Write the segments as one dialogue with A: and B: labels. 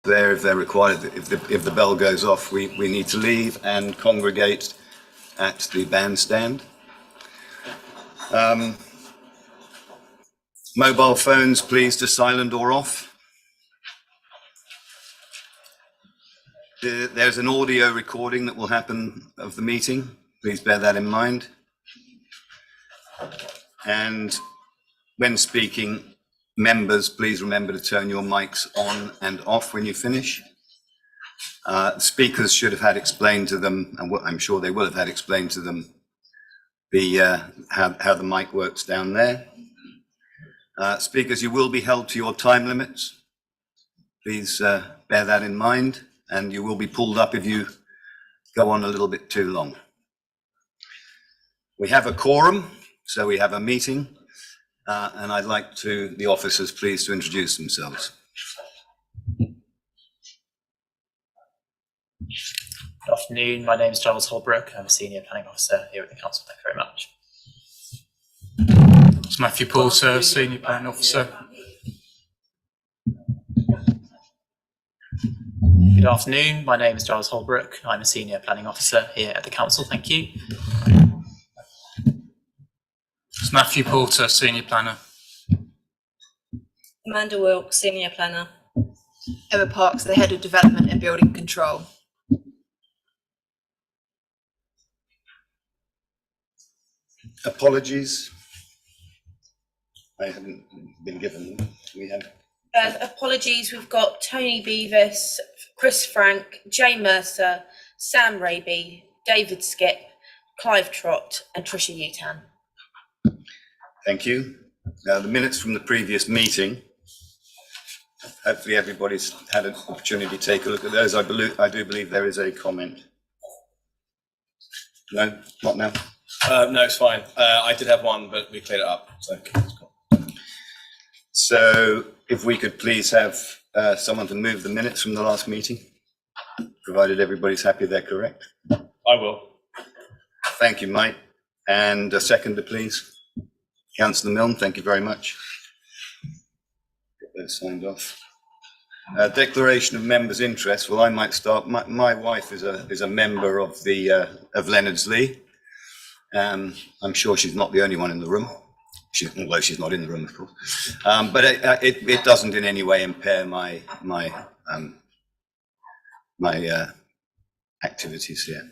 A: there if they're required. If the bell goes off, we need to leave and congregate at the bandstand. Mobile phones, please, to silent or off. There's an audio recording that will happen of the meeting. Please bear that in mind. And when speaking, members, please remember to turn your mics on and off when you finish. Speakers should have had explained to them, and I'm sure they will have had explained to them, how the mic works down there. Speakers, you will be held to your time limits. Please bear that in mind, and you will be pulled up if you go on a little bit too long. We have a quorum, so we have a meeting, and I'd like the officers please to introduce themselves.
B: Good afternoon, my name is Giles Holbrook. I'm a Senior Planning Officer here at the Council. Thank you very much.
C: It's Matthew Porter, Senior Planning Officer.
B: Good afternoon, my name is Giles Holbrook. I'm a Senior Planning Officer here at the Council. Thank you.
C: It's Matthew Porter, Senior Planner.
D: Amanda Wilkes, Senior Planner.
E: Emma Parks, the Head of Development and Building Control.
A: Apologies. I haven't been given them. We have.
D: Apologies, we've got Tony Beavis, Chris Frank, Jay Mercer, Sam Raby, David Skip, Clive Trott and Trisha Utan.
A: Thank you. The minutes from the previous meeting. Hopefully everybody's had an opportunity to take a look at those. I do believe there is a comment. No, not now.
F: No, it's fine. I did have one, but we cleared it up.
A: So if we could please have someone to move the minutes from the last meeting, provided everybody's happy they're correct.
F: I will.
A: Thank you, Mike. And a seconder, please. Councillor Milne, thank you very much. Get those signed off. Declaration of members' interest. Well, I might start. My wife is a member of the of Leonards-Lee. I'm sure she's not the only one in the room. Although she's not in the room, of course. But it doesn't in any way impair my activities here.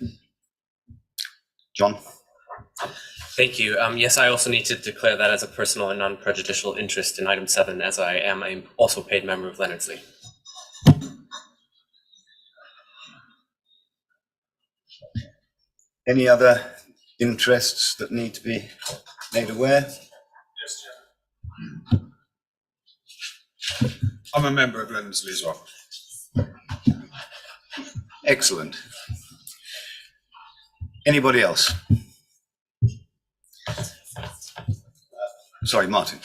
A: John?
G: Thank you. Yes, I also need to declare that as a personal and non-prejudicial interest in item 7, as I am also a paid member of Leonards-Lee.
A: Any other interests that need to be made aware?
F: Yes, I'm a member of Leonards-Lee as well.
A: Excellent. Anybody else? Sorry, Martin.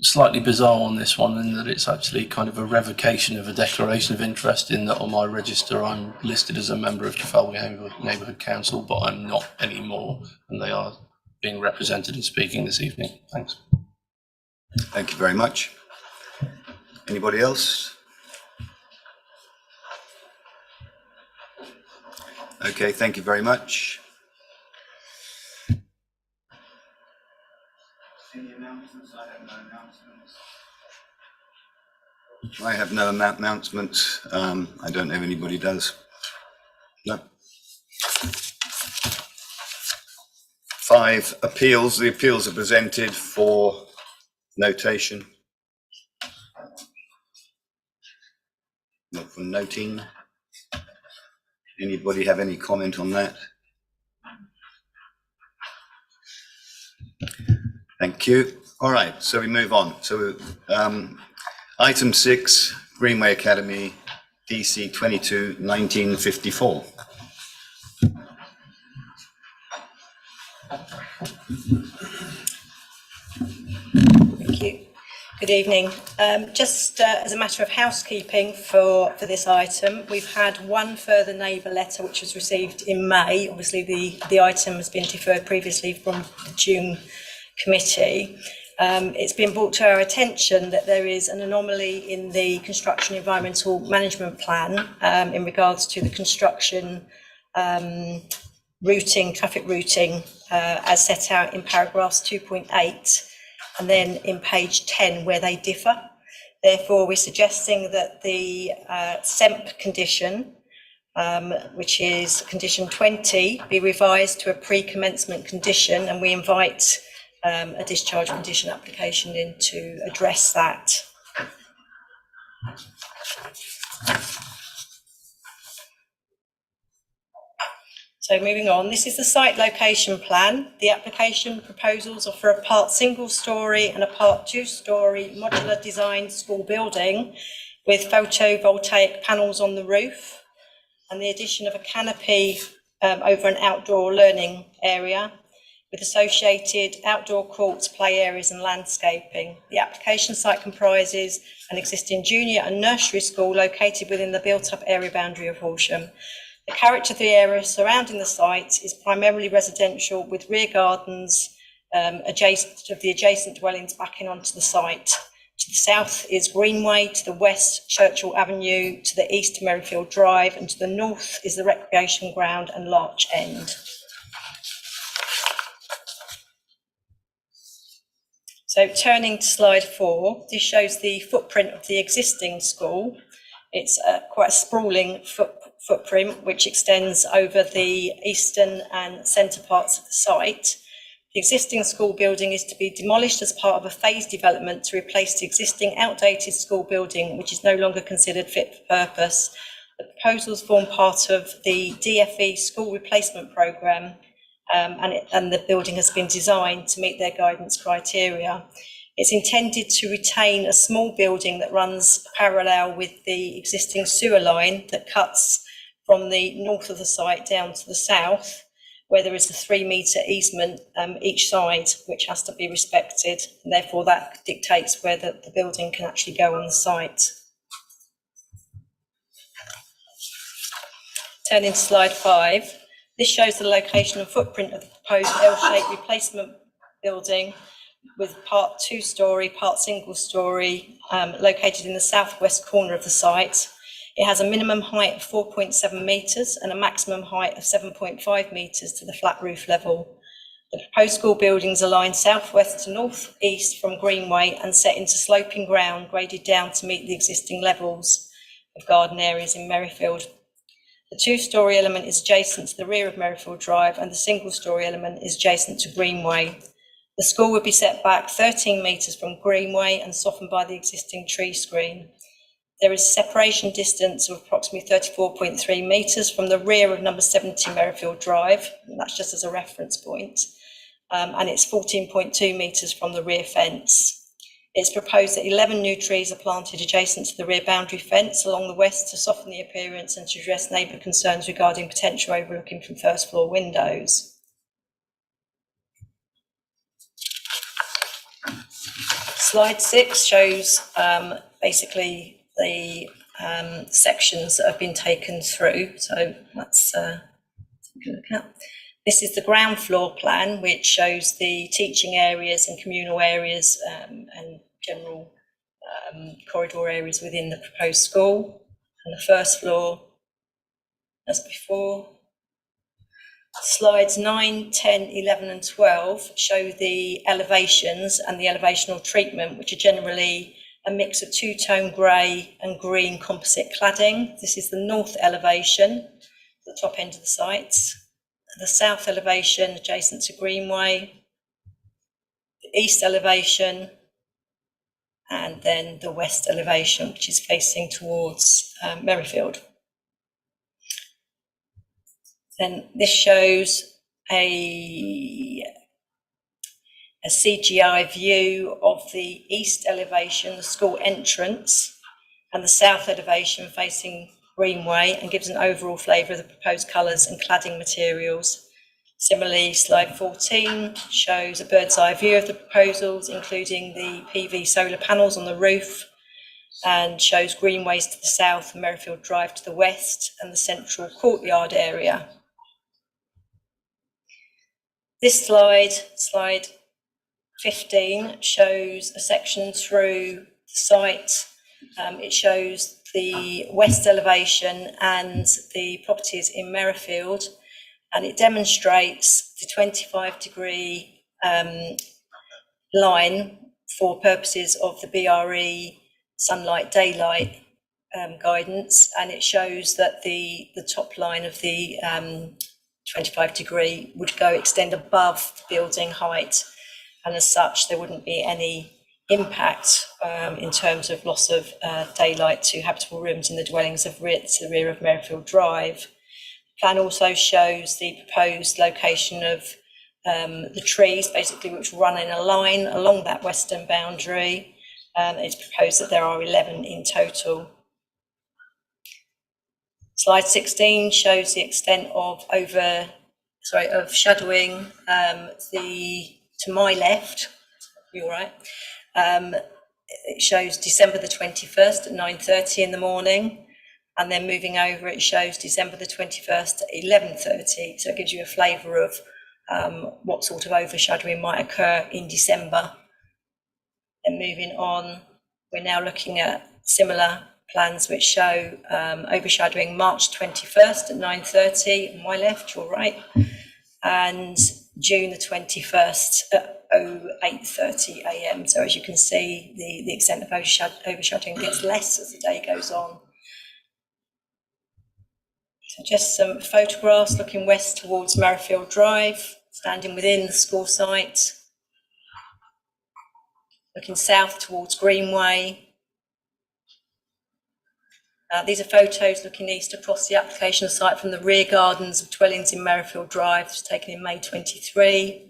H: Slightly bizarre on this one in that it's actually kind of a revocation of a declaration of interest, in that on my register I'm listed as a member of Trafalgar Neighbourhood Council, but I'm not anymore, and they are being represented and speaking this evening. Thanks.
A: Thank you very much. Anybody else? Okay, thank you very much. Any announcements? I have no announcements. I have no announcements. I don't know if anybody does. No. 5 appeals. The appeals are presented for notation. Not for noting. Anybody have any comment on that? Thank you. All right, so we move on. So item 6, Greenway Academy, DC 22 1954.
D: Thank you. Good evening. Just as a matter of housekeeping for this item, we've had one further neighbour letter which was received in May. Obviously the item has been deferred previously from the June committee. It's been brought to our attention that there is an anomaly in the construction environmental management plan in regards to the construction routing, traffic routing, as set out in paragraphs 2.8 and then in page 10 where they differ. Therefore, we're suggesting that the SEMP condition, which is condition 20, be revised to a pre-commencement condition, and we invite a discharge condition application in to address that. So moving on, this is the site location plan. The application proposals are for a part single storey and a part 2-storey modular designed school building with photovoltaic panels on the roof and the addition of a canopy over an outdoor learning area with associated outdoor courts, play areas and landscaping. The application site comprises an existing junior and nursery school located within the built-up area boundary of Horsham. The character of the area surrounding the site is primarily residential with rear gardens adjacent to the adjacent dwellings backing onto the site. To the south is Greenway, to the west Churchill Avenue, to the east Merrifield Drive, and to the north is the recreation ground and Larch End. So turning to slide 4, this shows the footprint of the existing school. It's quite a sprawling footprint which extends over the eastern and centre parts of the site. The existing school building is to be demolished as part of a phased development to replace the existing outdated school building, which is no longer considered fit for purpose. The proposals form part of the DFE school replacement programme, and the building has been designed to meet their guidance criteria. It's intended to retain a small building that runs parallel with the existing sewer line that cuts from the north of the site down to the south, where there is a 3-metre easement each side, which has to be respected. And therefore, that dictates where the building can actually go on the site. Turning to slide 5, this shows the location and footprint of the proposed L-shaped replacement building with part 2-storey, part single-storey, located in the southwest corner of the site. It has a minimum height of 4.7 metres and a maximum height of 7.5 metres to the flat roof level. The proposed school buildings are aligned southwest to north-east from Greenway and set into sloping ground graded down to meet the existing levels of garden areas in Merrifield. The 2-storey element is adjacent to the rear of Merrifield Drive and the single-storey element is adjacent to Greenway. The school would be set back 13 metres from Greenway and softened by the existing tree screen. There is separation distance of approximately 34.3 metres from the rear of number 70 Merrifield Drive, and that's just as a reference point, and it's 14.2 metres from the rear fence. It's proposed that 11 new trees are planted adjacent to the rear boundary fence along the west to soften the appearance and to address neighbour concerns regarding potential overlooking from first floor windows. Slide 6 shows basically the sections that have been taken through. So let's take a look at. This is the ground floor plan, which shows the teaching areas and communal areas and general corridor areas within the proposed school. And the first floor, as before. Slides 9, 10, 11 and 12 show the elevations and the elevational treatment, which are generally a mix of two-tone grey and green composite cladding. This is the north elevation, the top end of the site, the south elevation adjacent to Greenway, the east elevation, and then the west elevation, which is facing towards Merrifield. Then this shows a CGI view of the east elevation, the school entrance, and the south elevation facing Greenway, and gives an overall flavour of the proposed colours and cladding materials. Similarly, slide 14 shows a bird's eye view of the proposals, including the PV solar panels on the roof, and shows Greenways to the south and Merrifield Drive to the west, and the central courtyard area. This slide 15 shows a section through the site. It shows the west elevation and the properties in Merrifield, and it demonstrates the 25-degree line for purposes of the BRE sunlight daylight guidance, and it shows that the top line of the 25-degree would extend above the building height, and as such there wouldn't be any impact in terms of loss of daylight to habitable rooms in the dwellings to the rear of Merrifield Drive. The plan also shows the proposed location of the trees, basically, which run in a line along that western boundary. It's proposed that there are 11 in total. Slide 16 shows the extent of shadowing to my left. You all right? It shows December the 21st at 9:30 in the morning, and then moving over, it shows December the 21st at 11:30. So it gives you a flavour of what sort of overshadowing might occur in December. And moving on, we're now looking at similar plans which show overshadowing March 21st at 9:30 on my left, your right, and June the 21st at 08:30 a.m. So as you can see, the extent of overshadowing gets less as the day goes on. So just some photographs looking west towards Merrifield Drive, standing within the school site, looking south towards Greenway. These are photos looking east across the application site from the rear gardens of dwellings in Merrifield Drive. This was taken in May 23.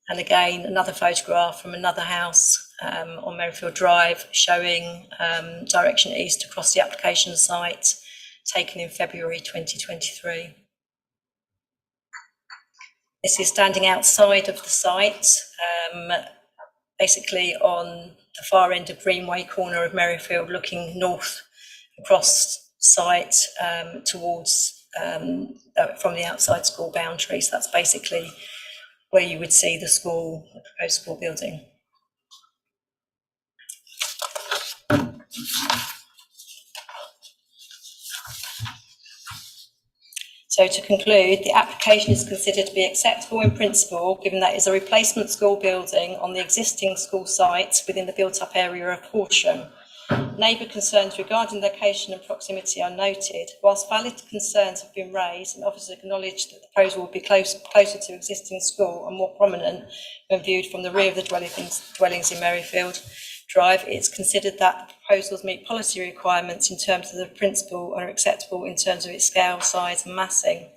D: And again, another photograph from another house on Merrifield Drive showing direction east across the application site, taken in February 2023. This is standing outside of the site, basically on the far end of Greenway corner of Merrifield, looking north across site towards from the outside school boundaries. That's basically where you would see the school, the proposed school building. So to conclude, the application is considered to be acceptable in principle, given that it is a replacement school building on the existing school site within the built-up area of Horsham. Neighbour concerns regarding location and proximity are noted. Whilst valid concerns have been raised and officers acknowledge that the proposal would be closer to existing school and more prominent when viewed from the rear of the dwellings in Merrifield Drive, it's considered that the proposals meet policy requirements in terms of the principle and are acceptable in terms of its scale, size and massing.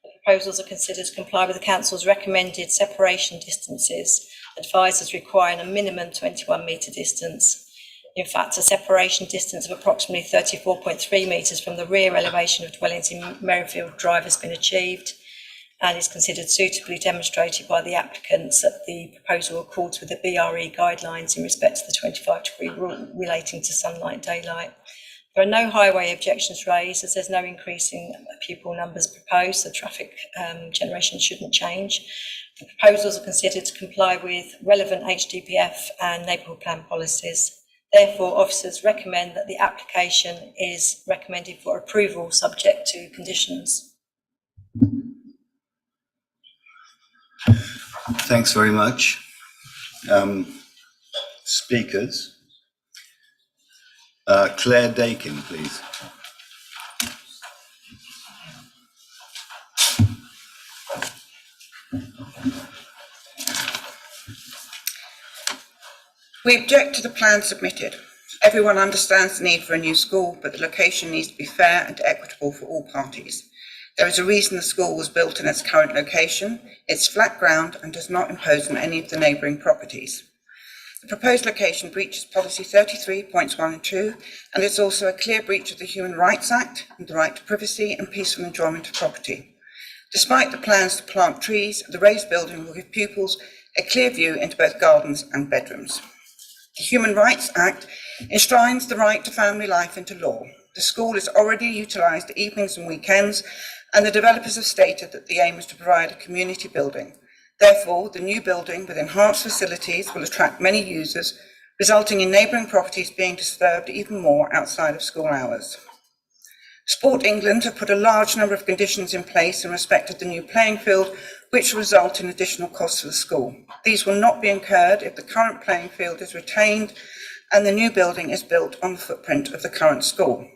D: The proposals are considered to comply with the Council's recommended separation distances, advisors requiring a minimum 21 metre distance. In fact, a separation distance of approximately 34.3 metres from the rear elevation of dwellings in Merrifield Drive has been achieved, and is considered suitably demonstrated by the applicants that the proposal accords with the BRE guidelines in respect to the 25-degree rule relating to sunlight daylight. There are no highway objections raised, as there's no increase in pupil numbers proposed, so traffic generation shouldn't change. The proposals are considered to comply with relevant HDPF and neighbourhood plan policies. Therefore, officers recommend that the application is recommended for approval subject to conditions.
A: Thanks very much. Speakers. Claire Dakin, please.
I: We object to the plan submitted. Everyone understands the need for a new school, but the location needs to be fair and equitable for all parties. There is a reason the school was built in its current location. It's flat ground and does not impose on any of the neighbouring properties. The proposed location breaches policy 33.1 and 2, and it's also a clear breach of the Human Rights Act and the right to privacy and peaceful enjoyment of property. Despite the plans to plant trees, the raised building will give pupils a clear view into both gardens and bedrooms. The Human Rights Act enshrines the right to family life into law. The school is already utilised evenings and weekends, and the developers have stated that the aim is to provide a community building. Therefore, the new building with enhanced facilities will attract many users, resulting in neighbouring properties being disturbed even more outside of school hours. Sport England have put a large number of conditions in place in respect of the new playing field, which will result in additional costs for the school. These will not be incurred if the current playing field is retained and the new building is built on the footprint of the current school.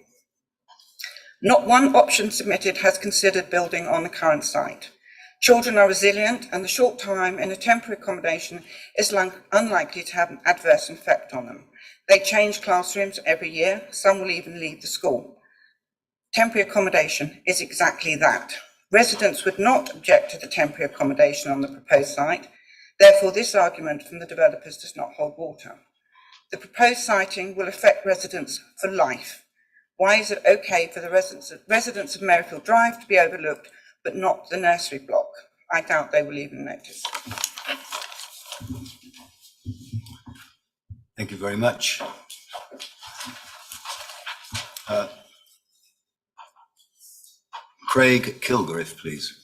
I: Not one option submitted has considered building on the current site. Children are resilient, and the short time in a temporary accommodation is unlikely to have an adverse effect on them. They change classrooms every year, some will even leave the school. Temporary accommodation is exactly that. Residents would not object to the temporary accommodation on the proposed site. Therefore, this argument from the developers does not hold water. The proposed siting will affect residents for life. Why is it okay for the residents of Merrifield Drive to be overlooked, but not the nursery block? I doubt they will even notice.
A: Thank you very much. Craig Kilgariff, please.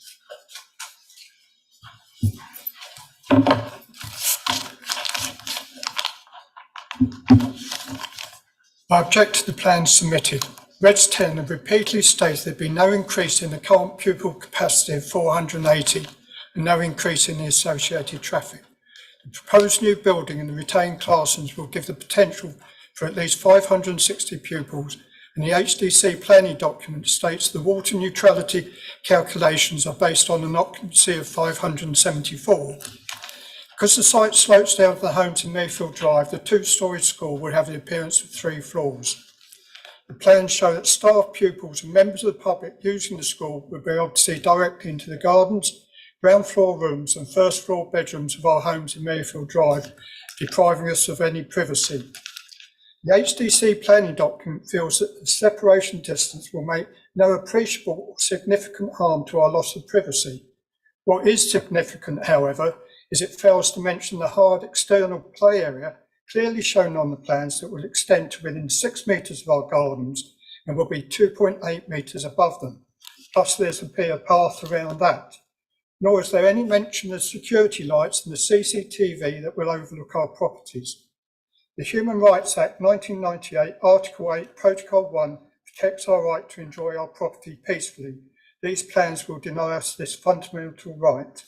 J: I object to the plans submitted. Reds 10 have repeatedly stated there'd be no increase in the current pupil capacity of 480 and no increase in the associated traffic. The proposed new building and the retained classrooms will give the potential for at least 560 pupils, and the HDC planning document states the water neutrality calculations are based on an occupancy of 574. Because the site slopes down to the homes in Mayfield Drive, the two-storey school will have the appearance of 3 floors. The plans show that staff, pupils and members of the public using the school will be able to see directly into the gardens, ground floor rooms and first floor bedrooms of our homes in Mayfield Drive, depriving us of any privacy. The HDC planning document feels that the separation distance will make no appreciable or significant harm to our loss of privacy. What is significant, however, is it fails to mention the hard external play area clearly shown on the plans that will extend to within 6 metres of our gardens and will be 2.8 metres above them. Plus there's a path around that. Nor is there any mention of security lights and the CCTV that will overlook our properties. The Human Rights Act 1998, Article 8, Protocol 1 protects our right to enjoy our property peacefully. These plans will deny us this fundamental right.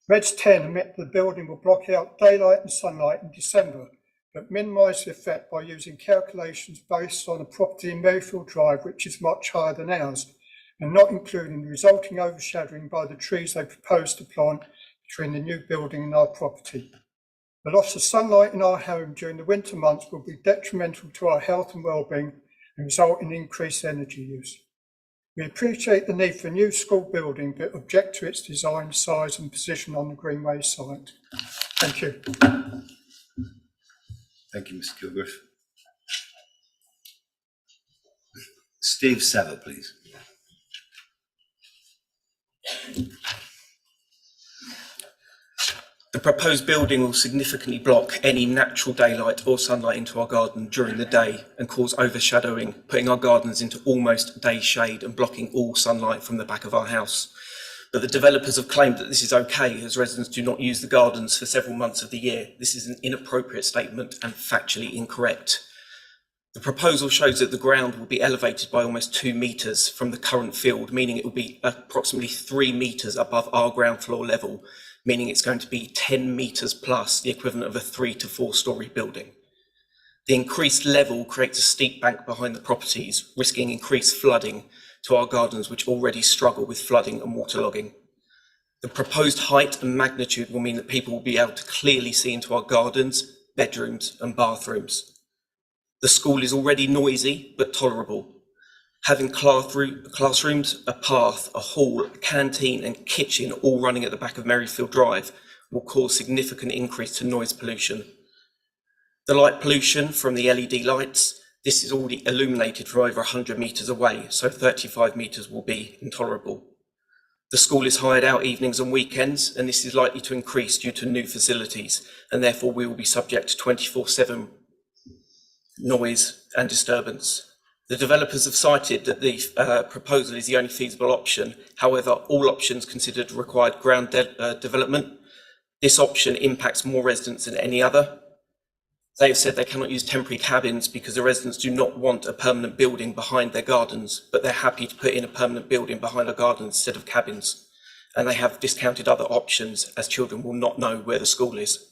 J: Reds 10 admit the building will block out daylight and sunlight in December, but minimise the effect by using calculations based on a property in Mayfield Drive which is much higher than ours, and not including the resulting overshadowing by the trees they propose to plant between the new building and our property. The loss of sunlight in our home during the winter months will be detrimental to our health and well-being and result in increased energy use. We appreciate the need for a new school building, but object to its design, size and position on the Greenway site. Thank you.
A: Thank you, Mr. Kilgariff. Steve Sever, please.
K: The proposed building will significantly block any natural daylight or sunlight into our garden during the day and cause overshadowing, putting our gardens into almost day shade and blocking all sunlight from the back of our house. But the developers have claimed that this is okay as residents do not use the gardens for several months of the year. This is an inappropriate statement and factually incorrect. The proposal shows that the ground will be elevated by almost 2 metres from the current field, meaning it will be approximately 3 metres above our ground floor level, meaning it's going to be 10 metres plus, the equivalent of a 3 to 4 storey building. The increased level creates a steep bank behind the properties, risking increased flooding to our gardens, which already struggle with flooding and waterlogging. The proposed height and magnitude will mean that people will be able to clearly see into our gardens, bedrooms and bathrooms. The school is already noisy, but tolerable. Having classrooms, a path, a hall, a canteen and kitchen all running at the back of Merrifield Drive will cause significant increase to noise pollution. The light pollution from the LED lights, this is already illuminated from over 100 metres away, so 35 metres will be intolerable. The school is hired out evenings and weekends, and this is likely to increase due to new facilities, and therefore we will be subject to 24/7 noise and disturbance. The developers have cited that the proposal is the only feasible option. However, all options considered required ground development. This option impacts more residents than any other. They have said they cannot use temporary cabins because the residents do not want a permanent building behind their gardens, but they're happy to put in a permanent building behind their gardens instead of cabins. And they have discounted other options as children will not know where the school is.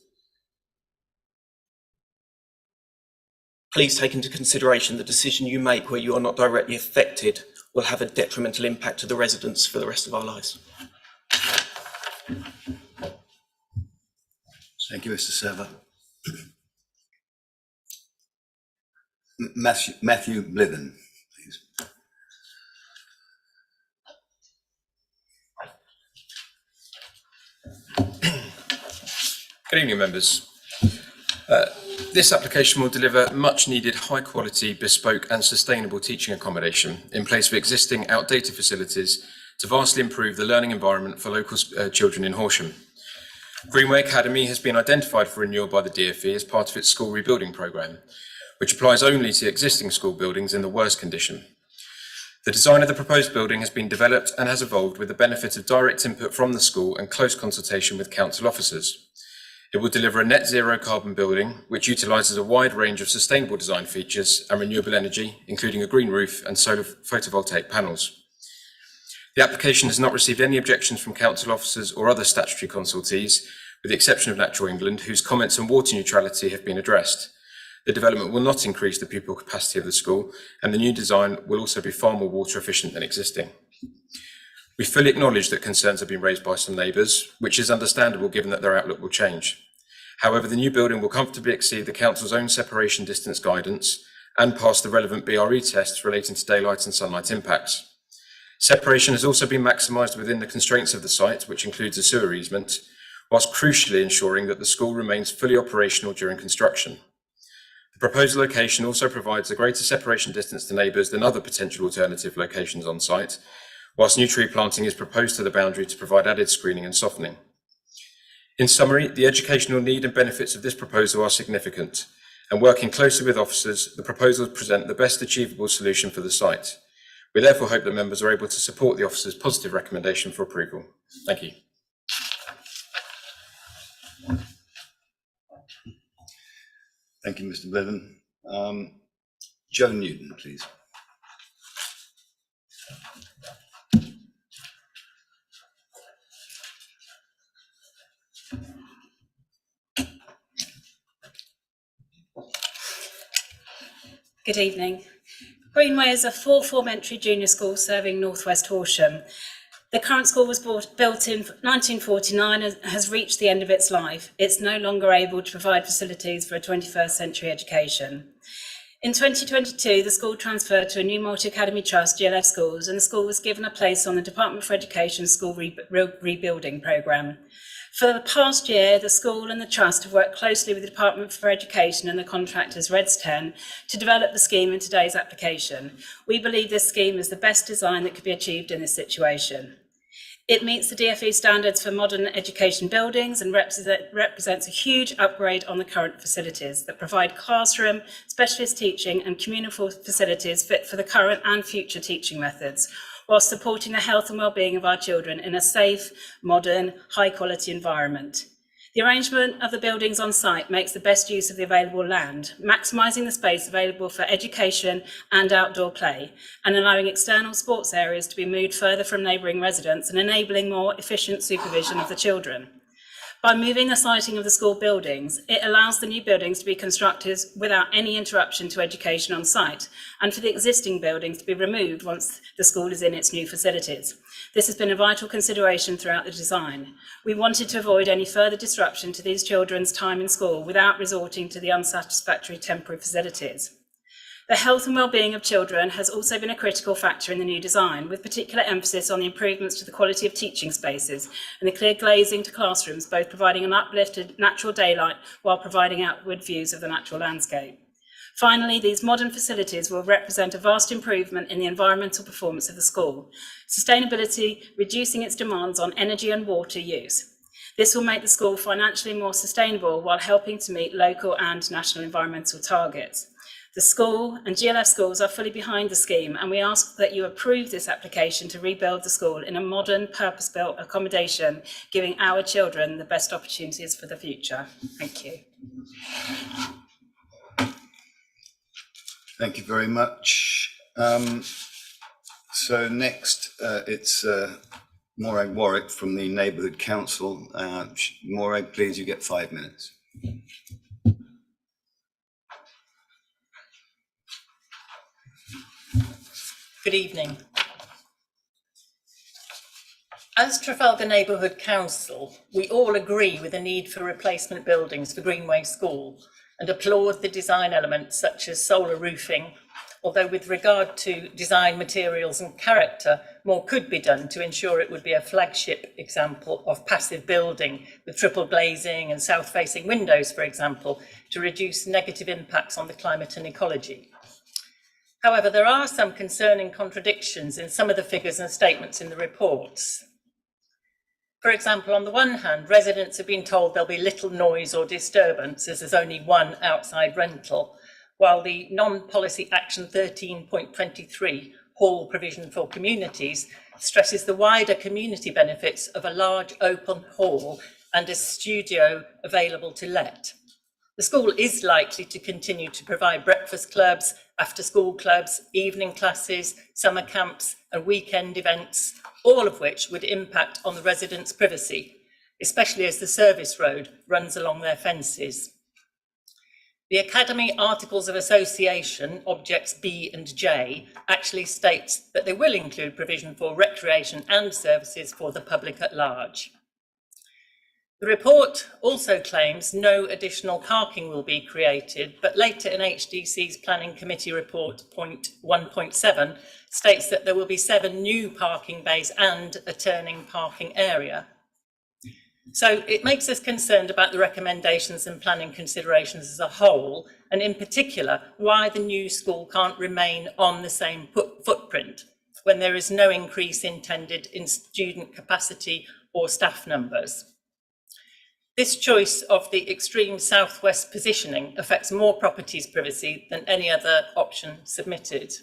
K: Please take into consideration the decision you make where you are not directly affected will have a detrimental impact to the residents for the rest of our lives.
A: Thank you, Mr. Sever. Matthew Blithen, please.
L: Good evening, members. This application will deliver much needed high quality, bespoke and sustainable teaching accommodation in place of existing outdated facilities to vastly improve the learning environment for local children in Horsham. Greenway Academy has been identified for renewal by the DfE as part of its school rebuilding programme, which applies only to existing school buildings in the worst condition. The design of the proposed building has been developed and has evolved with the benefit of direct input from the school and close consultation with council officers. It will deliver a net zero carbon building, which utilises a wide range of sustainable design features and renewable energy, including a green roof and solar photovoltaic panels. The application has not received any objections from council officers or other statutory consultees, with the exception of Natural England, whose comments on water neutrality have been addressed. The development will not increase the pupil capacity of the school, and the new design will also be far more water efficient than existing. We fully acknowledge that concerns have been raised by some neighbours, which is understandable given that their outlook will change. However, the new building will comfortably exceed the council's own separation distance guidance and pass the relevant BRE tests relating to daylight and sunlight impacts. Separation has also been maximised within the constraints of the site, which includes a sewer easement, whilst crucially ensuring that the school remains fully operational during construction. The proposed location also provides a greater separation distance to neighbours than other potential alternative locations on site, whilst new tree planting is proposed to the boundary to provide added screening and softening. In summary, the educational need and benefits of this proposal are significant, and working closely with officers, the proposals present the best achievable solution for the site. We therefore hope that members are able to support the officer's positive recommendation for approval. Thank you.
A: Thank you, Mr. Blithen. Joe Newton, please.
M: Good evening. Greenway is a full-form entry junior school serving North West Horsham. The current school was built in 1949 and has reached the end of its life. It's no longer able to provide facilities for a 21st century education. In 2022, the school transferred to a new multi-academy trust, GLF Schools, and the school was given a place on the Department for Education School Rebuilding Programme. For the past year, the school and the trust have worked closely with the Department for Education and the contractors Reds 10 to develop the scheme in today's application. We believe this scheme is the best design that could be achieved in this situation. It meets the DfE standards for modern education buildings and represents a huge upgrade on the current facilities that provide classroom, specialist teaching and communal facilities fit for the current and future teaching methods, whilst supporting the health and well-being of our children in a safe, modern, high-quality environment. The arrangement of the buildings on site makes the best use of the available land, maximising the space available for education and outdoor play, and allowing external sports areas to be moved further from neighbouring residents and enabling more efficient supervision of the children. By moving the siting of the school buildings, it allows the new buildings to be constructed without any interruption to education on site, and for the existing buildings to be removed once the school is in its new facilities. This has been a vital consideration throughout the design. We wanted to avoid any further disruption to these children's time in school without resorting to the unsatisfactory temporary facilities. The health and well-being of children has also been a critical factor in the new design, with particular emphasis on the improvements to the quality of teaching spaces and the clear glazing to classrooms, both providing an uplifted natural daylight while providing outward views of the natural landscape. Finally, these modern facilities will represent a vast improvement in the environmental performance of the school, sustainability, reducing its demands on energy and water use. This will make the school financially more sustainable while helping to meet local and national environmental targets. The school and GLF schools are fully behind the scheme, and we ask that you approve this application to rebuild the school in a modern, purpose-built accommodation, giving our children the best opportunities for the future. Thank you.
A: Thank you very much. So next, it's Morag Warwick from the Neighbourhood Council. Morag, please, you get 5 minutes.
N: Good evening. As Trafalgar Neighbourhood Council, we all agree with the need for replacement buildings for Greenway School and applaud the design elements such as solar roofing, although with regard to design materials and character, more could be done to ensure it would be a flagship example of passive building with triple glazing and south-facing windows, for example, to reduce negative impacts on the climate and ecology. However, there are some concerning contradictions in some of the figures and statements in the reports. For example, on the one hand, residents have been told there'll be little noise or disturbance as there's only one outside rental, while the non-policy action 13.23, hall provision for communities, stresses the wider community benefits of a large open hall and a studio available to let. The school is likely to continue to provide breakfast clubs, after-school clubs, evening classes, summer camps and weekend events, all of which would impact on the residents' privacy, especially as the service road runs along their fences. The Academy Articles of Association, Objects B and J, actually states that they will include provision for recreation and services for the public at large. The report also claims no additional parking will be created, but later in HDC's Planning Committee report point 1.7 states that there will be 7 new parking bays and a turning parking area. So it makes us concerned about the recommendations and planning considerations as a whole, and in particular, why the new school can't remain on the same footprint when there is no increase intended in student capacity or staff numbers. This choice of the extreme southwest positioning affects more properties' privacy than any other option submitted.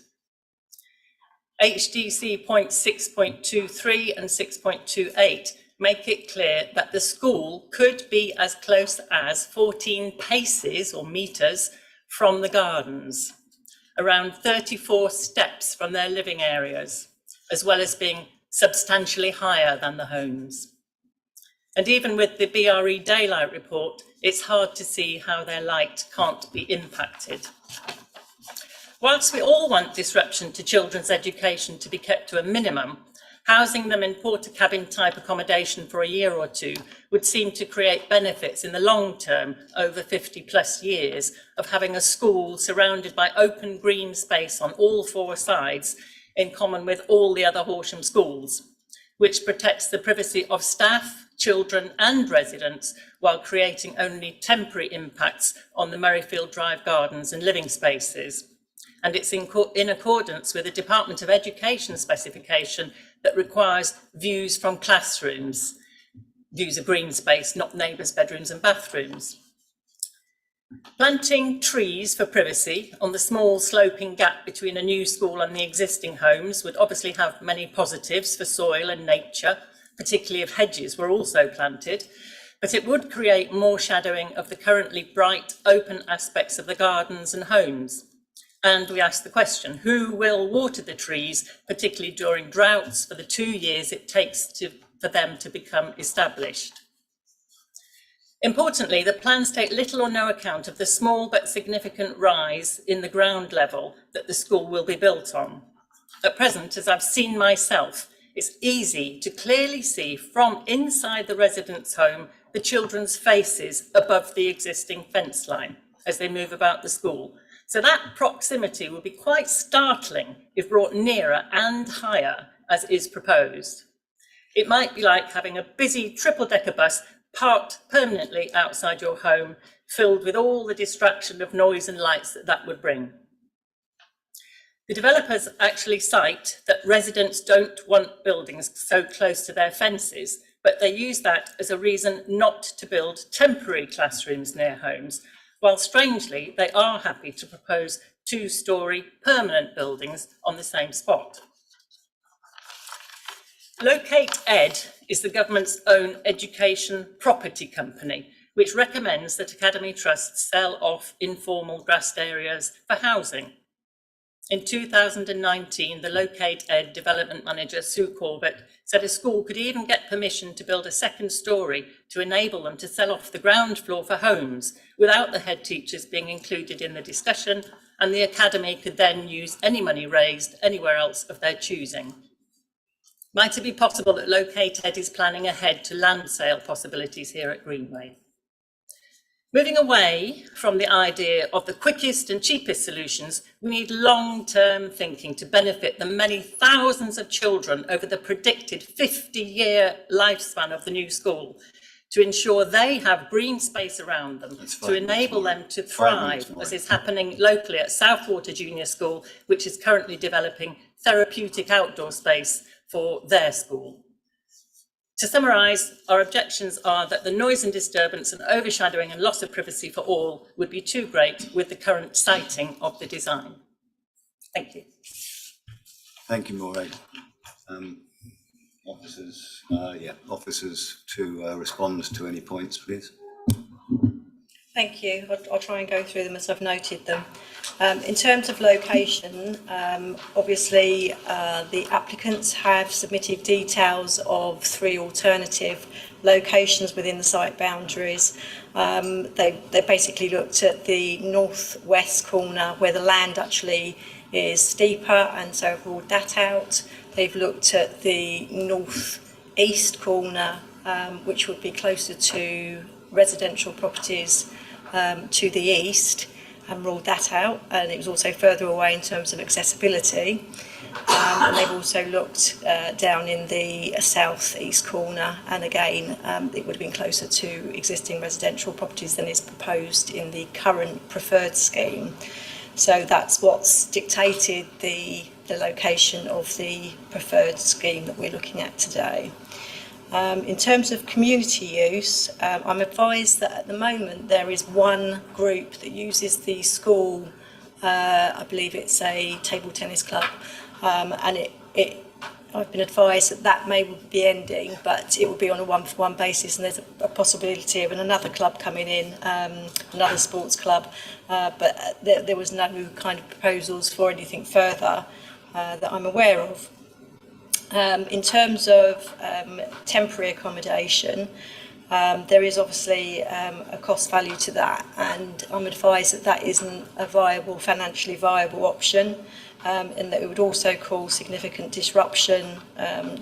N: HDC points 6.23 and 6.28 make it clear that the school could be as close as 14 paces or metres from the gardens, around 34 steps from their living areas, as well as being substantially higher than the homes. And even with the BRE daylight report, it's hard to see how their light can't be impacted. Whilst we all want disruption to children's education to be kept to a minimum, housing them in porter cabin type accommodation for a year or two would seem to create benefits in the long term over 50+ years of having a school surrounded by open green space on all 4 sides in common with all the other Horsham schools, which protects the privacy of staff, children and residents while creating only temporary impacts on the Murrayfield Drive gardens and living spaces. And it's in accordance with the Department of Education specification that requires views from classrooms, views of green space, not neighbours' bedrooms and bathrooms. Planting trees for privacy on the small sloping gap between a new school and the existing homes would obviously have many positives for soil and nature, particularly if hedges were also planted, but it would create more shadowing of the currently bright, open aspects of the gardens and homes. And we ask the question, who will water the trees, particularly during droughts for the 2 years it takes for them to become established? Importantly, the plans take little or no account of the small but significant rise in the ground level that the school will be built on. At present, as I've seen myself, it's easy to clearly see from inside the residents' home the children's faces above the existing fence line as they move about the school. So that proximity will be quite startling if brought nearer and higher as is proposed. It might be like having a busy triple-decker bus parked permanently outside your home, filled with all the distraction of noise and lights that would bring. The developers actually cite that residents don't want buildings so close to their fences, but they use that as a reason not to build temporary classrooms near homes, while strangely they are happy to propose two-storey permanent buildings on the same spot. Locate Ed is the government's own education property company, which recommends that academy trusts sell off informal grassed areas for housing. In 2019, the Locate Ed development manager, Sue Corbett, said a school could even get permission to build a second storey to enable them to sell off the ground floor for homes without the head teachers being included in the discussion, and the academy could then use any money raised anywhere else of their choosing. Might it be possible that Locate Ed is planning ahead to land sale possibilities here at Greenway? Moving away from the idea of the quickest and cheapest solutions, we need long-term thinking to benefit the many thousands of children over the predicted 50-year lifespan of the new school, to ensure they have green space around them, to enable them to thrive, as is happening locally at Southwater Junior School, which is currently developing therapeutic outdoor space for their school. To summarise, our objections are that the noise and disturbance and overshadowing and loss of privacy for all would be too great with the current siting of the design. Thank you.
A: Thank you, Maureen. Officers to respond to any points, please.
D: Thank you. I'll try and go through them as I've noted them. In terms of location, obviously the applicants have submitted details of 3 alternative locations within the site boundaries. They basically looked at the northwest corner where the land actually is steeper, and so have ruled that out. They've looked at the northeast corner, which would be closer to residential properties to the east, and ruled that out, and it was also further away in terms of accessibility. And they've also looked down in the southeast corner, and again it would have been closer to existing residential properties than is proposed in the current preferred scheme. So that's what's dictated the location of the preferred scheme that we're looking at today. In terms of community use, I'm advised that at the moment there is one group that uses the school, I believe it's a table tennis club, and I've been advised that may be ending, but it will be on a one-for-one basis, and there's a possibility of another club coming in, another sports club, but there was no kind of proposals for anything further that I'm aware of. In terms of temporary accommodation, there is obviously a cost value to that, and I'm advised that that isn't a financially viable option, and that it would also cause significant disruption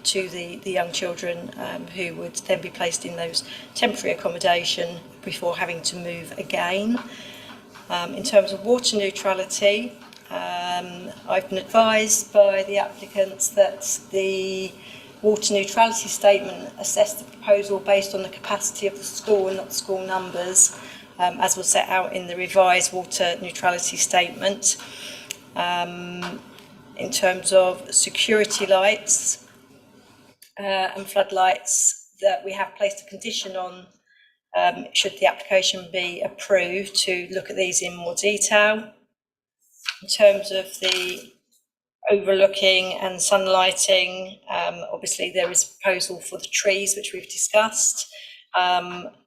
D: to the young children who would then be placed in those temporary accommodation before having to move again. In terms of water neutrality, I've been advised by the applicants that the water neutrality statement assessed the proposal based on the capacity of the school and not the school numbers, as was set out in the revised water neutrality statement. In terms of security lights and floodlights, that we have placed a condition on, should the application be approved, to look at these in more detail. In terms of the overlooking and sunlighting, obviously there is a proposal for the trees, which we've discussed.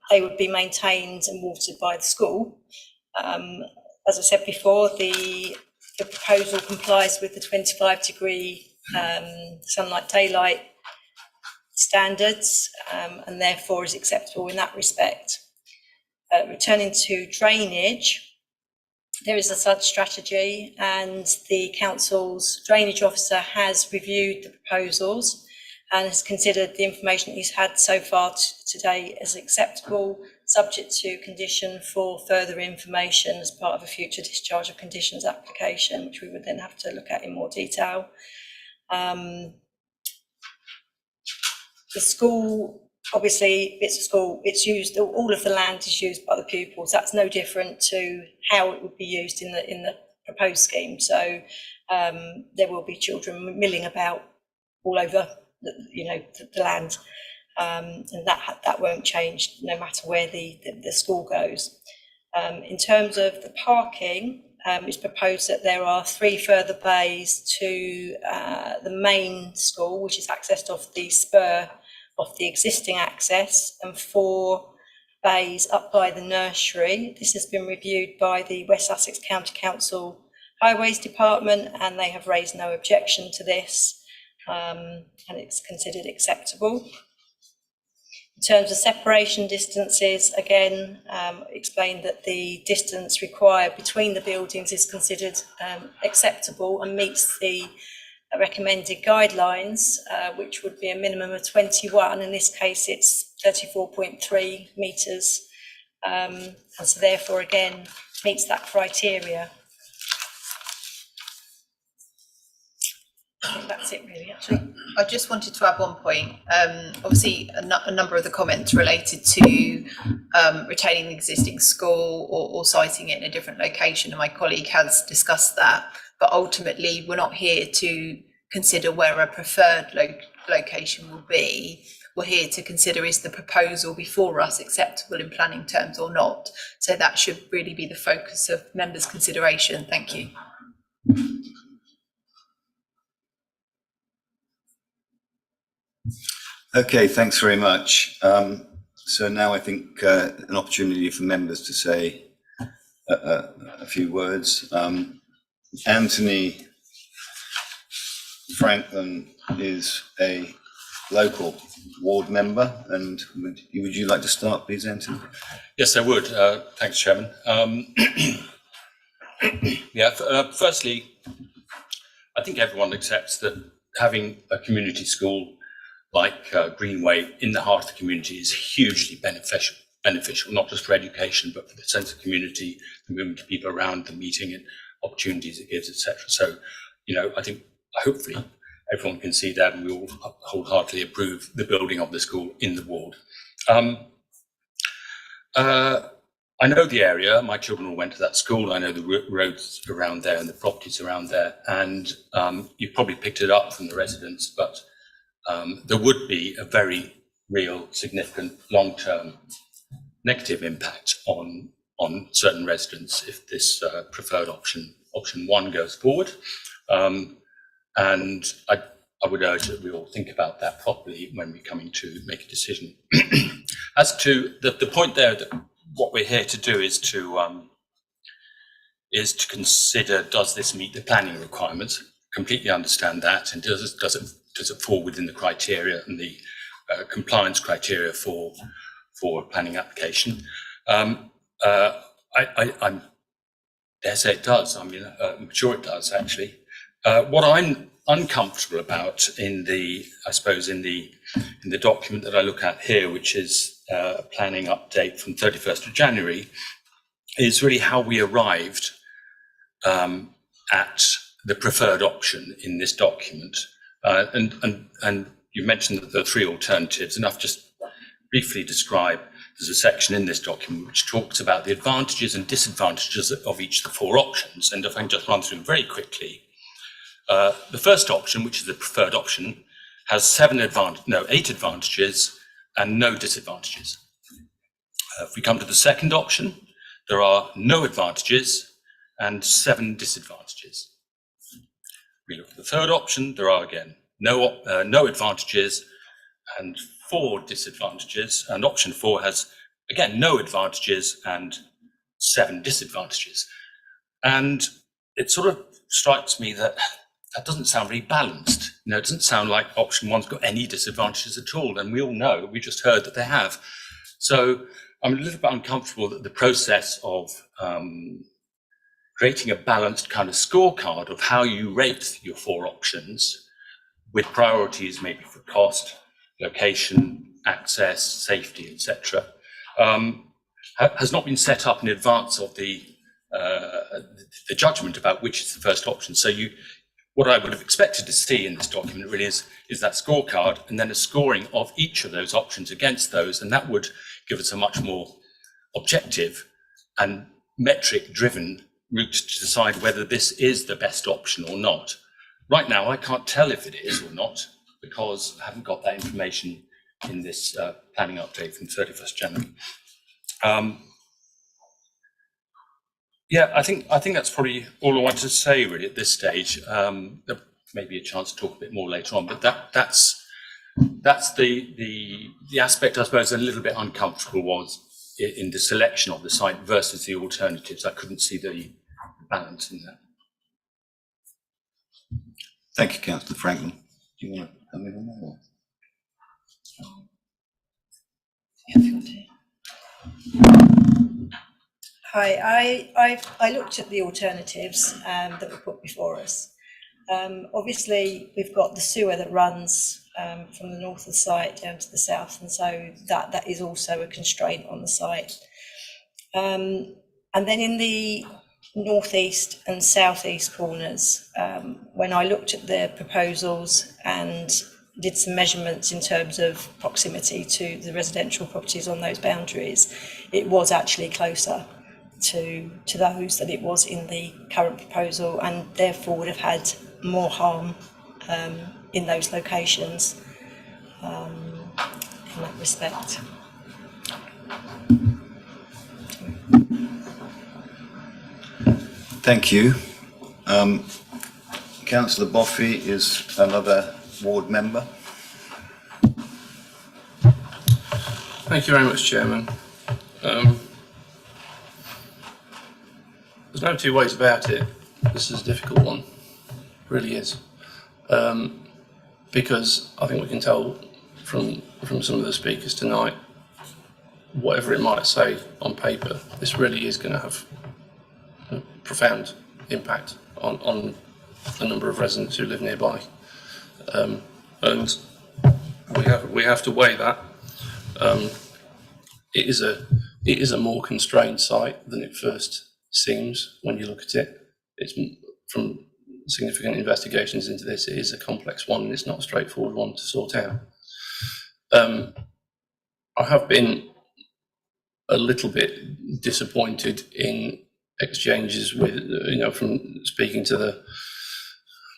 D: They would be maintained and watered by the school. As I said before, the proposal complies with the 25-degree sunlight daylight standards, and therefore is acceptable in that respect. Returning to drainage, there is a such strategy, and the council's drainage officer has reviewed the proposals and has considered the information he's had so far today as acceptable, subject to condition for further information as part of a future discharge of conditions application, which we would then have to look at in more detail. The school, obviously, it's a school, it's used, all of the land is used by the pupils. That's no different to how it would be used in the proposed scheme. So there will be children milling about all over the land, and that won't change no matter where the school goes. In terms of the parking, it's proposed that there are 3 further bays to the main school, which is accessed off the spur of the existing access, and 4 bays up by the nursery. This has been reviewed by the West Sussex County Council Highways Department, and they have raised no objection to this, and it's considered acceptable. In terms of separation distances, again, explained that the distance required between the buildings is considered acceptable and meets the recommended guidelines, which would be a minimum of 21. In this case, it's 34.3 metres, and so therefore, again, meets that criteria. I think that's it really, actually.
E: I just wanted to add one point. Obviously, a number of the comments related to retaining the existing school or siting it in a different location, and my colleague has discussed that. But ultimately, we're not here to consider where a preferred location will be. We're here to consider, is the proposal before us acceptable in planning terms or not? So that should really be the focus of members' consideration. Thank you.
A: Okay, thanks very much. So now I think an opportunity for members to say a few words. Anthony Franklin is a local ward member, and would you like to start, please, Anthony?
O: Yes, I would. Thanks, Chairman. Firstly, I think everyone accepts that having a community school like Greenway in the heart of the community is hugely beneficial, not just for education, but for the sense of community, the movement of people around, the meeting and opportunities it gives, etc. So, I think hopefully everyone can see that, and we all wholeheartedly approve the building of the school in the ward. I know the area. My children all went to that school. I know the roads around there and the properties around there, and you've probably picked it up from the residents, but there would be a very real, significant, long-term negative impact on certain residents if this preferred option 1 goes forward. And I would urge that we all think about that properly when we're coming to make a decision. As to the point there, that what we're here to do is to consider, does this meet the planning requirements? Completely understand that, and does it fall within the criteria and the compliance criteria for a planning application? I dare say it does. I mean, I'm sure it does, actually. What I'm uncomfortable about in the document that I look at here, which is a planning update from 31st of January, is really how we arrived at the preferred option in this document. And you mentioned that there are 3 alternatives, and I've just briefly described, there's a section in this document which talks about the advantages and disadvantages of each of the 4 options. And if I can just run through them very quickly. The first option, which is the preferred option, has 8 advantages and no disadvantages. If we come to the second option, there are no advantages and 7 disadvantages. We look at the third option, there are again no advantages and 4 disadvantages, and option 4 has again no advantages and 7 disadvantages. And it sort of strikes me that doesn't sound very balanced. It doesn't sound like option 1's got any disadvantages at all, and we all know, we just heard that they have. So I'm a little bit uncomfortable that the process of creating a balanced kind of scorecard of how you rate your 4 options with priorities maybe for cost, location, access, safety, etc., has not been set up in advance of the judgment about which is the first option. So what I would have expected to see in this document really is that scorecard, and then a scoring of each of those options against those, and that would give us a much more objective and metric-driven route to decide whether this is the best option or not. Right now, I can't tell if it is or not, because I haven't got that information in this planning update from 31st January. Yeah, I think that's probably all I wanted to say really at this stage. There may be a chance to talk a bit more later on, but that's the aspect I suppose a little bit uncomfortable was in the selection of the site versus the alternatives. I couldn't see the balance in that.
A: Thank you, Councillor Franklin. Do you want to come in on that? Or?
D: Hi, I looked at the alternatives that were put before us. Obviously, we've got the sewer that runs from the north of the site down to the south, and so that is also a constraint on the site. And then in the northeast and southeast corners, when I looked at the proposals and did some measurements in terms of proximity to the residential properties on those boundaries, it was actually closer to those that it was in the current proposal, and therefore would have had more harm in those locations in that respect.
A: Thank you. Councillor Boffey is another ward member.
H: Thank you very much, Chairman. There's no two ways about it. This is a difficult one, it really is. Because I think we can tell from some of the speakers tonight, whatever it might say on paper, this really is going to have a profound impact on the number of residents who live nearby. And we have to weigh that. It is a more constrained site than it first seems when you look at it. It's from significant investigations into this, it is a complex one and it's not a straightforward one to sort out. I have been a little bit disappointed in exchanges with, from speaking to the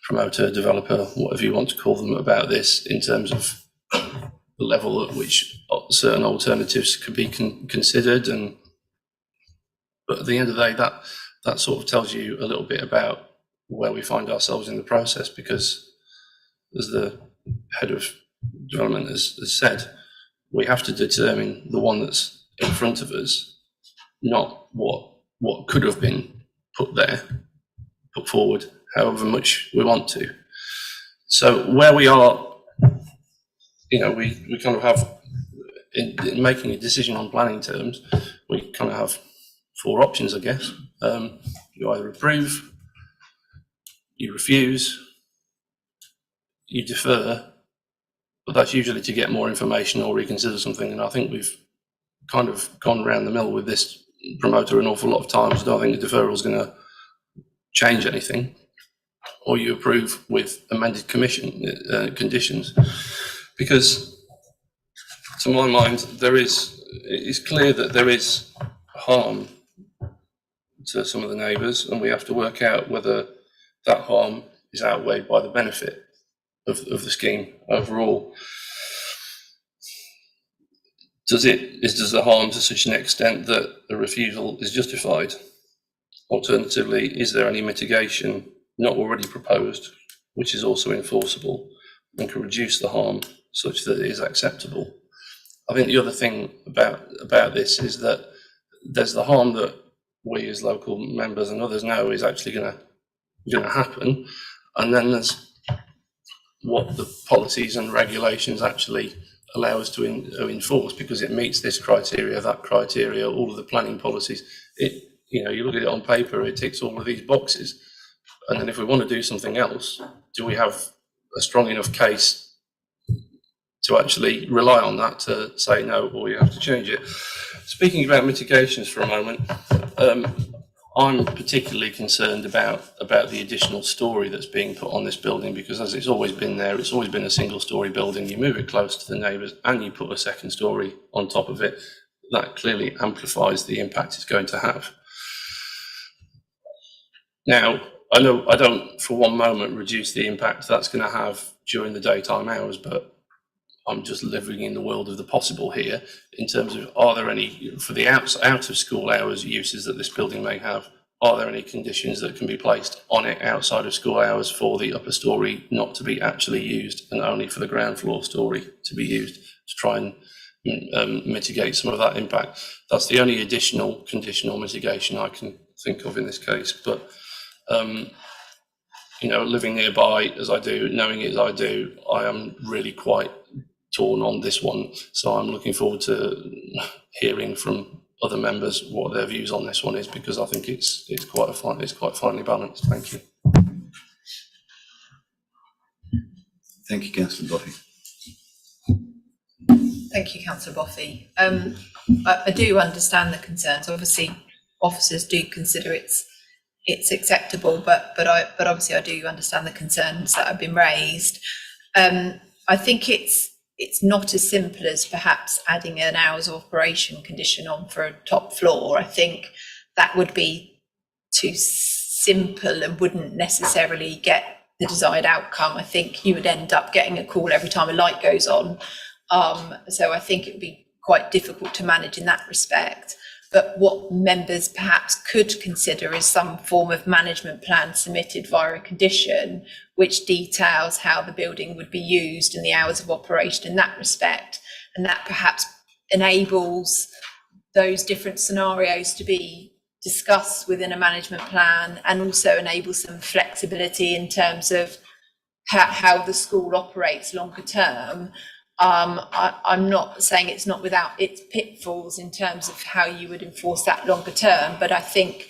H: promoter, developer, whatever you want to call them, about this in terms of the level at which certain alternatives could be considered. But at the end of the day, that sort of tells you a little bit about where we find ourselves in the process, because as the head of development has said, we have to determine the one that's in front of us, not what could have been put forward, however much we want to. So where we are, we kind of have, in making a decision on planning terms, we kind of have four options, I guess. You either approve, you refuse, you defer, but that's usually to get more information or reconsider something. And I think we've kind of gone around the mill with this promoter an awful lot of times. I don't think the deferral is going to change anything. Or you approve with amended conditions, because to my mind it's clear that there is harm to some of the neighbours, and we have to work out whether that harm is outweighed by the benefit of the scheme overall. Does the harm to such an extent that the refusal is justified? Alternatively, is there any mitigation not already proposed, which is also enforceable and can reduce the harm such that it is acceptable? I think the other thing about this is that there's the harm that we as local members and others know is actually going to happen, and then there's what the policies and regulations actually allow us to enforce, because it meets this criteria, that criteria, all of the planning policies. You look at it on paper, it ticks all of these boxes. And then if we want to do something else, do we have a strong enough case to actually rely on that to say no, or you have to change it? Speaking about mitigations for a moment, I'm particularly concerned about the additional story that's being put on this building, because as it's always been there, it's always been a single story building. You move it close to the neighbours and you put a second story on top of it. That clearly amplifies the impact it's going to have. Now, I know I don't for one moment reduce the impact that's going to have during the daytime hours, but I'm just living in the world of the possible here in terms of, are there any, for the out of school hours, uses that this building may have? are there any conditions that can be placed on it outside of school hours for the upper storey not to be actually used and only for the ground floor storey to be used to try and mitigate some of that impact? That's the only additional conditional mitigation I can think of in this case. But you know, living nearby as I do, knowing it as I do, I am really quite torn on this one. So I'm looking forward to hearing from other members what their views on this one is, because I think it's quite finely balanced. Thank you.
A: Thank you, Councillor Boffey.
E: Thank you, Councillor Boffey. I do understand the concerns. Obviously, officers do consider it's acceptable, but obviously I do understand the concerns that have been raised. I think it's not as simple as perhaps adding an hours of operation condition on for a top floor. I think that would be too simple and wouldn't necessarily get the desired outcome. I think you would end up getting a call every time a light goes on. So I think it would be quite difficult to manage in that respect. But what members perhaps could consider is some form of management plan submitted via a condition which details how the building would be used and the hours of operation in that respect. And that perhaps enables those different scenarios to be discussed within a management plan, and also enables some flexibility in terms of how the school operates longer term. I'm not saying it's not without its pitfalls in terms of how you would enforce that longer term, but I think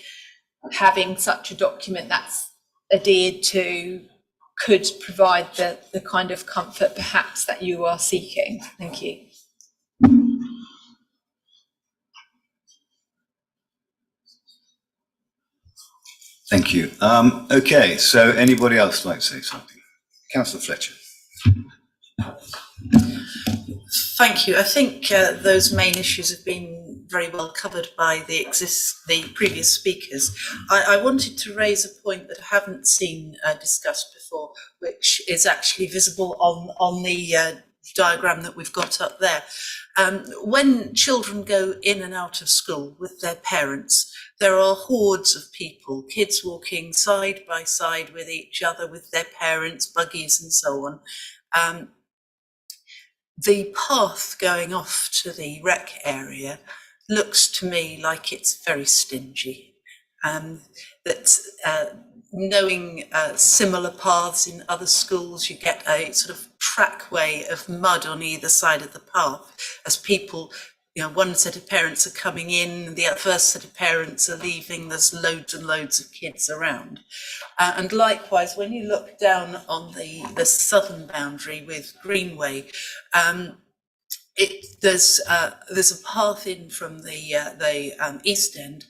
E: having such a document that's adhered to could provide the kind of comfort perhaps that you are seeking. Thank you.
A: Thank you. Okay, so anybody else like to say something? Councillor Fletcher.
P: Thank you. I think those main issues have been very well covered by the previous speakers. I wanted to raise a point that I haven't seen discussed before, which is actually visible on the diagram that we've got up there. When children go in and out of school with their parents, there are hordes of people, kids walking side by side with each other, with their parents, buggies and so on. The path going off to the rec area looks to me like it's very stingy. Knowing similar paths in other schools, you get a sort of trackway of mud on either side of the path as people, you know, one set of parents are coming in, the first set of parents are leaving, there's loads and loads of kids around. And likewise, when you look down on the southern boundary with Greenway, there's a path in from the East End,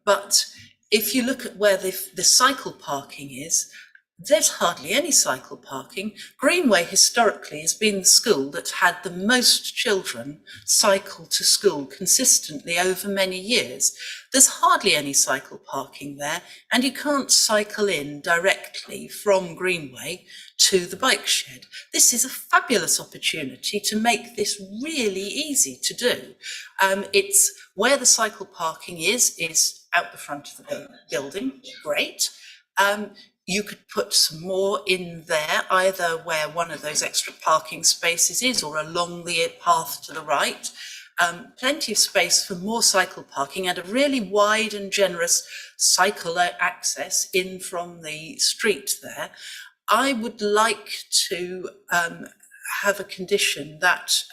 P: but if you look at where the cycle parking is, there's hardly any cycle parking. Greenway historically has been the school that had the most children cycle to school consistently over many years. There's hardly any cycle parking there, and you can't cycle in directly from Greenway to the bike shed. This is a fabulous opportunity to make this really easy to do. It's where the cycle parking is out the front of the building, great. You could put some more in there, either where one of those extra parking spaces is or along the path to the right. Plenty of space for more cycle parking and a really wide and generous cycle access in from the street there. I would like to have a condition that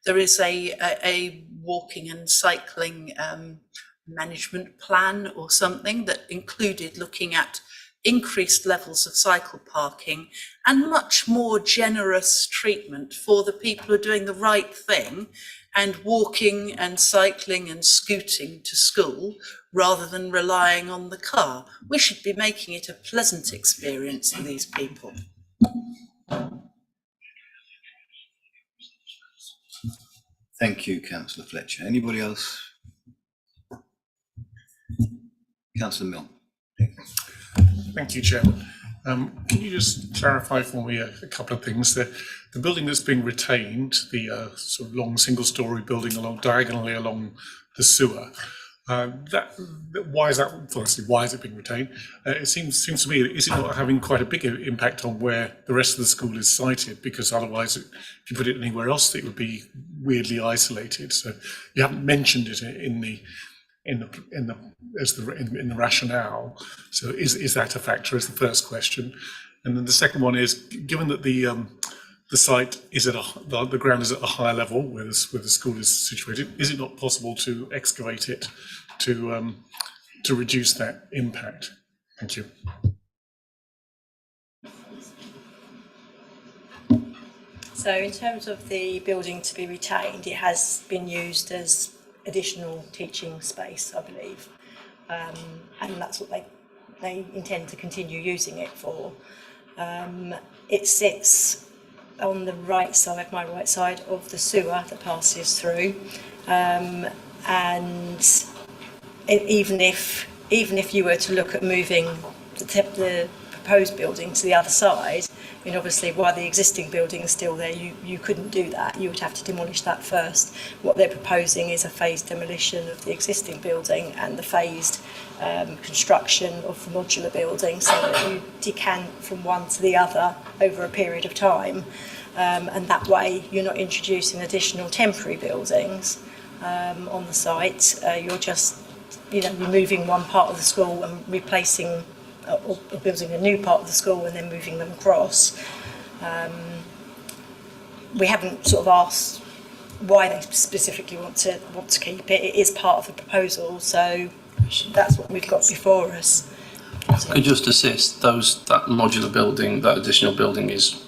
P: there is a walking and cycling management plan or something that included looking at increased levels of cycle parking and much more generous treatment for the people who are doing the right thing and walking and cycling and scooting to school rather than relying on the car. We should be making it a pleasant experience for these people.
A: Thank you, Councillor Fletcher. Anybody else? Councillor Milne.
Q: Thank you, Chairman. Can you just clarify for me a couple of things? The building that's being retained, the sort of long single-storey building diagonally along the sewer, Why is that? Firstly, why is it being retained? It seems to me, is it not having quite a big impact on where the rest of the school is sited? Because otherwise, if you put it anywhere else, it would be weirdly isolated. So you haven't mentioned it in the rationale. So is that a factor? Is the first question, and then the second one is, given that the site is at the ground is at a higher level where the school is situated, is it not possible to excavate it to reduce that impact? Thank you.
D: So in terms of the building to be retained, it has been used as additional teaching space, I believe. And that's what they intend to continue using it for. It sits on the right side, my right side of the sewer that passes through. And even if you were to look at moving the proposed building to the other side, I mean, obviously, while the existing building is still there, you couldn't do that. You would have to demolish that first. What they're proposing is a phased demolition of the existing building and the phased construction of the modular building, so that you decant from one to the other over a period of time. And that way, you're not introducing additional temporary buildings on the site. You're just, you're moving one part of the school and replacing or building a new part of the school and then moving them across. We haven't sort of asked why they specifically want to keep it. It is part of the proposal, so that's what we've got before us.
H: Could just assist that modular building, that additional building is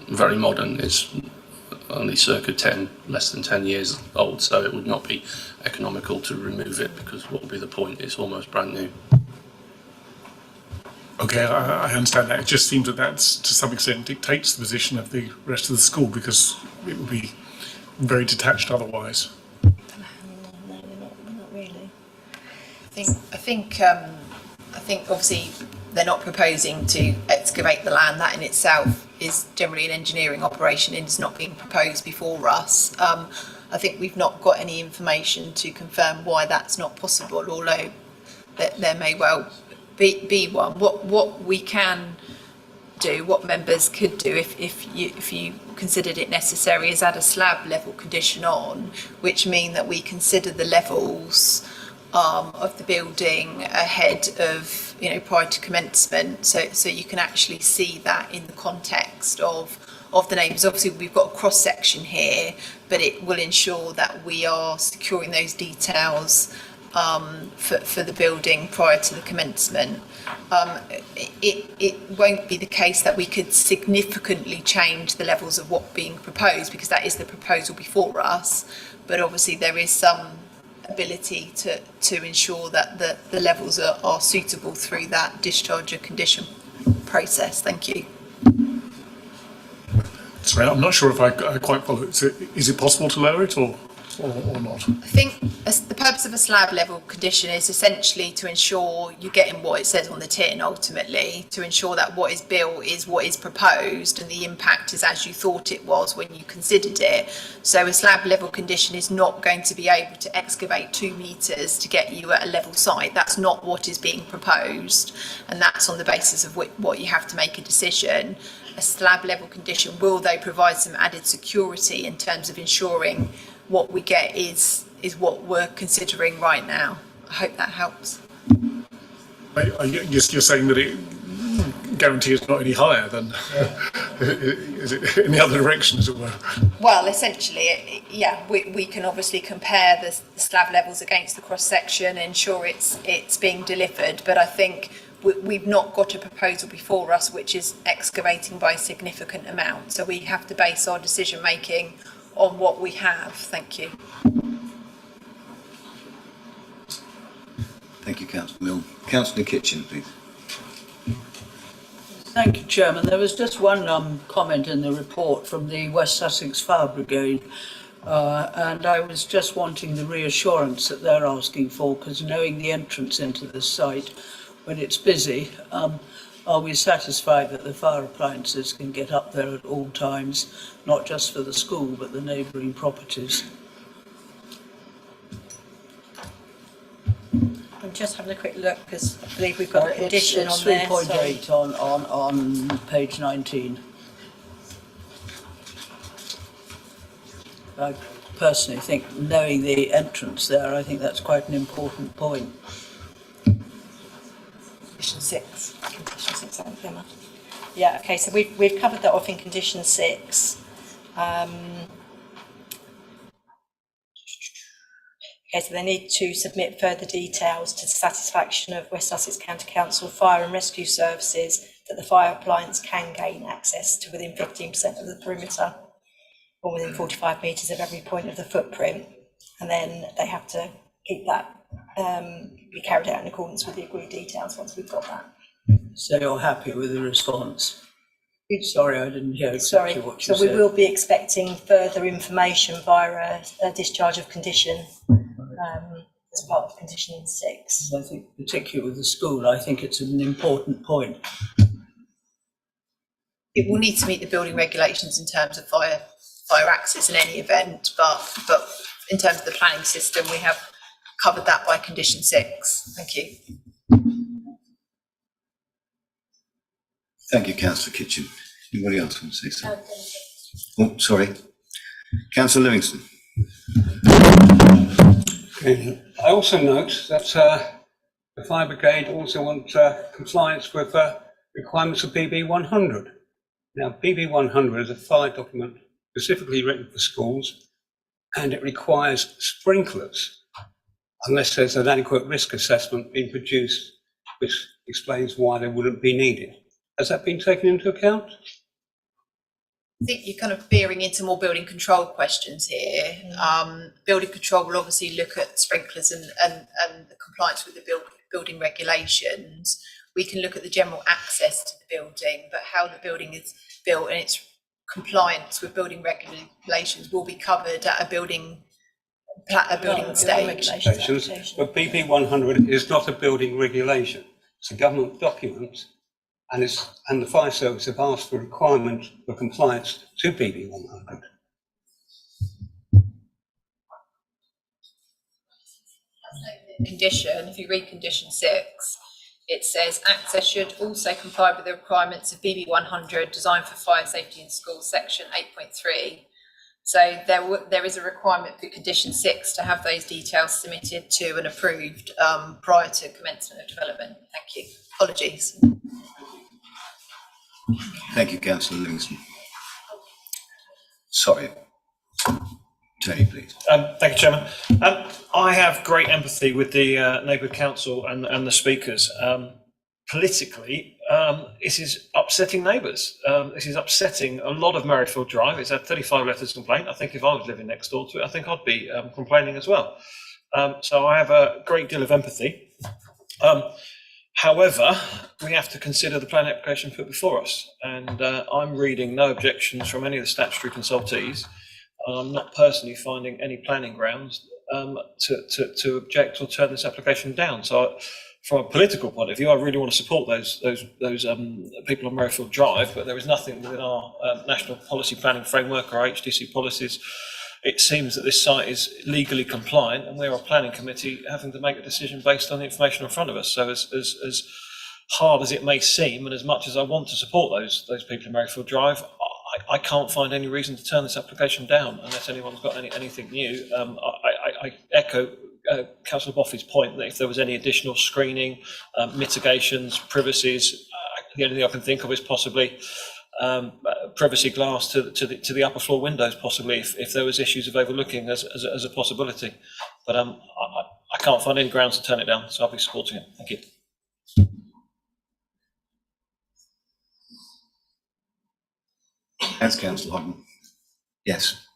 H: very modern. It's only circa less than 10 years old, so it would not be economical to remove it, because what would be the point? It's almost brand new.
Q: Okay, I understand that. It just seems that that's, to some extent, dictates the position of the rest of the school, because it would be very detached otherwise.
D: No, not really.
E: I think obviously they're not proposing to excavate the land. That in itself is generally an engineering operation and is not being proposed before us. I think we've not got any information to confirm why that's not possible, although there may well be one. What we can do, what members could do if you considered it necessary, is add a slab level condition on, which mean that we consider the levels of the building ahead of, prior to commencement, so you can actually see that in the context of the neighbours. Obviously, we've got a cross section here, but it will ensure that we are securing those details for the building prior to the commencement. It won't be the case that we could significantly change the levels of what's being proposed, because that is the proposal before us, but obviously there is some ability to ensure that the levels are suitable through that discharge of condition process. Thank you.
Q: Sorry, I'm not sure if I quite follow it. So is it possible to lower it or not?
E: I think the purpose of a slab level condition is essentially to ensure you're getting what it says on the tin, ultimately, to ensure that what is built is what is proposed and the impact is as you thought it was when you considered it. So a slab level condition is not going to be able to excavate 2 metres to get you at a level site. That's not what is being proposed, and that's on the basis of what you have to make a decision. A slab level condition will, though, provide some added security in terms of ensuring what we get is what we're considering right now. I hope that helps.
Q: You're saying that it guarantee is not any higher than is it in the other direction, as it were?
E: Well, essentially, yeah, we can obviously compare the slab levels against the cross section and ensure it's being delivered, but I think we've not got a proposal before us which is excavating by a significant amount, so we have to base our decision making on what we have. Thank you.
A: Thank you, Councillor Milne. Councillor Kitchen, please.
R: Thank you, Chairman. There was just one comment in the report from the West Sussex Fire Brigade, and I was just wanting the reassurance that they're asking for, because knowing the entrance into the site when it's busy, are we satisfied that the fire appliances can get up there at all times, not just for the school but the neighbouring properties?
D: just having a quick look because I believe we've got a condition
R: it's
D: on there.
R: 3.8 on page 19. I personally think, knowing the entrance there, I think that's quite an important point.
D: Condition 6. Condition 6, I think, Emma. Yeah, okay, so we've covered that off in condition 6. Okay, so they need to submit further details to the satisfaction of West Sussex County Council Fire and Rescue Services that the fire appliance can gain access to within 15% of the perimeter or within 45 metres of every point of the footprint. And then they have to keep that, be carried out in accordance with the agreed details once we've got that.
R: So you're happy with the response? Sorry, I didn't hear exactly what you
D: so
R: said.
D: we will be expecting further information via a discharge of condition as part of condition 6.
R: I think, particularly with the school, I think it's an important point.
E: It will need to meet the building regulations in terms of fire access in any event, but in terms of the planning system, we have covered that by condition 6. Thank you.
A: Thank you, Councillor Kitchen. Anybody else want to say something? Oh, sorry. Councillor Livingston.
S: I also note that the Fire Brigade also want compliance with requirements of BB 100. Now, BB 100 is a fire document specifically written for schools, and it requires sprinklers unless there's an adequate risk assessment being produced, which explains why they wouldn't be needed. Has that been taken into account?
E: I think you're kind of veering into more building control questions here. Building control will obviously look at sprinklers and the compliance with the building regulations. We can look at the general access to the building, but how the building is built and its compliance with building regulations will be covered at a building stage.
S: But BB 100 is not a building regulation. It's a government document. And the fire service have asked for requirement for compliance to BB 100.
E: Condition, if you read condition 6, it says access should also comply with the requirements of BB 100 designed for fire safety in schools, section 8.3. So there is a requirement for condition 6 to have those details submitted to and approved prior to commencement of development. Thank you. Apologies.
A: Thank you, Councillor Livingston. Sorry. Tony, please.
T: Thank you, Chairman. I have great empathy with the neighbourhood council and the speakers. Politically, this is upsetting neighbours. This is upsetting a lot of Merrifield Drive. It's had 35 letters of complaint. I think if I was living next door to it, I think I'd be complaining as well. So I have a great deal of empathy. However, we have to consider the plan application put before us, and I'm reading no objections from any of the statutory consultees. I'm not personally finding any planning grounds to object or turn this application down. So, from a political point of view, I really want to support those people on Merrifield Drive, but there is nothing within our national policy planning framework or HDC policies. It seems that this site is legally compliant, and we're a planning committee having to make a decision based on the information in front of us. So as hard as it may seem, and as much as I want to support those people in Merrifield Drive, I can't find any reason to turn this application down unless anyone's got anything new. I echo Councillor Boffey's point that if there was any additional screening, mitigations, privacies, the only thing I can think of is possibly privacy glass to the upper floor windows, possibly if there was issues of overlooking as a possibility. But I can't find any grounds to turn it down, so I'll be supporting it. Thank you.
A: Thanks, Councillor Hodden. Yes.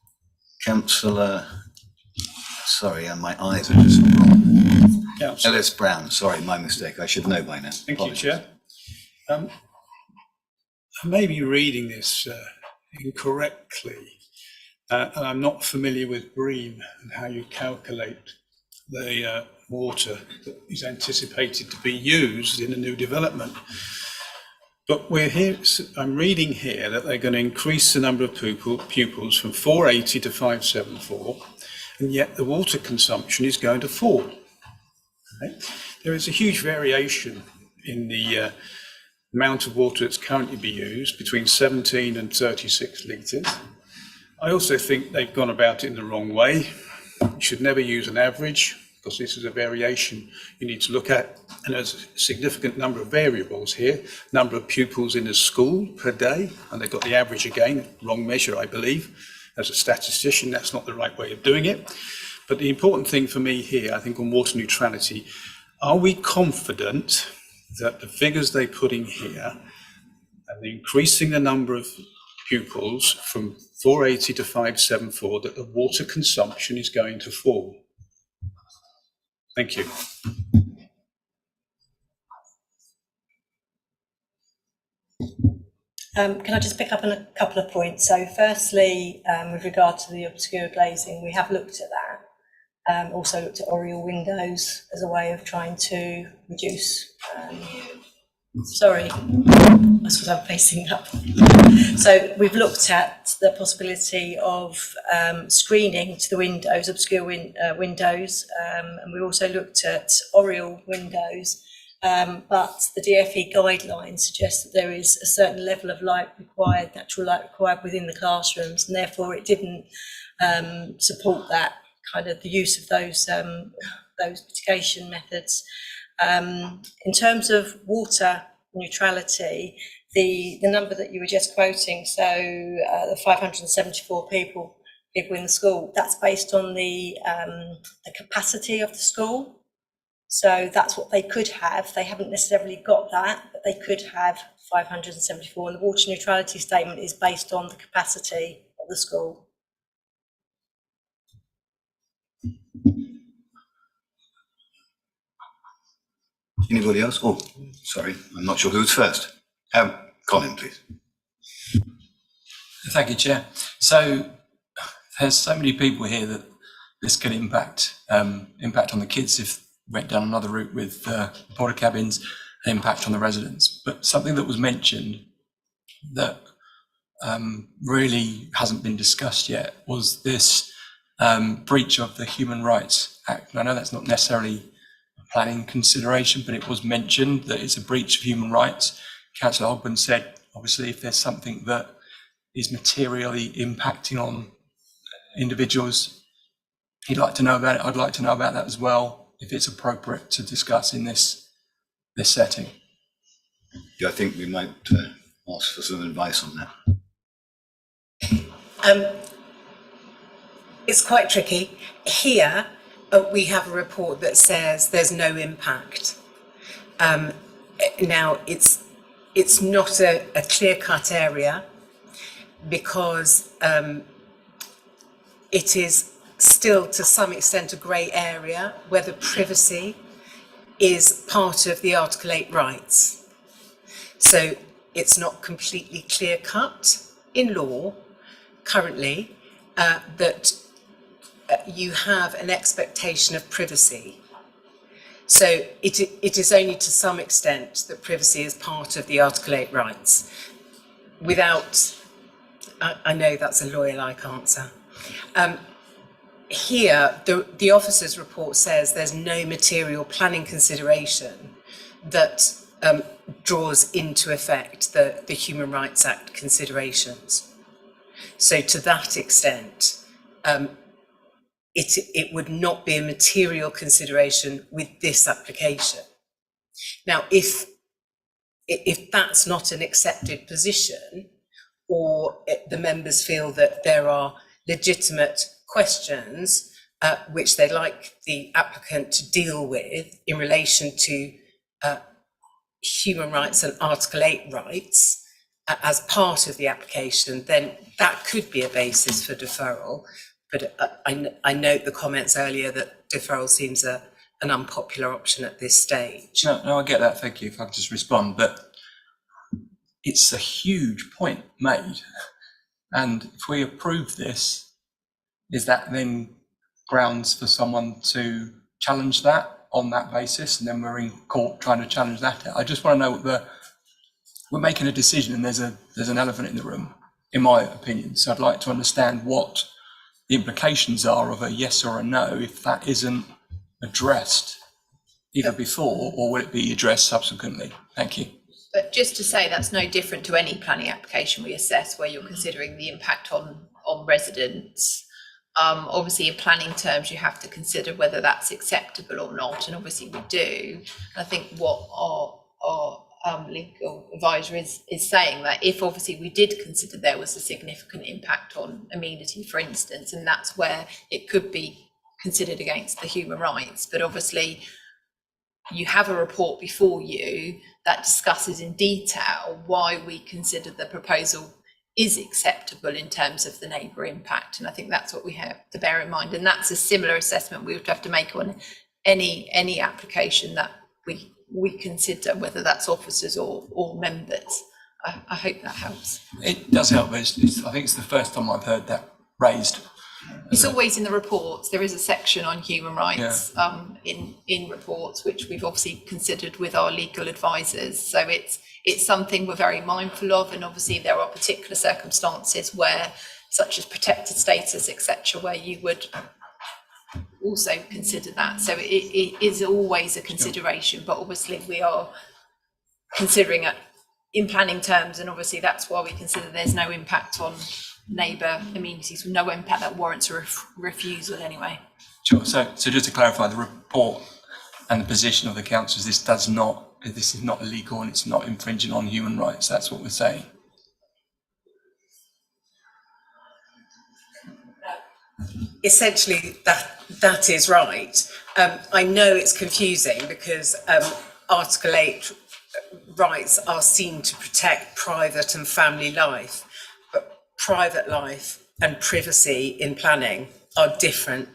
A: Councillor, sorry, my eyes are just wrong. Ellis Brown, sorry, my mistake. I should know by now.
U: Thank you, Chair. I may be reading this incorrectly, and I'm not familiar with BREEAM and how you calculate the water that is anticipated to be used in a new development. But we're here, I'm reading here that they're going to increase the number of pupils from 480 to 574, and yet the water consumption is going to fall. Right? there is a huge variation in the amount of water that's currently being used, between 17 and 36 litres. I also think they've gone about it in the wrong way. You should never use an average, because this is a variation you need to look at. And there's a significant number of variables here, number of pupils in a school per day, and they've got the average again, wrong measure, I believe. As a statistician, that's not the right way of doing it. But the important thing for me here, I think on water neutrality, are we confident that the figures they put in here and the increasing the number of pupils from 480 to 574, that the water consumption is going to fall? Thank you.
D: Can I just pick up on a couple of points? So firstly, with regard to the obscure glazing, we have looked at that. Also looked at oriel windows as a way of trying to reduce, sorry, that's what I'm facing up. So we've looked at the possibility of screening to the windows, obscure windows, and we also looked at oriel windows. But the DfE guidelines suggest that there is a certain level of light required, natural light required within the classrooms, and therefore it didn't support that kind of the use of those mitigation methods. In terms of water neutrality, the number that you were just quoting, so the 574 people in the school, that's based on the capacity of the school. So that's what they could have. They haven't necessarily got that, but they could have 574. And the water neutrality statement is based on the capacity of the school.
A: Anybody else? Oh, sorry, I'm not sure who's first. Colin, please.
H: Thank you, Chair. So there's so many people here that this can impact on the kids if went down another route with porta cabins, impact on the residents. But something that was mentioned that really hasn't been discussed yet was this breach of the Human Rights Act. And I know that's not necessarily a planning consideration, but it was mentioned that it's a breach of human rights. Councillor Ogden said, obviously, if there's something that is materially impacting on individuals, he'd like to know about it. I'd like to know about that as well, if it's appropriate to discuss in this setting.
A: Yeah, I think we might ask for some advice on that.
B: It's quite tricky. Here, we have a report that says there's no impact. Now, it's not a clear-cut area because it is still to some extent a grey area whether privacy is part of the Article 8 rights. So it's not completely clear-cut in law currently that you have an expectation of privacy. So it is only to some extent that privacy is part of the Article 8 rights. Without, I know that's a lawyer-like answer. Here, the officer's report says there's no material planning consideration that draws into effect the Human Rights Act considerations. So to that extent, it would not be a material consideration with this application. Now, if that's not an accepted position, or the members feel that there are legitimate questions which they'd like the applicant to deal with in relation to human rights and Article 8 rights as part of the application, then that could be a basis for deferral. But I note the comments earlier that deferral seems an unpopular option at this stage.
H: No, I get that. Thank you. If I could just respond, but it's a huge point made. And if we approve this, is that then grounds for someone to challenge that on that basis? And then we're in court trying to challenge that. I just want to know what we're making a decision, and there's an elephant in the room, in my opinion. So I'd like to understand what the implications are of a yes or a no if that isn't addressed
C: either before, or will it be addressed subsequently? Thank you.
E: But just to say, that's no different to any planning application we assess where you're considering the impact on residents. Obviously in planning terms, you have to consider whether that's acceptable or not, and obviously we do. I think what our legal advisor is saying, that if obviously we did consider there was a significant impact on amenity, for instance, and that's where it could be considered against the human rights. But obviously you have a report before you that discusses in detail why we consider the proposal is acceptable in terms of the neighbour impact. And I think that's what we have to bear in mind. And that's a similar assessment we would have to make on any application that we consider, whether that's officers or members. I hope that helps.
C: It does help, but I think it's the first time I've heard that raised.
E: It's always in the reports. There is a section on human rights in reports, which we've obviously considered with our legal advisors. So it's something we're very mindful of, and obviously there are particular circumstances where, such as protected status, etc., where you would also consider that. So it is always a consideration, but obviously we are considering it in planning terms, and obviously that's why we consider there's no impact on neighbour amenities, no impact that warrants a refusal anyway.
C: Sure. So just to clarify, the report and the position of the council is this is not illegal and it's not infringing on human rights. That's what we're saying.
B: Essentially, that is right. I know it's confusing because Article 8 rights are seen to protect private and family life, but private life and privacy in planning are different.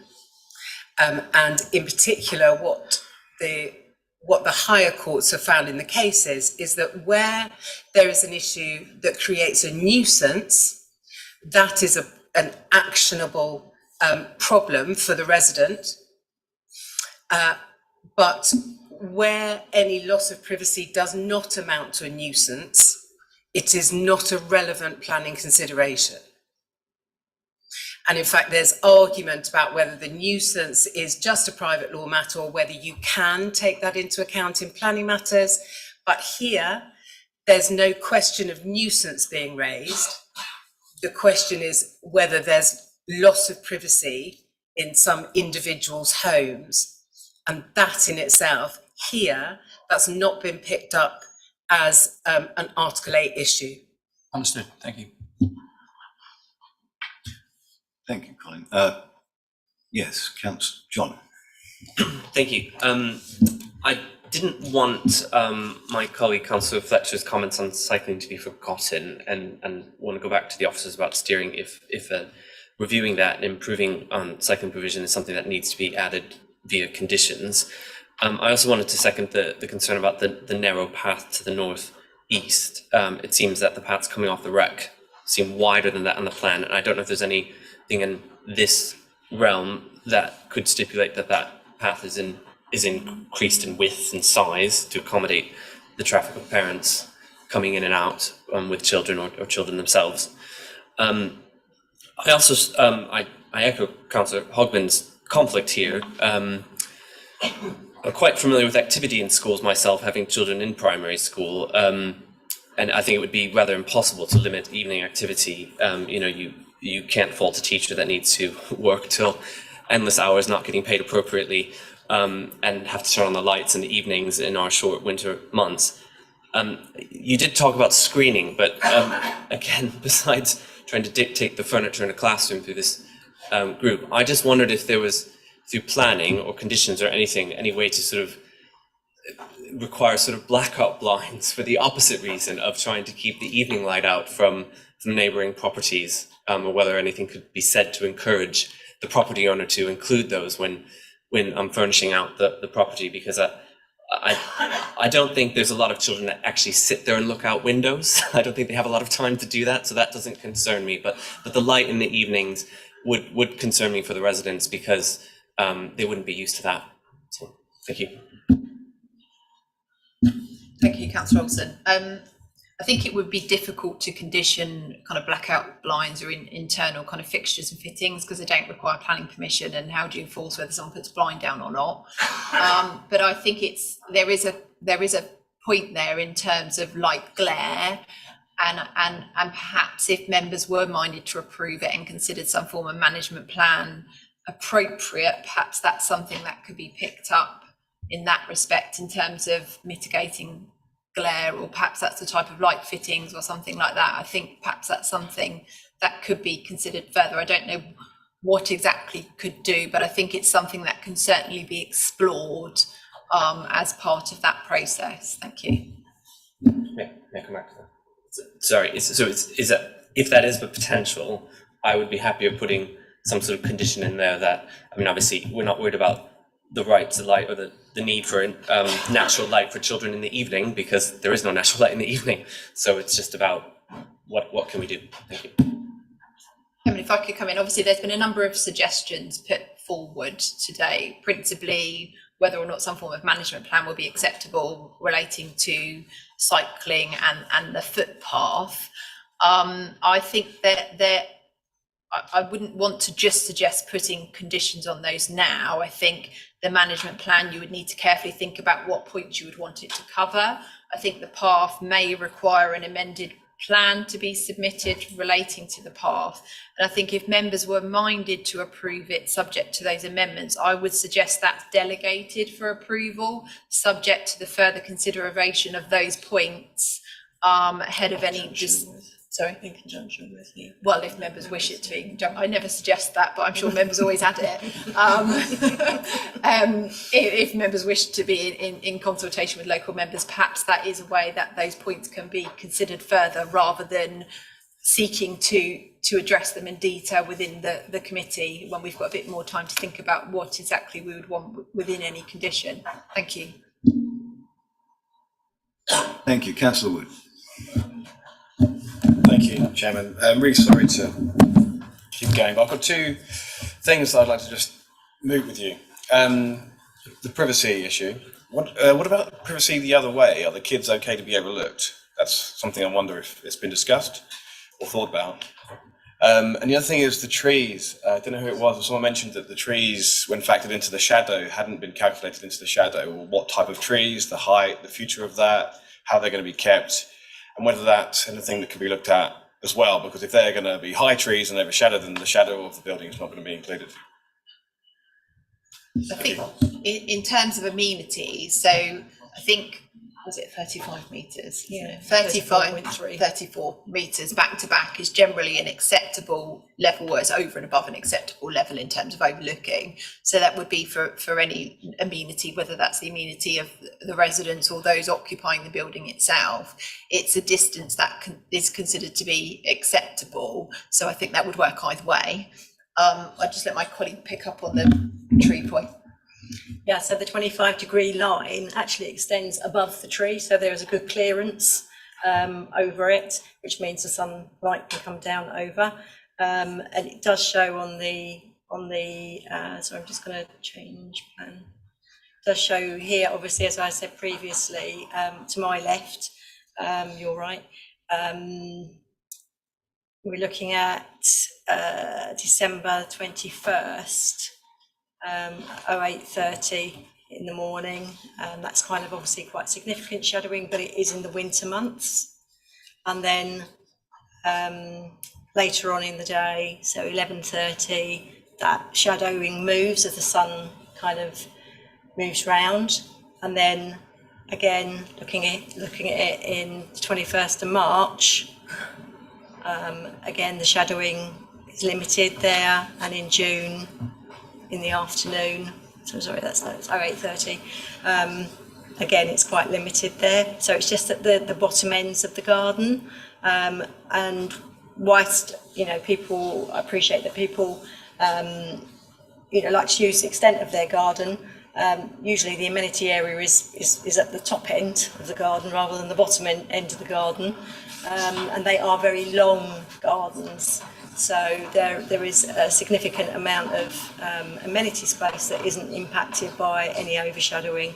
B: And in particular, what the higher courts have found in the cases is that where there is an issue that creates a nuisance, that is an actionable problem for the resident. But where any loss of privacy does not amount to a nuisance, it is not a relevant planning consideration. And in fact, there's argument about whether the nuisance is just a private law matter or whether you can take that into account in planning matters. But here, there's no question of nuisance being raised. The question is whether there's loss of privacy in some individuals' homes. And that in itself, here, that's not been picked up as an Article 8 issue.
C: Understood. Thank you.
A: Thank you, Colin. Yes, Councillor John.
G: Thank you. I didn't want my colleague Councillor Fletcher's comments on cycling to be forgotten, and want to go back to the officers about steering if reviewing that and improving on cycling provision is something that needs to be added via conditions. I also wanted to second the concern about the narrow path to the northeast. It seems that the paths coming off the wreck seem wider than that on the plan, and I don't know if there's anything in this realm that could stipulate that path is increased in width and size to accommodate the traffic of parents coming in and out with children or children themselves. I also I echo Councillor Hogman's conflict here. I'm quite familiar with activity in schools myself, having children in primary school, and I think it would be rather impossible to limit evening activity. You can't fault a teacher that needs to work till endless hours, not getting paid appropriately, and have to turn on the lights in the evenings in our short winter months. You did talk about screening, but again, besides trying to dictate the furniture in a classroom through this group, I just wondered if there was, through planning or conditions or anything, any way to sort of require sort of blackout blinds for the opposite reason of trying to keep the evening light out from neighbouring properties, or whether anything could be said to encourage the property owner to include those when I'm furnishing out the property, because I don't think there's a lot of children that actually sit there and look out windows. I don't think they have a lot of time to do that, so that doesn't concern me. But the light in the evenings would concern me for the residents, because they wouldn't be used to that. So, thank you.
E: Thank you, Councillor Olsen. I I think it would be difficult to condition kind of blackout blinds or internal kind of fixtures and fittings because they don't require planning permission, and how do you enforce whether someone puts a blind down or not? But I think there is a point there in terms of light glare, and perhaps if members were minded to approve it and considered some form of management plan appropriate, perhaps that's something that could be picked up in that respect in terms of mitigating glare, or perhaps that's the type of light fittings or something like that. I think perhaps that's something that could be considered further. I don't know what exactly could do, but I think it's something that can certainly be explored as part of that process. Thank you.
G: Yeah, come back to that. Sorry, is that, if that is the potential, I would be happy with putting some sort of condition in there that, I mean, obviously we're not worried about the right to light or the need for natural light for children in the evening, because there is no natural light in the evening. So it's just about what can we do? Thank you.
E: I mean, if I could come in, obviously there's been a number of suggestions put forward today, principally whether or not some form of management plan will be acceptable relating to cycling and the footpath. I think that I wouldn't want to just suggest putting conditions on those now. I think the management plan, you would need to carefully think about what points you would want it to cover. I think the path may require an amended plan to be submitted relating to the path. And I think if members were minded to approve it subject to those amendments, I would suggest that's delegated for approval, subject to the further consideration of those points ahead of any sorry, in conjunction with you. Well, if members wish it to be, I never suggest that, but I'm sure members always add it. If members wish to be in consultation with local members, perhaps that is a way that those points can be considered further, rather than seeking to address them in detail within the committee when we've got a bit more time to think about what exactly we would want within any condition. Thank you.
A: Thank you, Councillor Wood.
F: Thank you, Chairman. I'm really sorry to keep going, but I've got two things that I'd like to just move with you. The privacy issue. What about privacy the other way? Are the kids okay to be overlooked? That's something I wonder if it's been discussed or thought about. And the other thing is the trees. I don't know who it was, but someone mentioned that the trees, when factored into the shadow, hadn't been calculated into the shadow, or what type of trees, the height, the future of that, how they're going to be kept, and whether that's anything that could be looked at as well, because if they're going to be high trees and overshadow, then the shadow of the building is not going to be included.
E: I think in terms of amenities, so I think, was it 35 metres?
B: Yeah,
E: 34 metres back to back is generally an acceptable level, where it's over and above an acceptable level in terms of overlooking. So that would be for any amenity, whether that's the amenity of the residents or those occupying the building itself. It's a distance that is considered to be acceptable. So I think that would work either way. I'll just let my colleague pick up on the tree point.
D: Yeah, so the 25-degree line actually extends above the tree, so there is a good clearance over it, which means the sunlight can come down over. And it does show on the so I'm just going to change plan. It does show here, obviously, as I said previously, to my left, you're right. We're looking at December 21st. 08:30 in the morning. That's kind of obviously quite significant shadowing, but it is in the winter months. And then later on in the day, so 11:30, that shadowing moves as the sun kind of moves round. And then again, looking at it in the 21st of March, again the shadowing is limited there, and in June in the afternoon, so sorry, that's 08:30. Again, it's quite limited there. So it's just at the bottom ends of the garden. And whilst, people, I appreciate that people, like to use the extent of their garden, usually the amenity area is at the top end of the garden rather than the bottom end of the garden. And they are very long gardens. So there is a significant amount of amenity space that isn't impacted by any overshadowing.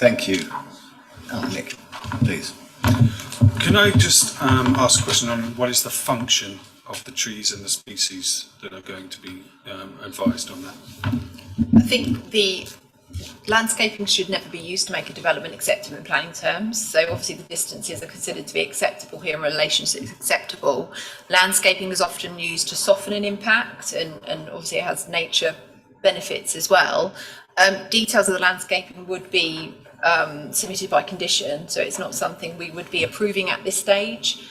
A: Thank you. Nick, please.
Q: Can I just ask a question on what is the function of the trees and the species that are going to be advised on that?
E: I think the landscaping should never be used to make a development acceptable in planning terms. So obviously the distances are considered to be acceptable here in relation to acceptable. Landscaping is often used to soften an impact and obviously it has nature benefits as well. Details of the landscaping would be submitted by condition, so it's not something we would be approving at this stage.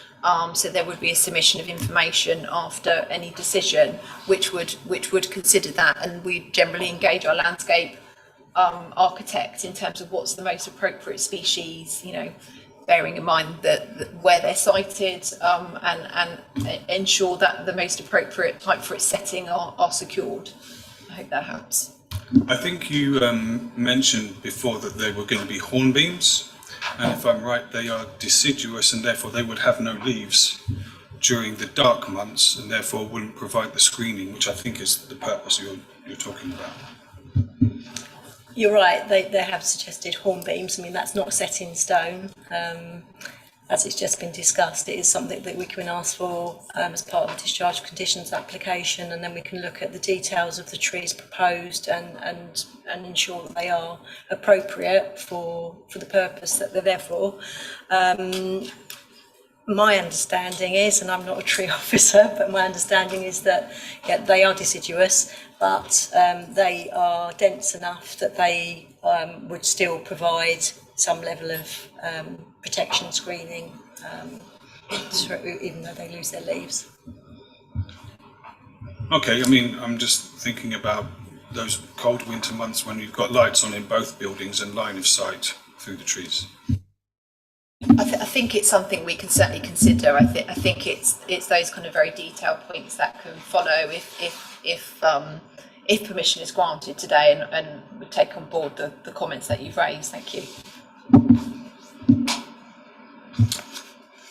E: So there would be a submission of information after any decision which would consider that, and we generally engage our landscape architect in terms of what's the most appropriate species, you know, bearing in mind that where they're sited, and ensure that the most appropriate type for its setting are secured. I hope that helps.
Q: I think you mentioned before that they were going to be hornbeams, and if I'm right, they are deciduous and therefore they would have no leaves during the dark months and therefore wouldn't provide the screening, which I think is the purpose you're talking about.
D: You're right, they have suggested hornbeams. I mean, that's not set in stone. As it's just been discussed, it is something that we can ask for as part of the discharge conditions application, and then we can look at the details of the trees proposed and ensure that they are appropriate for the purpose that they're there for. My understanding is, and I'm not a tree officer, but my understanding is that they are deciduous, but they are dense enough that they would still provide some level of protection screening, even though they lose their leaves.
Q: Okay, I mean, I'm just thinking about those cold winter months when you've got lights on in both buildings and line of sight through the trees.
E: I think it's something we can certainly consider. I think it's those kind of very detailed points that can follow if permission is granted today, and we take on board the comments that you've raised. Thank you.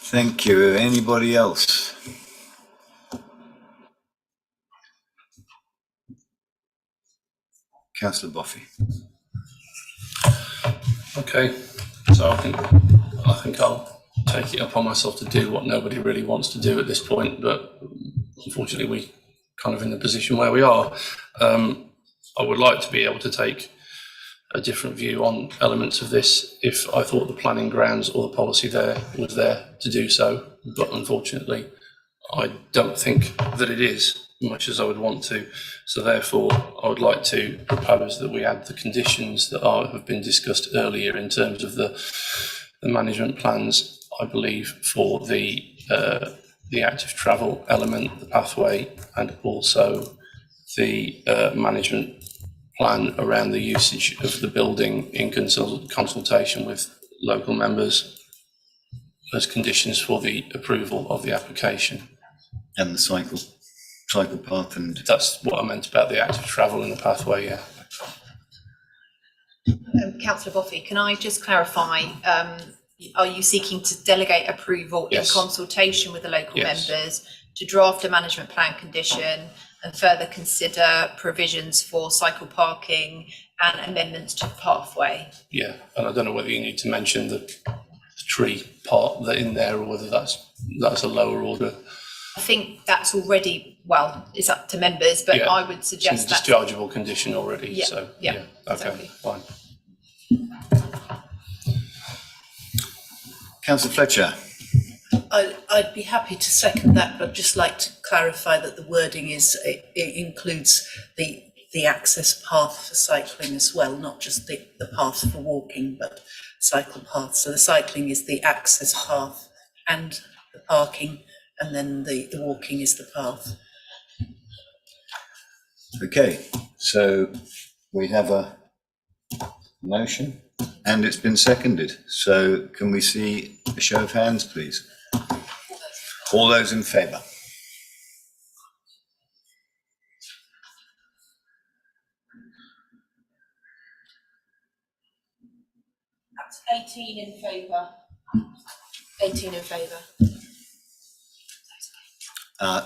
A: Thank you. Anybody else? Councillor Boffey.
H: Okay, so I think I'll take it upon myself to do what nobody really wants to do at this point, but unfortunately we kind of in the position where we are. I would like to be able to take a different view on elements of this if I thought the planning grounds or the policy there was there to do so, but unfortunately I don't think that it is, much as I would want to. So therefore I would like to propose that we add the conditions that have been discussed earlier in terms of the management plans, I believe, for the active travel element, the pathway, and also the management plan around the usage of the building in consultation with local members as conditions for the approval of the application.
A: And the cycle path, and
H: that's what I meant about the active travel and the pathway, yeah.
E: Councillor Boffey, can I just clarify, are you seeking to delegate approval in consultation with the local members to draft a management plan condition and further consider provisions for cycle parking and amendments to the pathway?
H: Yeah, and I don't know whether you need to mention the tree part that in there or whether that's a lower order.
E: I think that's already, well, it's up to members, but I would suggest
H: it's a dischargeable condition already.
E: Yeah,
H: so
E: yeah,
H: okay,
E: exactly.
H: Fine.
A: Councillor Fletcher.
P: I'd be happy to second that, but I'd just like to clarify that the wording it includes the access path for cycling as well, not just the path for walking, but cycle path. So the cycling is the access path and the parking, and then the walking is the path.
A: Okay, so we have a motion and it's been seconded. So can we see a show of hands, please? All those in favour?
D: That's 18 in favour.
E: 18 in favour.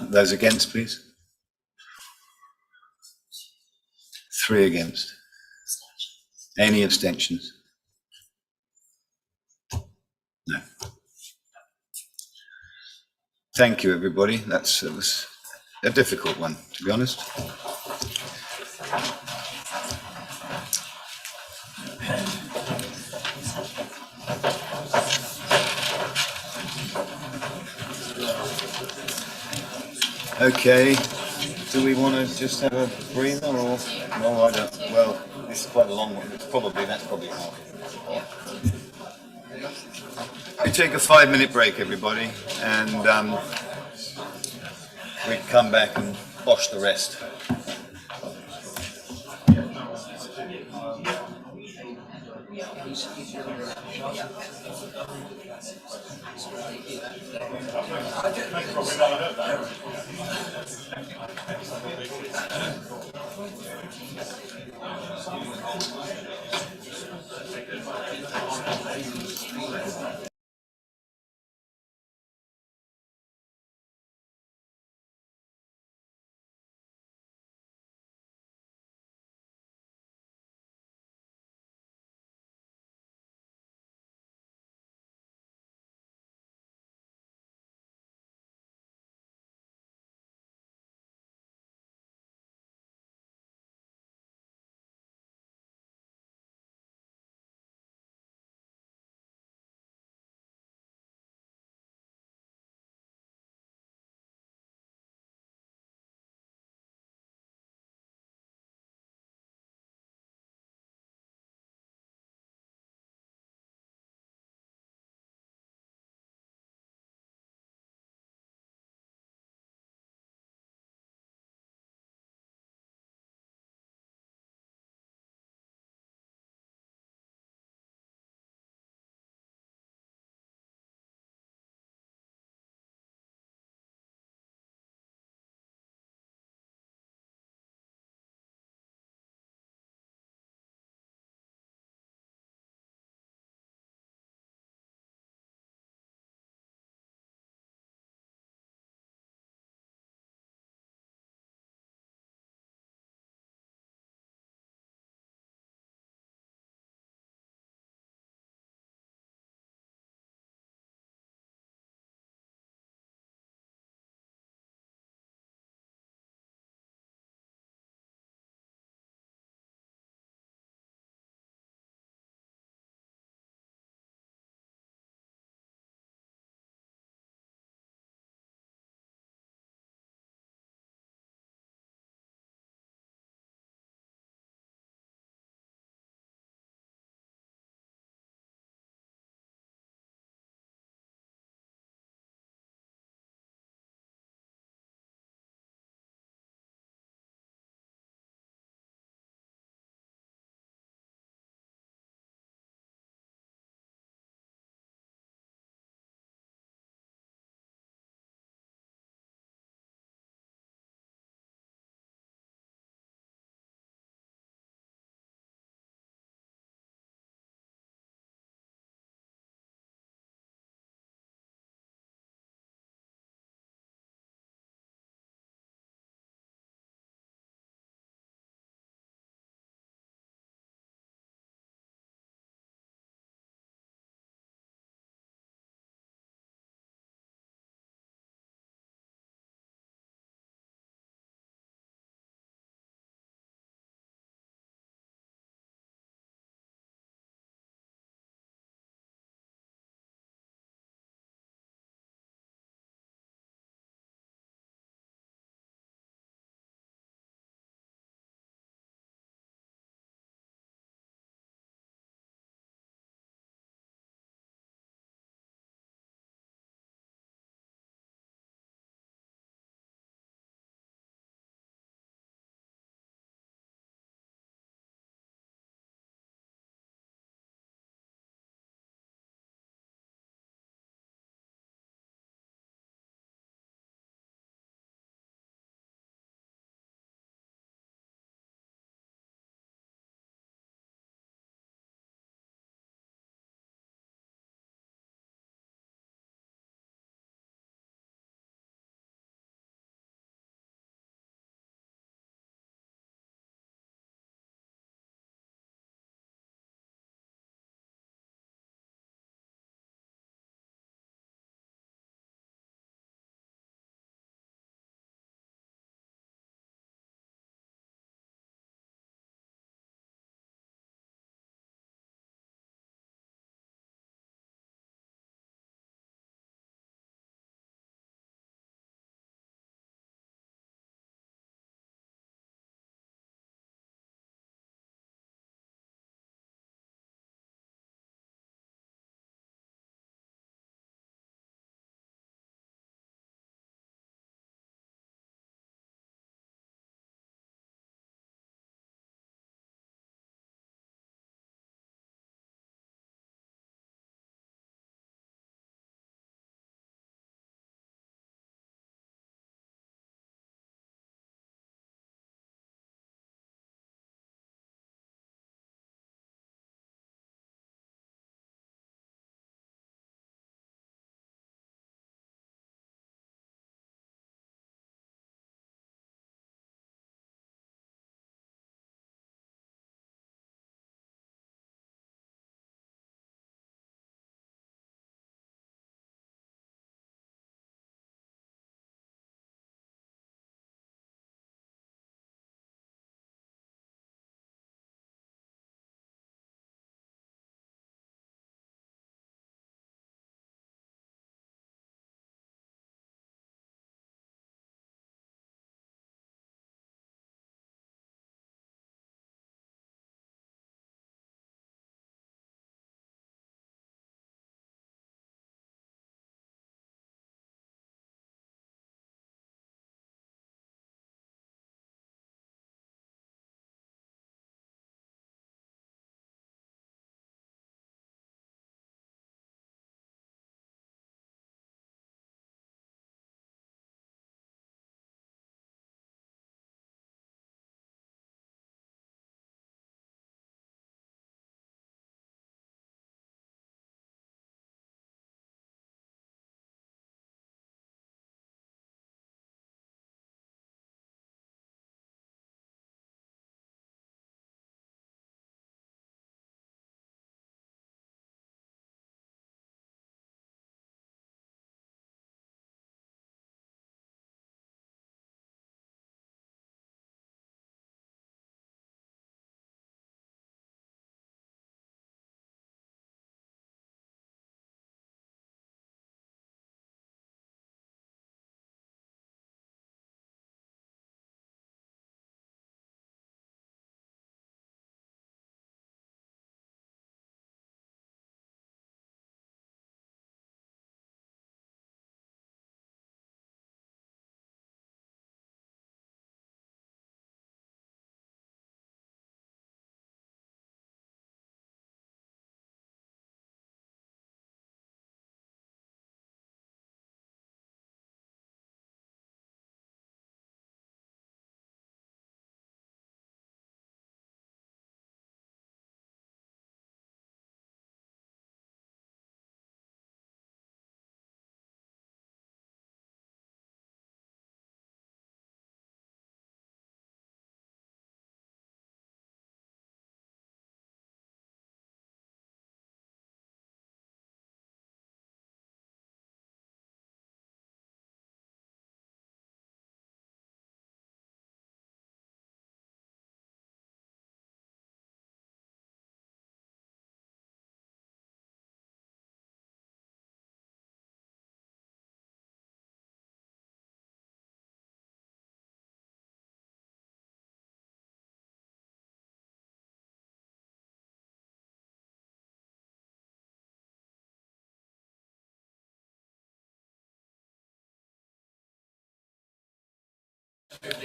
A: Those against, please? 3 against. Any abstentions? Thank you, everybody. It was a difficult one, to be honest. Okay, do we want to just have a breather or, no, I don't, well, this is quite a long one, that's probably half. We take a 5-minute break, everybody, and we come back and wash the rest.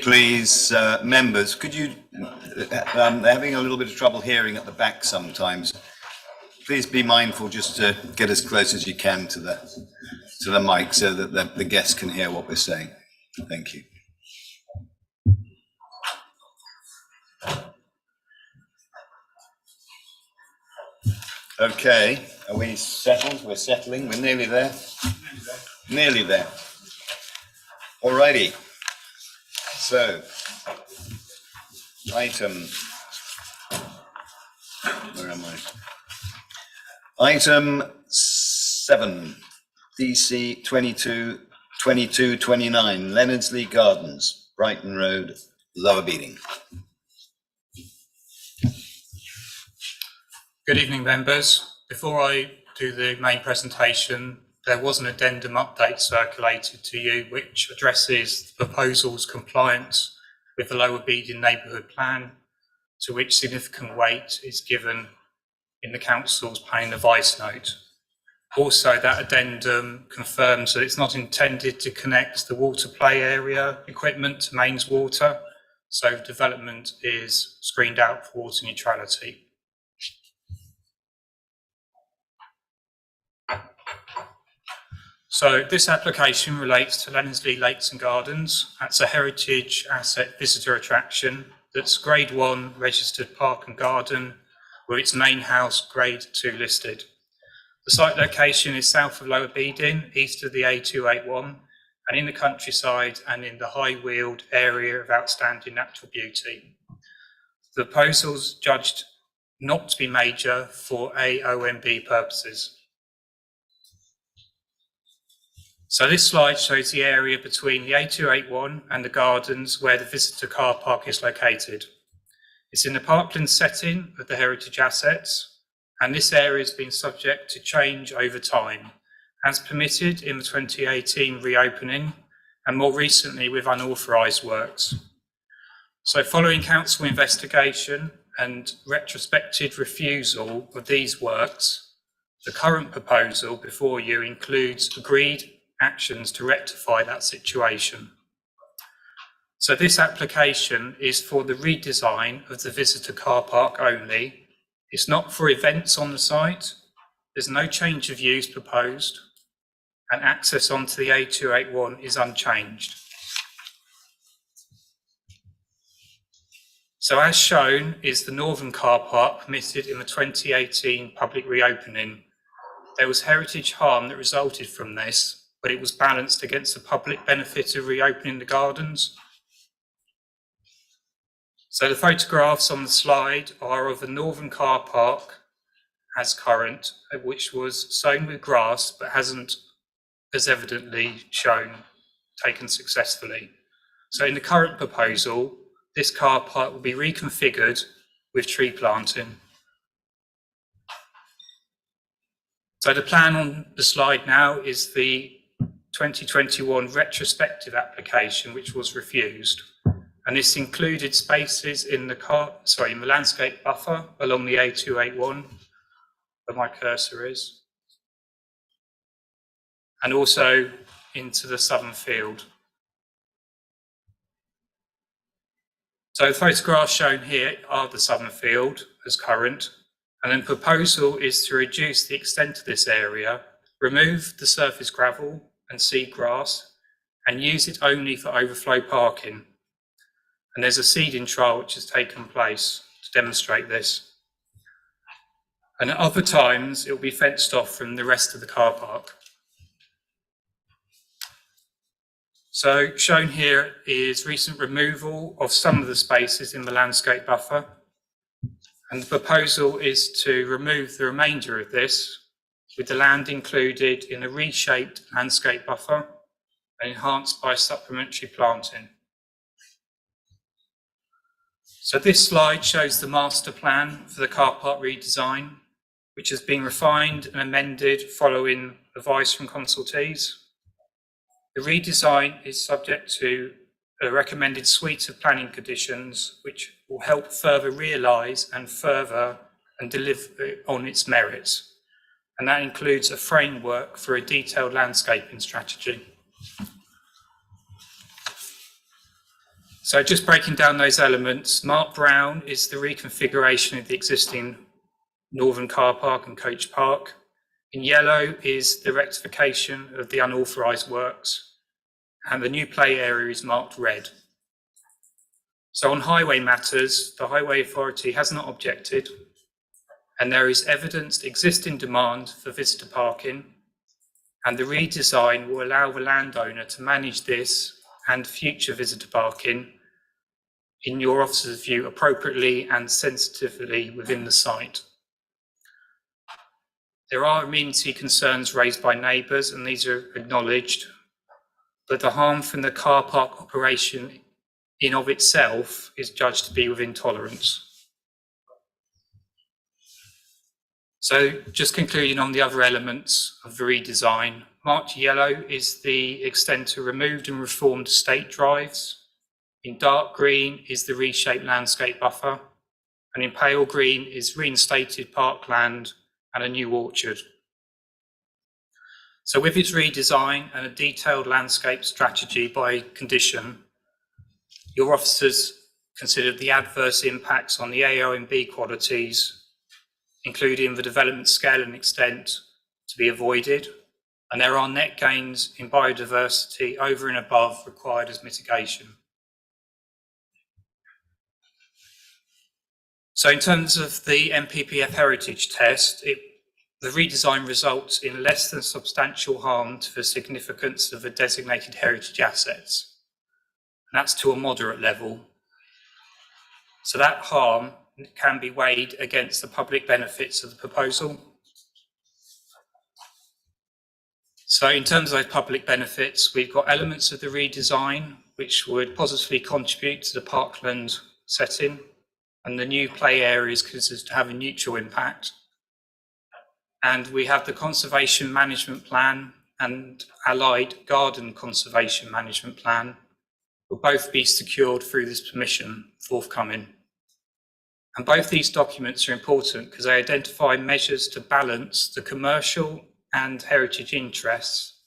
A: Please, members, could you, they're having a little bit of trouble hearing at the back sometimes. Please be mindful just to get as close as you can to the mic so that the guests can hear what we're saying. Thank you. Okay, are we settled? We're settling, we're nearly there. Nearly there. Alrighty. So, item, where am I? Item 7, DC 2229, Leonardsley Gardens, Brighton Road, Lower Beeding.
I: Good evening, members. Before I do the main presentation, there was an addendum update circulated to you which addresses the proposal's compliance with the Lower Beeding Neighbourhood Plan, to which significant weight is given in the Council's planning advice note. Also, that addendum confirms that it's not intended to connect the water play area equipment to mains water, so development is screened out for water neutrality. So this application relates to Leonardsley Lakes and Gardens. That's a heritage asset visitor attraction that's Grade 1 registered park and garden, with its main house Grade 2 listed. The site location is south of Lower Beeding, east of the A281, and in the countryside and in the high-wheeled area of outstanding natural beauty. The proposal's judged not to be major for AONB purposes. So this slide shows the area between the A281 and the gardens where the visitor car park is located. It's in the parkland setting of the heritage assets, and this area has been subject to change over time, as permitted in the 2018 reopening and more recently with unauthorised works. So following council investigation and retrospective refusal of these works, the current proposal before you includes agreed actions to rectify that situation. So this application is for the redesign of the visitor car park only. It's not for events on the site. There's no change of use proposed, and access onto the A281 is unchanged. So as shown is the northern car park permitted in the 2018 public reopening. There was heritage harm that resulted from this, but it was balanced against the public benefit of reopening the gardens. So the photographs on the slide are of the northern car park as current, which was sown with grass, but hasn't, as evidently shown, taken successfully. So in the current proposal, this car park will be reconfigured with tree planting. So the plan on the slide now is the 2021 retrospective application, which was refused, and this included spaces in the landscape buffer along the A281, where my cursor is, and also into the southern field. So the photographs shown here are the southern field as current, and then proposal is to reduce the extent of this area, remove the surface gravel and seed grass, and use it only for overflow parking. And there's a seeding trial which has taken place to demonstrate this. And at other times, it will be fenced off from the rest of the car park. So shown here is recent removal of some of the spaces in the landscape buffer. And the proposal is to remove the remainder of this, with the land included in a reshaped landscape buffer and enhanced by supplementary planting. So this slide shows the master plan for the car park redesign, which has been refined and amended following advice from consultees. The redesign is subject to a recommended suite of planning conditions, which will help further realise and deliver on its merits. And that includes a framework for a detailed landscaping strategy. So just breaking down those elements, marked brown is the reconfiguration of the existing northern car park and coach park. In yellow is the rectification of the unauthorised works, and the new play area is marked red. So on highway matters, the Highway Authority has not objected, and there is evidenced existing demand for visitor parking, and the redesign will allow the landowner to manage this and future visitor parking, in your officer's view, appropriately and sensitively within the site. There are amenity concerns raised by neighbours, and these are acknowledged, but the harm from the car park operation in of itself is judged to be within tolerance. So just concluding on the other elements of the redesign, marked yellow is the extent to removed and reformed estate drives. In dark green is the reshaped landscape buffer, and in pale green is reinstated parkland and a new orchard. So with its redesign and a detailed landscape strategy by condition, your officers considered the adverse impacts on the AO and B qualities, including the development scale and extent, to be avoided, and there are net gains in biodiversity over and above required as mitigation. So in terms of the MPPF heritage test, the redesign results in less than substantial harm to the significance of the designated heritage assets. And that's to a moderate level. So that harm can be weighed against the public benefits of the proposal. So in terms of those public benefits, we've got elements of the redesign which would positively contribute to the parkland setting, and the new play areas considered to have a neutral impact. And we have the conservation management plan and allied garden conservation management plan will both be secured through this permission forthcoming. And both these documents are important because they identify measures to balance the commercial and heritage interests,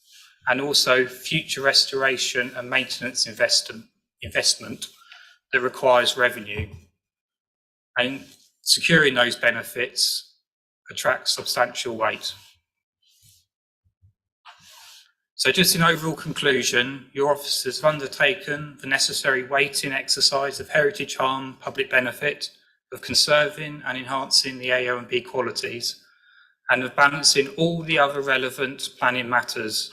I: and also future restoration and maintenance investment that requires revenue. And securing those benefits attracts substantial weight. So just in overall conclusion, your officers have undertaken the necessary weighting exercise of heritage harm, public benefit, of conserving and enhancing the AO and B qualities, and of balancing all the other relevant planning matters.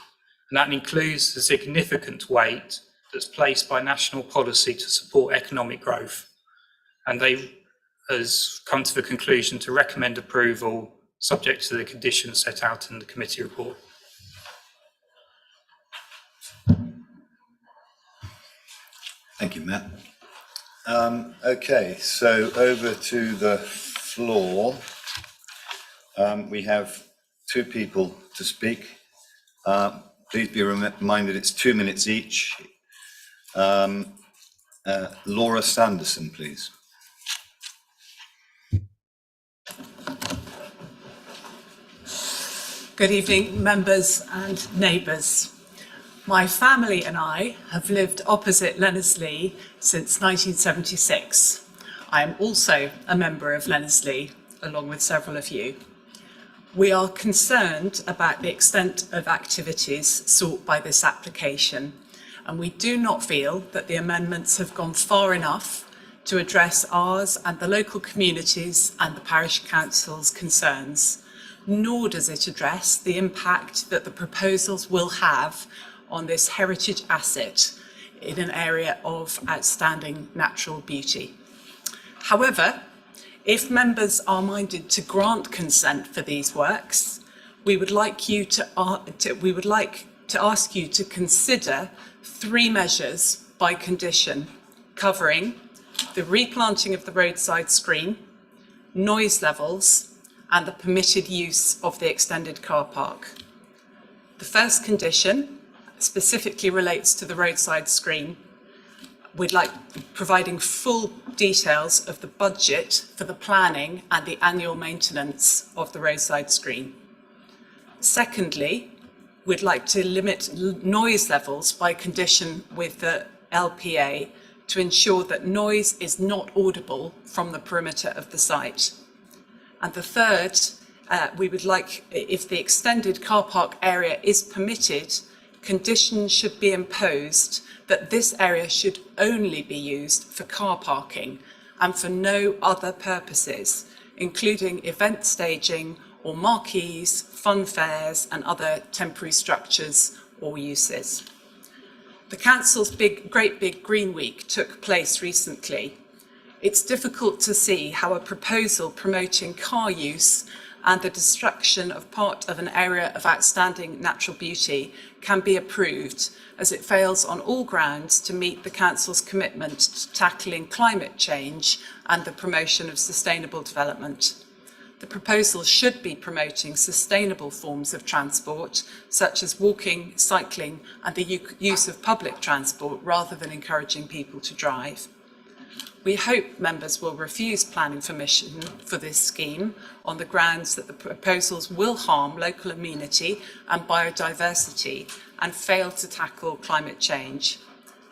I: And that includes the significant weight that's placed by national policy to support economic growth. And they has come to the conclusion to recommend approval subject to the conditions set out in the committee report.
A: Thank you, Matt. Okay, so over to the floor. We have two people to speak. Please be reminded it's 2 minutes each. Laura Sanderson, please.
J: Good evening, members and neighbours. My family and I have lived opposite Lennosley since 1976. I am also a member of Lennosley, along with several of you. We are concerned about the extent of activities sought by this application, and we do not feel that the amendments have gone far enough to address ours and the local communities and the parish council's concerns, nor does it address the impact that the proposals will have on this heritage asset in an area of outstanding natural beauty. However, if members are minded to grant consent for these works, we would like to ask you to consider 3 measures by condition, covering the replanting of the roadside screen, noise levels, and the permitted use of the extended car park. The first condition specifically relates to the roadside screen. We'd like providing full details of the budget for the planning and the annual maintenance of the roadside screen. Secondly, we'd like to limit noise levels by condition with the LPA to ensure that noise is not audible from the perimeter of the site. And the third, we would like, if the extended car park area is permitted, conditions should be imposed that this area should only be used for car parking and for no other purposes, including event staging or marquees, fun fairs and other temporary structures or uses. The council's Great Big Green Week took place recently. It's difficult to see how a proposal promoting car use and the destruction of part of an area of outstanding natural beauty can be approved, as it fails on all grounds to meet the council's commitment to tackling climate change and the promotion of sustainable development. The proposal should be promoting sustainable forms of transport, such as walking, cycling, and the use of public transport, rather than encouraging people to drive. We hope members will refuse planning permission for this scheme on the grounds that the proposals will harm local amenity and biodiversity and fail to tackle climate change.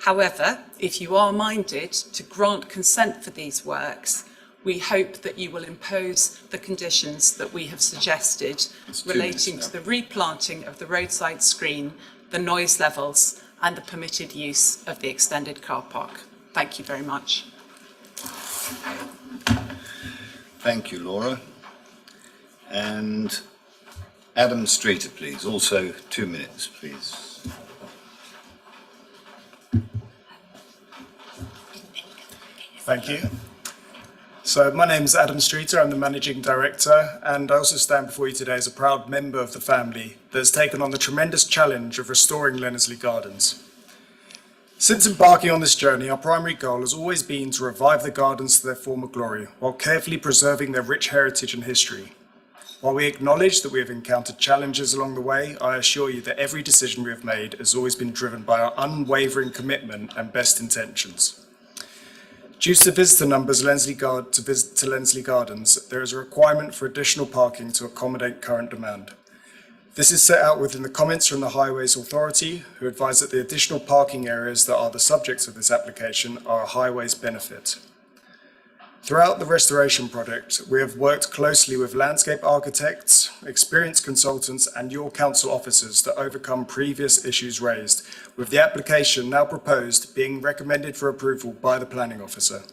J: However, if you are minded to grant consent for these works, we hope that you will impose the conditions that we have suggested relating to the replanting of the roadside screen, the noise levels, and the permitted use of the extended car park. Thank you very much.
A: Thank you, Laura. And Adam Streeter, please. Also 2 minutes, please.
K: Thank you. So my name is Adam Streeter, I'm the Managing Director, and I also stand before you today as a proud member of the family that has taken on the tremendous challenge of restoring Lennosley Gardens. Since embarking on this journey, our primary goal has always been to revive the gardens to their former glory, while carefully preserving their rich heritage and history. While we acknowledge that we have encountered challenges along the way, I assure you that every decision we have made has always been driven by our unwavering commitment and best intentions. Due to visitor numbers to Lennosley Gardens, there is a requirement for additional parking to accommodate current demand. This is set out within the comments from the Highways Authority, who advise that the additional parking areas that are the subjects of this application are a highways benefit. Throughout the restoration project, we have worked closely with landscape architects, experienced consultants and your council officers to overcome previous issues raised, with the application now proposed being recommended for approval by the planning officer.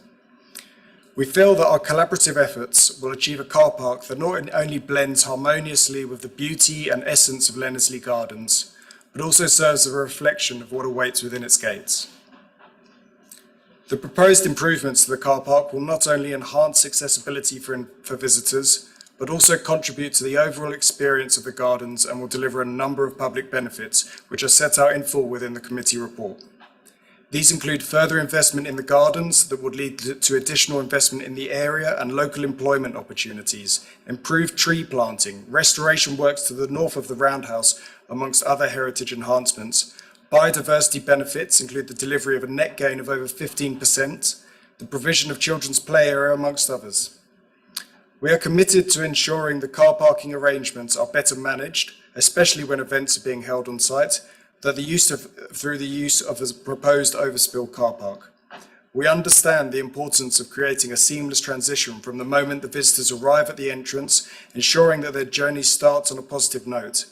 K: We feel that our collaborative efforts will achieve a car park that not only blends harmoniously with the beauty and essence of Lennosley Gardens, but also serves as a reflection of what awaits within its gates. The proposed improvements to the car park will not only enhance accessibility for visitors, but also contribute to the overall experience of the gardens and will deliver a number of public benefits, which are set out in full within the committee report. These include further investment in the gardens that would lead to additional investment in the area and local employment opportunities, improved tree planting, restoration works to the north of the roundhouse, amongst other heritage enhancements. Biodiversity benefits include the delivery of a net gain of over 15%, the provision of children's play area, amongst others. We are committed to ensuring the car parking arrangements are better managed, especially when events are being held on site, through the use of the proposed overspill car park. We understand the importance of creating a seamless transition from the moment the visitors arrive at the entrance, ensuring that their journey starts on a positive note.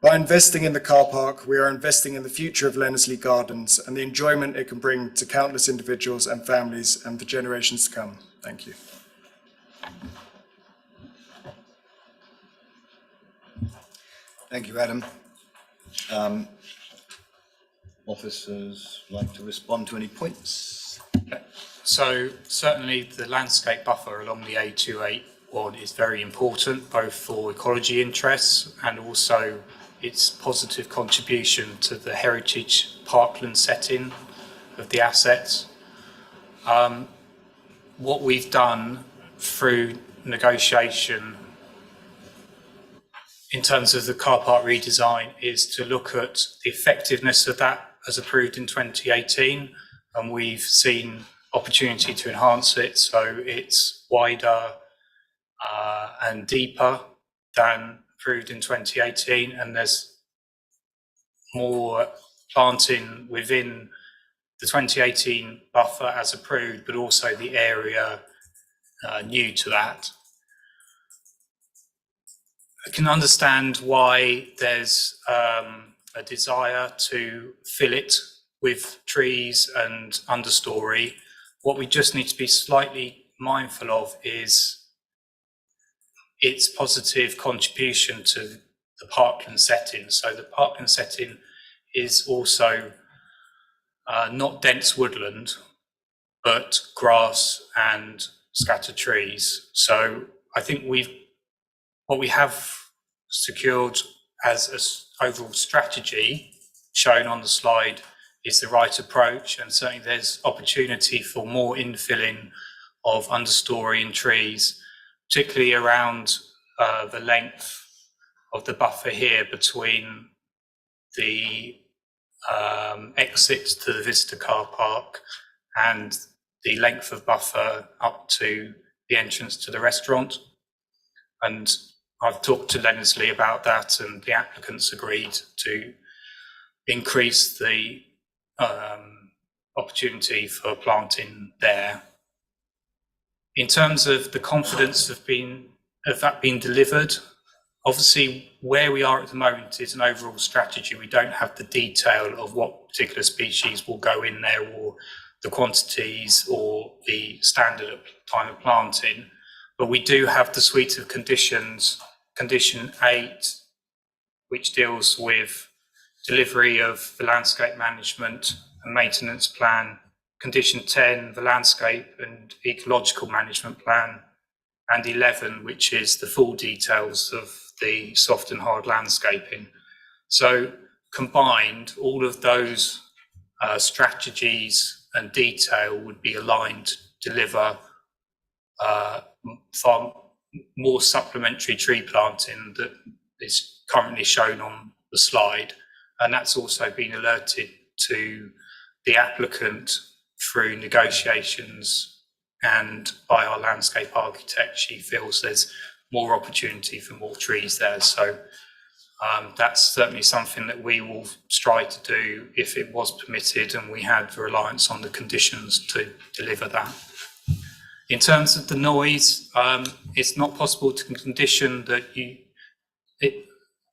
K: By investing in the car park, we are investing in the future of Lennosley Gardens and the enjoyment it can bring to countless individuals and families and for generations to come. Thank you.
A: Thank you, Adam. Officers like to respond to any points?
I: So certainly the landscape buffer along the A281 is very important, both for ecology interests and also its positive contribution to the heritage parkland setting of the assets. What we've done through negotiation in terms of the car park redesign is to look at the effectiveness of that as approved in 2018, and we've seen opportunity to enhance it so it's wider and deeper than approved in 2018, and there's more planting within the 2018 buffer as approved, but also the area new to that. I can understand why there's a desire to fill it with trees and understory. What we just need to be slightly mindful of is its positive contribution to the parkland setting. So the parkland setting is also not dense woodland, but grass and scattered trees. So I think what we have secured as an overall strategy shown on the slide is the right approach, and certainly there's opportunity for more infilling of understory and trees, particularly around the length of the buffer here between the exit to the visitor car park and the length of buffer up to the entrance to the restaurant. And I've talked to Lennosley about that, and the applicants agreed to increase the opportunity for planting there. In terms of the confidence of that being delivered, obviously where we are at the moment is an overall strategy. We don't have the detail of what particular species will go in there, or the quantities, or the standard of time of planting, but we do have the suite of conditions. Condition 8, which deals with delivery of the landscape management and maintenance plan. Condition 10, the landscape and ecological management plan. And 11, which is the full details of the soft and hard landscaping. So combined, all of those strategies and detail would be aligned to deliver far more supplementary tree planting that is currently shown on the slide. And that's also been alerted to the applicant through negotiations, and by our landscape architect, she feels there's more opportunity for more trees there. So that's certainly something that we will strive to do if it was permitted and we had the reliance on the conditions to deliver that. In terms of the noise, it's not possible to condition that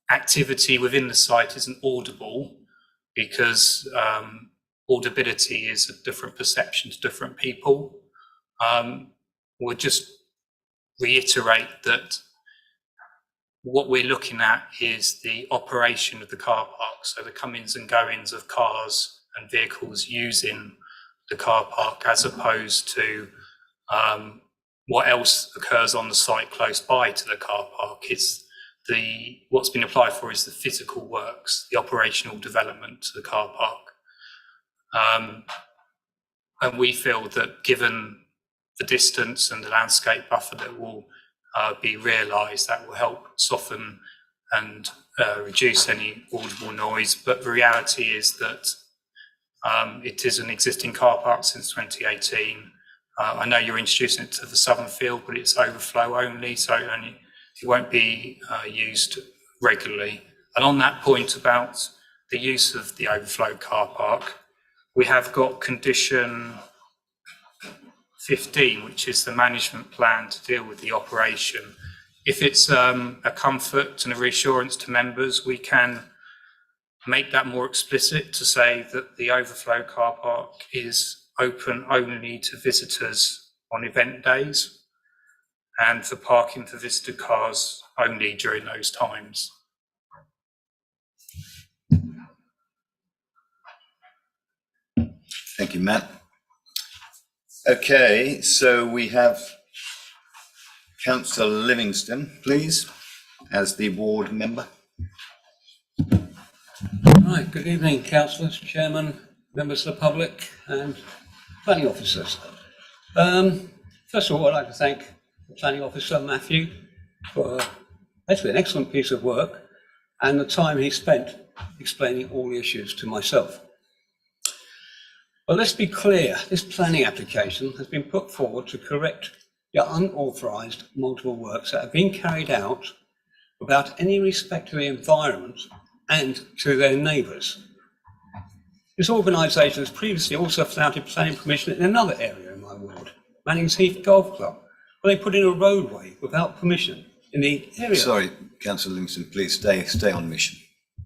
I: activity within the site isn't audible, because audibility is a different perception to different people. We'll just reiterate that what we're looking at is the operation of the car park, so the comings and goings of cars and vehicles using the car park, as opposed to what else occurs on the site close by to the car park. It's what's been applied for is the physical works, the operational development to the car park. And we feel that given the distance and the landscape buffer that will be realised, that will help soften and reduce any audible noise. But the reality is that it is an existing car park since 2018. I know you're introducing it to the southern field, but it's overflow only, so it won't be used regularly. And on that point about the use of the overflow car park, we have got condition 15, which is the management plan to deal with the operation. If it's a comfort and a reassurance to members, we can make that more explicit to say that the overflow car park is open only to visitors on event days, and for parking for visitor cars only during those times.
A: Thank you, Matt. Okay, so we have Councillor Livingston, please, as the ward member.
L: Right, good evening, councillors, chairman, members of the public and planning officers. First of all, I'd like to thank the planning officer, Matthew, for actually an excellent piece of work and the time he spent explaining all the issues to myself. But let's be clear, this planning application has been put forward to correct the unauthorised multiple works that have been carried out without any respect to the environment and to their neighbours.
S: This organisation has previously also flouted planning permission in another area in my ward, Mannings Heath Golf Club, where they put in a roadway without permission in the area.
A: Sorry, Councillor Livingston, please stay on mission.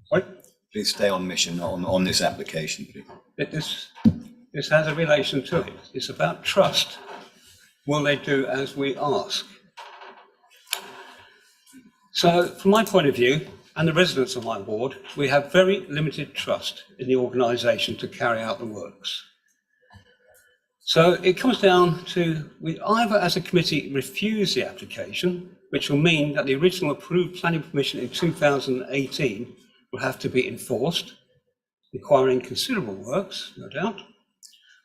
S: Sorry?
A: Please stay on mission on this application, please.
S: This has a relation to it. It's about trust. Will they do as we ask? So, from my point of view, and the residents of my ward, we have very limited trust in the organisation to carry out the works. So it comes down to, we either as a committee refuse the application, which will mean that the original approved planning permission in 2018 will have to be enforced, requiring considerable works, no doubt,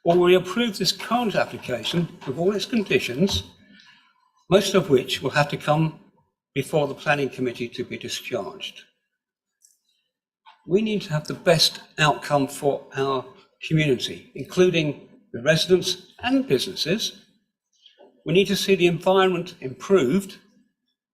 S: or we approve this current application with all its conditions, most of which will have to come before the planning committee to be discharged. We need to have the best outcome for our community, including the residents and businesses. We need to see the environment improved,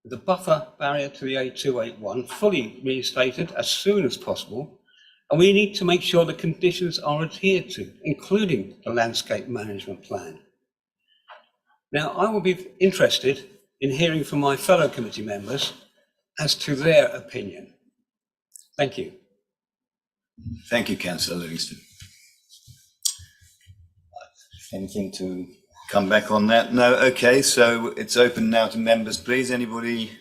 S: with the buffer barrier to the A281 fully reinstated as soon as possible, and we need to make sure the conditions are adhered to, including the landscape management plan. Now, I will be interested in hearing from my fellow committee members as to their opinion. Thank you.
A: Thank you, Councillor Livingston. Anything to come back on that? No, okay, so it's open now to members, please. Anybody?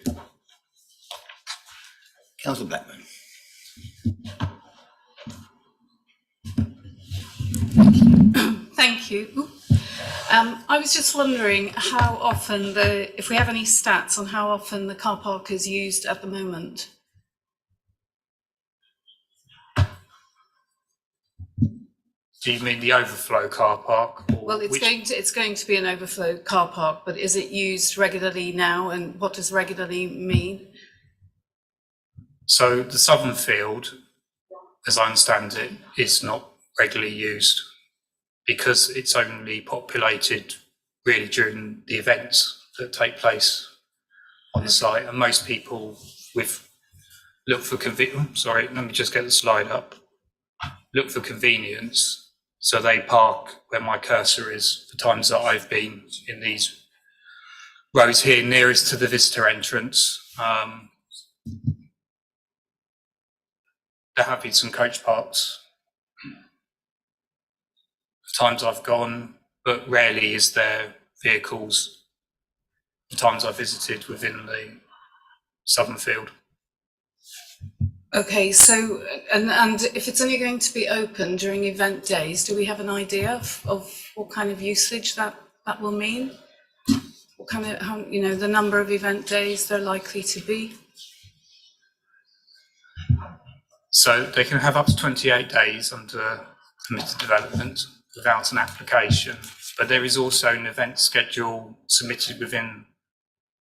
A: Councillor Blackburn.
M: Thank you. I was just wondering how often if we have any stats on how often the car park is used at the moment.
I: Do you mean the overflow car park?
M: Well, it's going to be an overflow car park, but is it used regularly now, and what does regularly mean?
I: So the southern field, as I understand it, is not regularly used because it's only populated really during the events that take place on the site, and most people look for convenience. Sorry, let me just get the slide up. Look for convenience, so they park where my cursor is. The times that I've been in these rows here, nearest to the visitor entrance. There have been some coach parks. The times I've gone, but rarely is there vehicles. The times I've visited within the southern field.
M: Okay, so and if it's only going to be open during event days, do we have an idea of what kind of usage that will mean? What kind of, the number of event days they're likely to be?
I: So they can have up to 28 days under permitted development without an application, but there is also an event schedule submitted within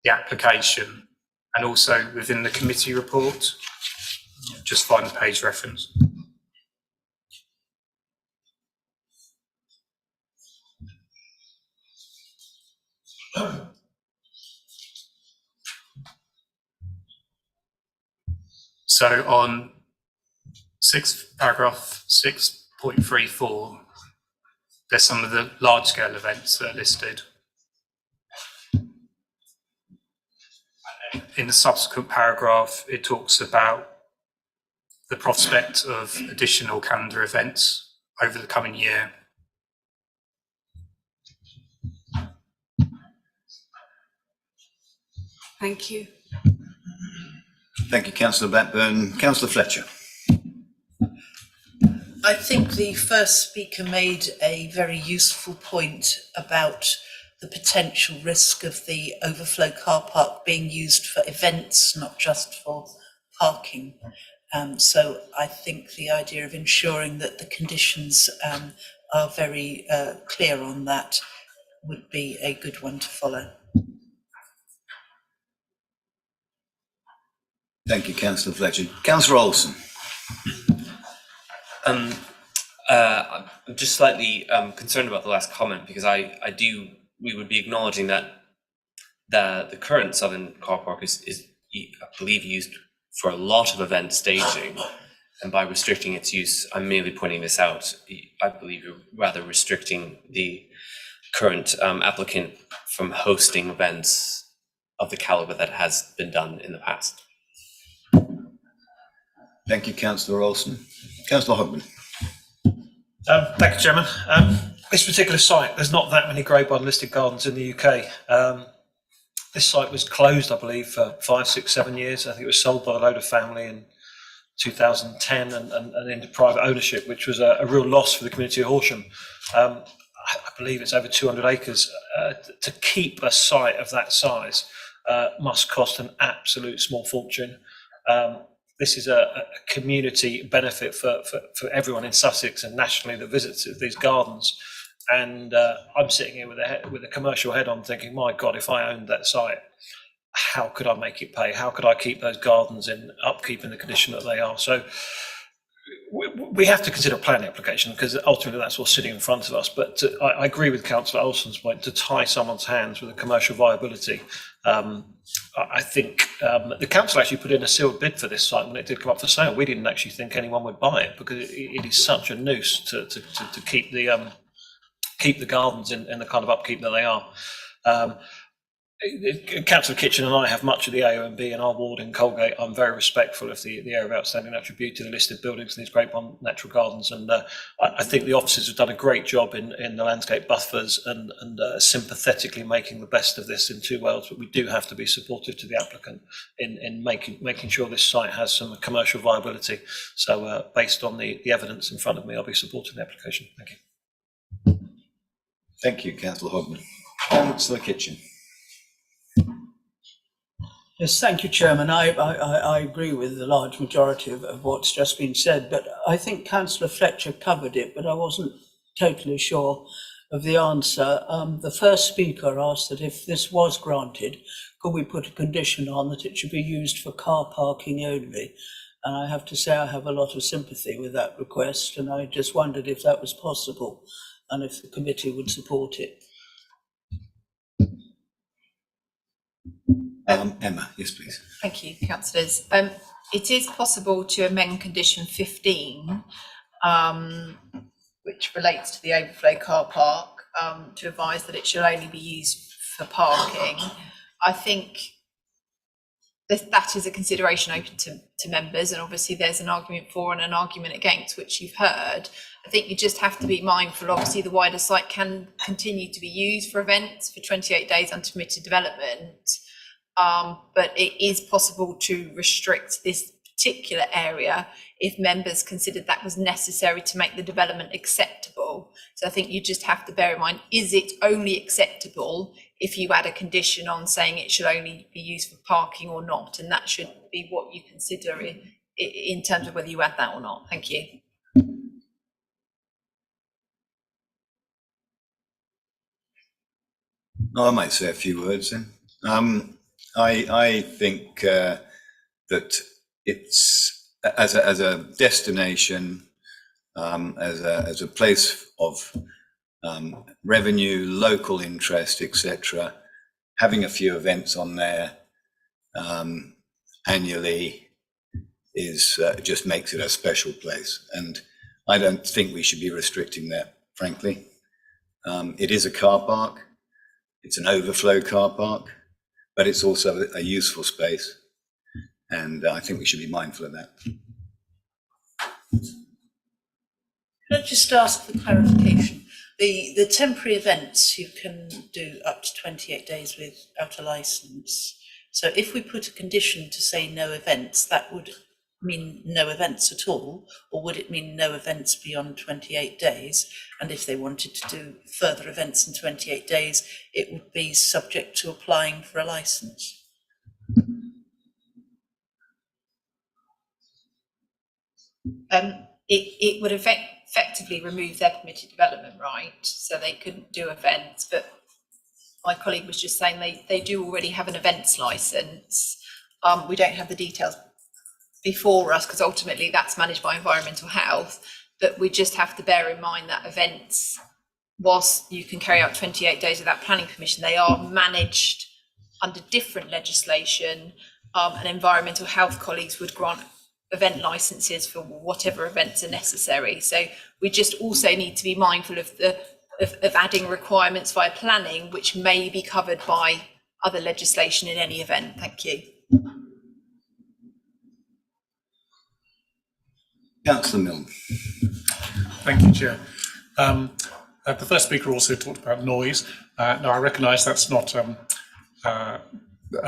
I: the application and also within the committee report. Just find the page reference. So on paragraph 6.34, there's some of the large scale events that are listed. In the subsequent paragraph, it talks about the prospect of additional calendar events over the coming year.
M: Thank you.
A: Thank you, Councillor Blackburn. Councillor Fletcher.
P: I think the first speaker made a very useful point about the potential risk of the overflow car park being used for events, not just for parking. So I think the idea of ensuring that the conditions are very clear on that would be a good one to follow.
A: Thank you, Councillor Fletcher. Councillor Olsen.
G: I'm just slightly concerned about the last comment because we would be acknowledging that the current southern car park is I believe used for a lot of event staging, And by restricting its use, I'm merely pointing this out. I believe you're rather restricting the current applicant from hosting events of the caliber that has been done in the past.
A: Thank you, Councillor Olsen. Councillor Hogman.
T: Thank you, Chairman. This particular site, there's not that many Grade 1 listed gardens in the UK. This site was closed, I believe, for 5, 6, 7 years. I think it was sold by the Loader family in 2010 and into private ownership, which was a real loss for the community of Horsham. I believe it's over 200 acres. To keep a site of that size must cost an absolute small fortune. This is a community benefit for everyone in Sussex and nationally that visits these gardens. And I'm sitting here with a commercial head on thinking, my God, if I owned that site, how could I make it pay? How could I keep those gardens in upkeep in the condition that they are? So we have to consider a planning application because ultimately that's what's sitting in front of us. But I agree with Councillor Olsen's point, to tie someone's hands with a commercial viability. I think the council actually put in a sealed bid for this site when it did come up for sale. We didn't actually think anyone would buy it because it is such a noose to keep the gardens in the kind of upkeep that they are. Councillor Kitchen and I have much of the AONB in our ward in Colgate. I'm very respectful of the area of outstanding natural beauty, the listed buildings and these Grade 1 natural gardens. And I think the officers have done a great job in the landscape buffers and sympathetically making the best of this in two worlds. But we do have to be supportive to the applicant in making sure this site has some commercial viability. So based on the evidence in front of me, I'll be supporting the application. Thank you.
A: Thank you, Councillor Hogman. Councillor Kitchen.
R: Yes, thank you, Chairman. I agree with the large majority of what's just been said, but I think Councillor Fletcher covered it, but I wasn't totally sure of the answer. The first speaker asked that if this was granted, could we put a condition on that it should be used for car parking only? And I have to say I have a lot of sympathy with that request, and I just wondered if that was possible and if the committee would support it.
A: Emma, yes, please.
E: Thank you, councillors. It is possible to amend condition 15, which relates to the overflow car park, to advise that it shall only be used for parking. I think that is a consideration open to members, and obviously there's an argument for and an argument against, which you've heard. I think you just have to be mindful, obviously the wider site can continue to be used for events for 28 days unpermitted development. But it is possible to restrict this particular area if members considered that was necessary to make the development acceptable. So I think you just have to bear in mind, is it only acceptable if you add a condition on saying it should only be used for parking or not? And that should be what you consider in terms of whether you add that or not. Thank you.
A: I might say a few words then. I think that it's as a destination, as a place of revenue, local interest, etc. Having a few events on there annually is just makes it a special place, and I don't think we should be restricting that, frankly. It is a car park. It's an overflow car park, but it's also a useful space, and I think we should be mindful of that.
P: Could I just ask for clarification? The temporary events you can do up to 28 days without a licence. So if we put a condition to say no events, that would mean no events at all, or would it mean no events beyond 28 days? And if they wanted to do further events in 28 days, it would be subject to applying for a licence?
E: It would effectively remove their permitted development right, so they couldn't do events. But my colleague was just saying they do already have an events licence. We don't have the details before us because ultimately that's managed by environmental health, but we just have to bear in mind that events, whilst you can carry out 28 days without planning permission, they are managed under different legislation, and environmental health colleagues would grant event licenses for whatever events are necessary. So we just also need to be mindful of adding requirements via planning, which may be covered by other legislation in any event. Thank you.
A: Councillor Milne.
Q: Thank you, Chair. The first speaker also talked about noise. Now, I recognise that's not a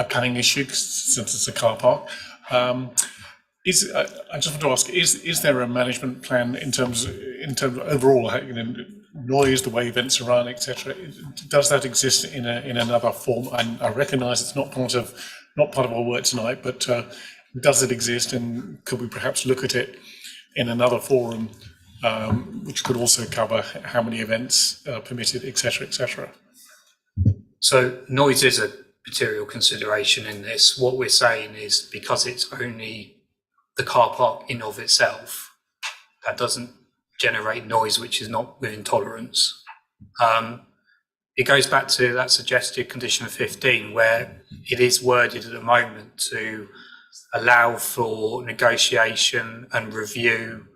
Q: planning issue since it's a car park. I just want to ask: is there a management plan in terms of overall, noise, the way events are run, etc.? Does that exist in another form? And I recognise it's not part of our work tonight, but does it exist, and could we perhaps look at it in another forum, which could also cover how many events are permitted, etc., etc.?
I: So noise is a material consideration in this. What we're saying is, because it's only the car park in of itself, that doesn't generate noise which is not within tolerance. It goes back to that suggested condition of 15, where it is worded at the moment to allow for negotiation and review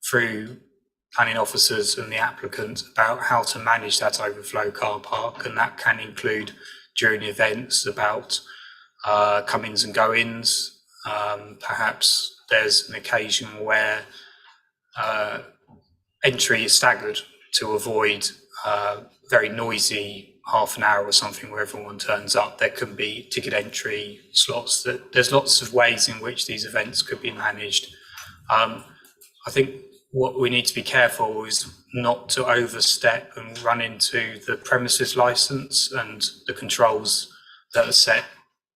I: through planning officers and the applicant about how to manage that overflow car park, and that can include during events about come-ins and go-ins. Perhaps there's an occasion where entry is staggered to avoid very noisy half an hour or something where everyone turns up. There can be ticket entry slots. There's lots of ways in which these events could be managed. I think what we need to be careful is not to overstep and run into the premises license and the controls that are set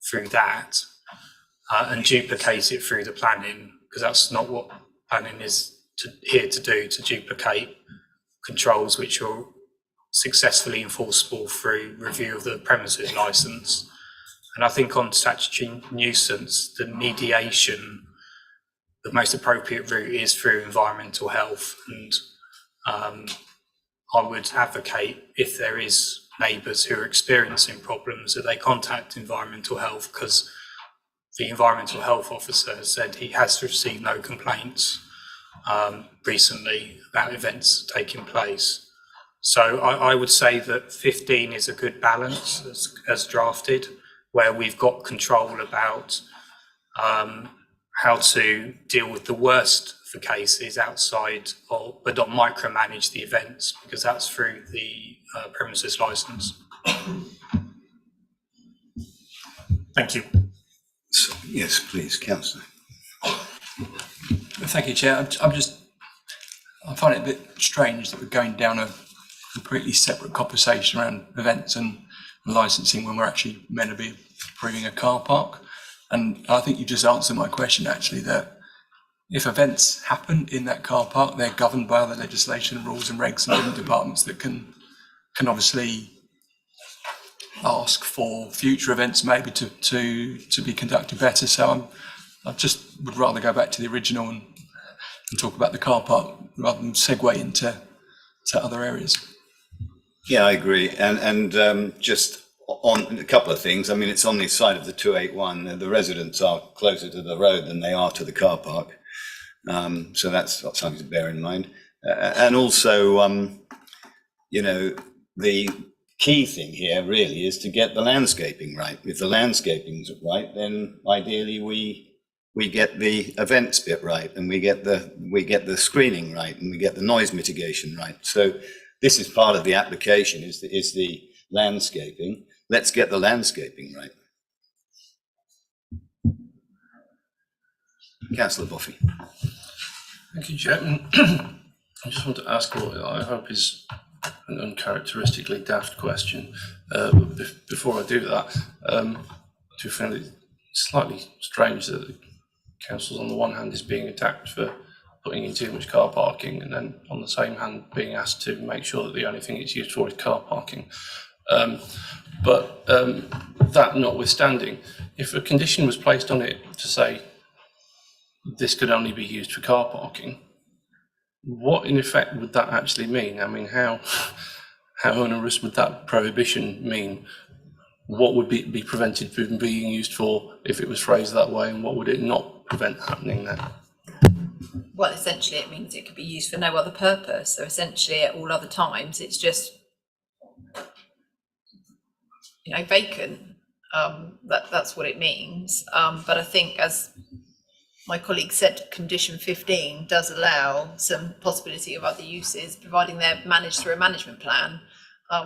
I: through that and duplicate it through the planning, because that's not what planning is here to do, to duplicate controls which are successfully enforceable through review of the premises license. And I think on statutory nuisance, the mediation, the most appropriate route is through environmental health. And I would advocate, if there is neighbours who are experiencing problems, that they contact environmental health, because the environmental health officer has said he has received no complaints recently about events taking place. So I would say that 15 is a good balance as drafted, where we've got control about how to deal with the worst for cases outside of, but not micromanage the events, because that's through the premises license.
Q: Thank you.
A: So, yes, please, Councillor.
C: Thank you, Chair. I find it a bit strange that we're going down a completely separate conversation around events and licensing when we're actually meant to be approving a car park. And I think you just answered my question, actually, that if events happen in that car park, they're governed by other legislation, rules and regs and different departments that can obviously ask for future events maybe to be conducted better. So I just would rather go back to the original and talk about the car park rather than segue into other areas.
A: Yeah, I agree. And just on a couple of things. I mean, it's on the side of the 281. The residents are closer to the road than they are to the car park. So that's something to bear in mind. And also, the key thing here really is to get the landscaping right. If the landscaping's right, then ideally we get the events bit right, and we get the screening right, and we get the noise mitigation right. So this is part of the application, is the landscaping. Let's get the landscaping right. Councillor Buffy.
H: Thank you, Chair. I just want to ask what I hope is an uncharacteristically daft question. Before I do that, I find it slightly strange that the council on the one hand is being attacked for putting in too much car parking, and then on the same hand being asked to make sure that the only thing it's used for is car parking. But that notwithstanding, if a condition was placed on it to say this could only be used for car parking, what in effect would that actually mean? I mean, how onerous would that prohibition mean? What would be prevented from being used for if it was phrased that way, and what would it not prevent happening there?
E: Well, essentially it means it could be used for no other purpose. So essentially at all other times, it's just, vacant. That's what it means. But I think, as my colleague said, condition 15 does allow some possibility of other uses, providing they're managed through a management plan,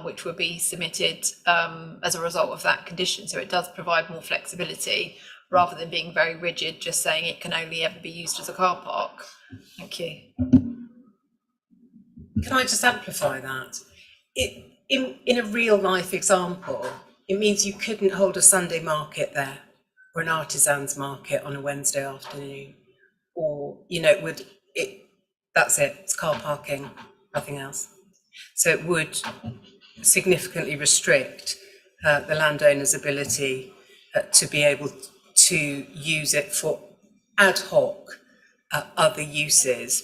E: which would be submitted as a result of that condition. So it does provide more flexibility rather than being very rigid, just saying it can only ever be used as a car park. Thank you.
B: Can I just amplify that? In a real life example, it means you couldn't hold a Sunday market there or an artisans market on a Wednesday afternoon, or that's it, it's car parking, nothing else. So it would significantly restrict the landowner's ability to be able to use it for ad hoc other uses,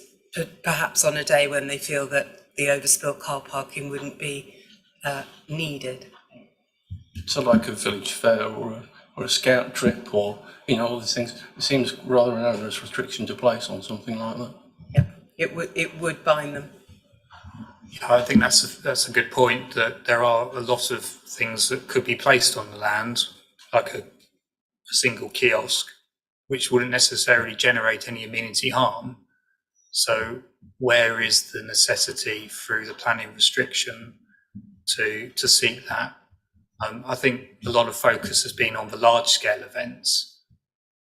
B: perhaps on a day when they feel that the overspill car parking wouldn't be needed.
H: So like a village fair or a scout trip, or all these things. It seems rather an onerous restriction to place on something like that.
B: Yeah, it would bind them.
I: Yeah, I think that's a good point, that there are a lot of things that could be placed on the land, like a single kiosk, which wouldn't necessarily generate any amenity harm. So where is the necessity through the planning restriction to seek that? I think a lot of focus has been on the large scale events,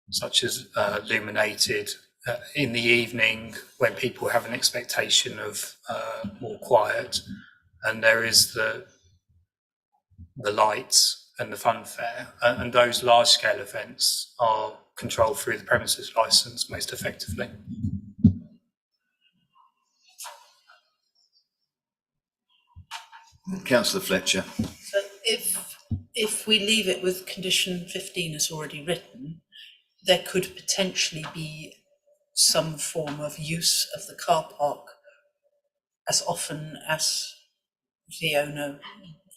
I: such as illuminated in the evening when people have an expectation of more quiet, and there is the lights and the funfair, and those large scale events are controlled through the premises licence most effectively.
A: Councillor Fletcher.
P: So if we leave it with condition 15 as already written, there could potentially be some form of use of the car park as often as the owner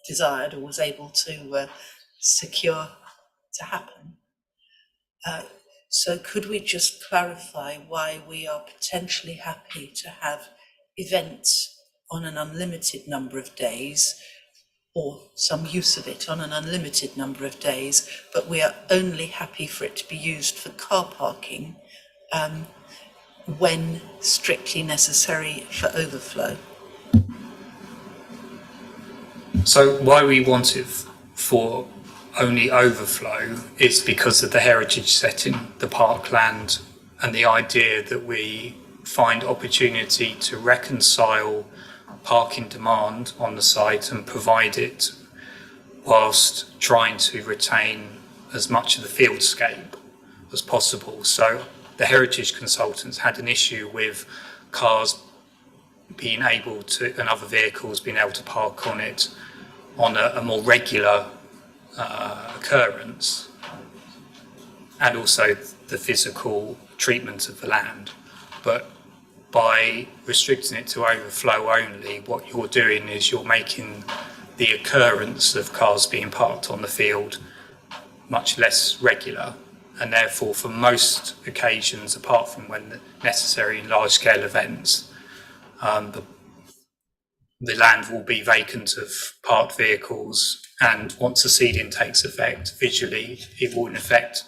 P: desired or was able to secure to happen. So could we just clarify why we are potentially happy to have events on an unlimited number of days, or some use of it on an unlimited number of days, but we are only happy for it to be used for car parking when strictly necessary for overflow?
I: So why we want it for only overflow is because of the heritage setting, the parkland, and the idea that we find opportunity to reconcile parking demand on the site and provide it whilst trying to retain as much of the fieldscape as possible. So the heritage consultants had an issue with cars being able to, and other vehicles being able to park on it on a more regular occurrence, and also the physical treatment of the land. But by restricting it to overflow only, what you're doing is you're making the occurrence of cars being parked on the field much less regular, and therefore for most occasions, apart from when necessary in large scale events, the land will be vacant of parked vehicles, and once the seeding takes effect, visually it will in effect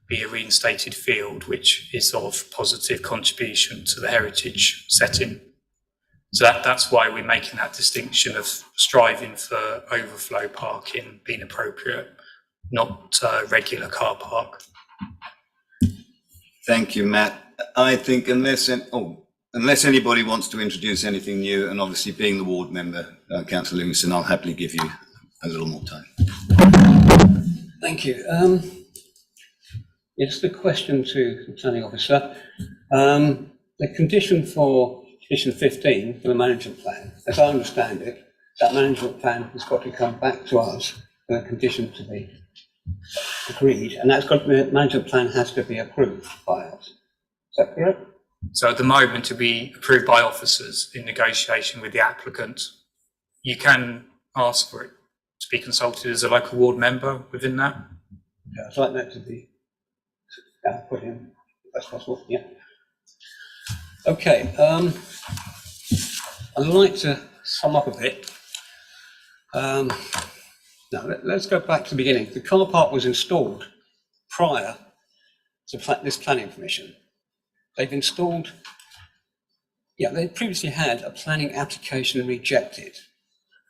I: be a reinstated field, which is sort of positive contribution to the heritage setting. So that's why we're making that distinction of striving for overflow parking being appropriate, not regular car park.
A: Thank you, Matt. I think unless anybody wants to introduce anything new, and obviously being the ward member, Councillor Livingston, I'll happily give you a little more time.
L: Thank you. It's the question to the planning officer. The condition for condition 15 for the management plan, as I understand it, that management plan has got to come back to us for the condition to be agreed, and the management plan has to be approved by us. Is that correct?
I: So at the moment, to be approved by officers in negotiation with the applicant, you can ask for it to be consulted as a local ward member within that.
L: Yeah, I'd like that to be put in, if that's possible, yeah.
S: Okay, I'd like to sum up a bit. Now, let's go back to the beginning. The car park was installed prior to this planning permission. They've installed, they previously had a planning application rejected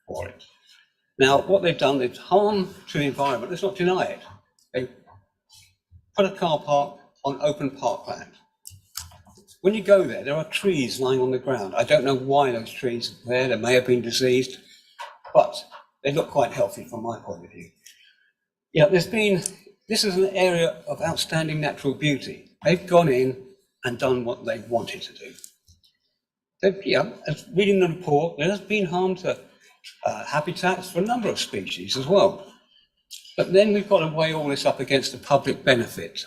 S: for it. Now, what they've done, they've harm to the environment. Let's not deny it. They put a car park on open parkland. When you go there, there are trees lying on the ground. I don't know why those trees are there. They may have been diseased, but they look quite healthy from my point of view. This is an area of outstanding natural beauty. They've gone in and done what they wanted to do. Reading the report, there has been harm to habitats for a number of species as well. But then we've got to weigh all this up against the public benefit.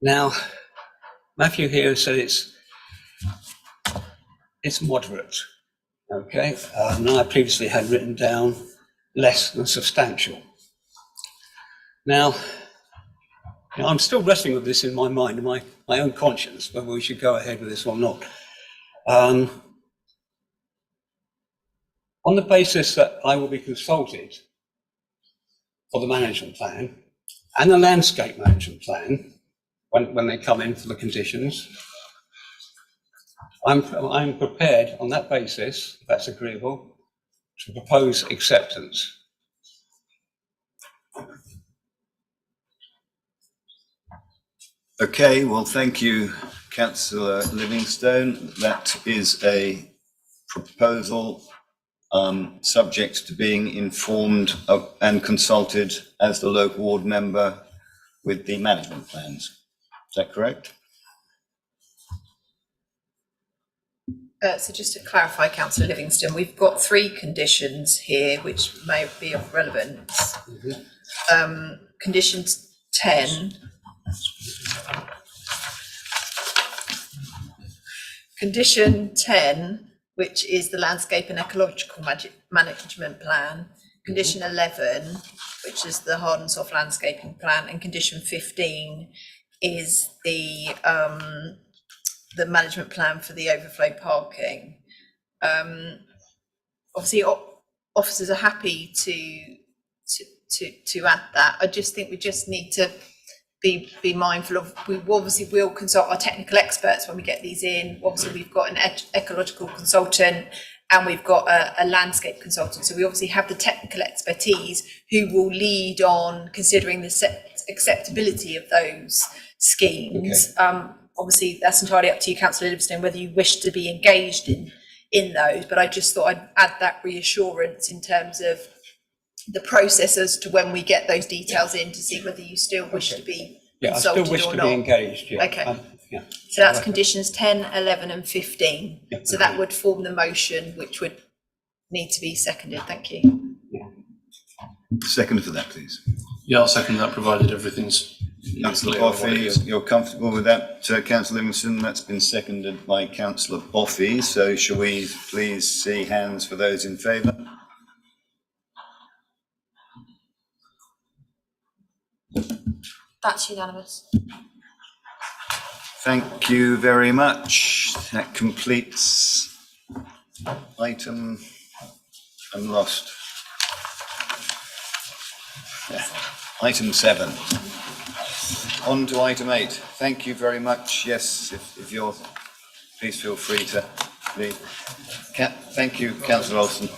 S: Now, Matthew here said it's moderate, okay? And I previously had written down less than substantial. Now, I'm still wrestling with this in my mind, my own conscience, whether we should go ahead with this or not. On the basis that I will be consulted for the management plan and the landscape management plan when they come in for the conditions, I'm prepared on that basis, if that's agreeable, to propose acceptance.
A: Okay, well, thank you, Councillor Livingstone. That is a proposal subject to being informed of and consulted as the local ward member with the management plans. Is that correct?
E: So just to clarify, Councillor Livingstone, we've got 3 conditions here which may be of relevance. Condition 10. Condition 10, which is the landscape and ecological management plan. Condition 11, which is the hard and soft landscaping plan, and condition 15 is the management plan for the overflow parking. Obviously, officers are happy to add that. I just think we just need to be mindful of, we obviously will consult our technical experts when we get these in. Obviously, we've got an ecological consultant and we've got a landscape consultant. So we obviously have the technical expertise who will lead on considering the acceptability of those schemes. Okay. Obviously, that's entirely up to you, Councillor Livingstone, whether you wish to be engaged in those. But I just thought I'd add that reassurance in terms of the process as to when we get those details in to see whether you still wish to be consulted or not.
S: I still wish to be engaged, yeah.
E: Okay. So that's conditions 10, 11 and 15. Yeah, so that would form the motion, which would need to be seconded. Thank you.
A: Second for that, please.
H: Yeah, I'll second that, provided everything's...
A: Councillor Boffey, you're comfortable with that, Councillor Livingstone? That's been seconded by Councillor Boffey. So shall we please see hands for those in favour?
E: That's unanimous.
A: Thank you very much. That completes item, I'm lost. Yeah. Item 7. On to item 8. Thank you very much. Yes, if you're, please feel free to leave. Thank you, Councillor Olsen.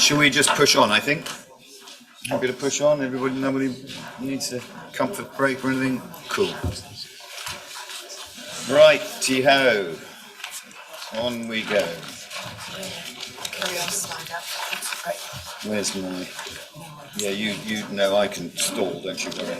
A: Shall we just push on, I think? Happy to push on? Everybody, nobody needs a comfort break or anything? Cool. Righty-ho. On we go. Where's my... Yeah, you know I can stall, don't you worry.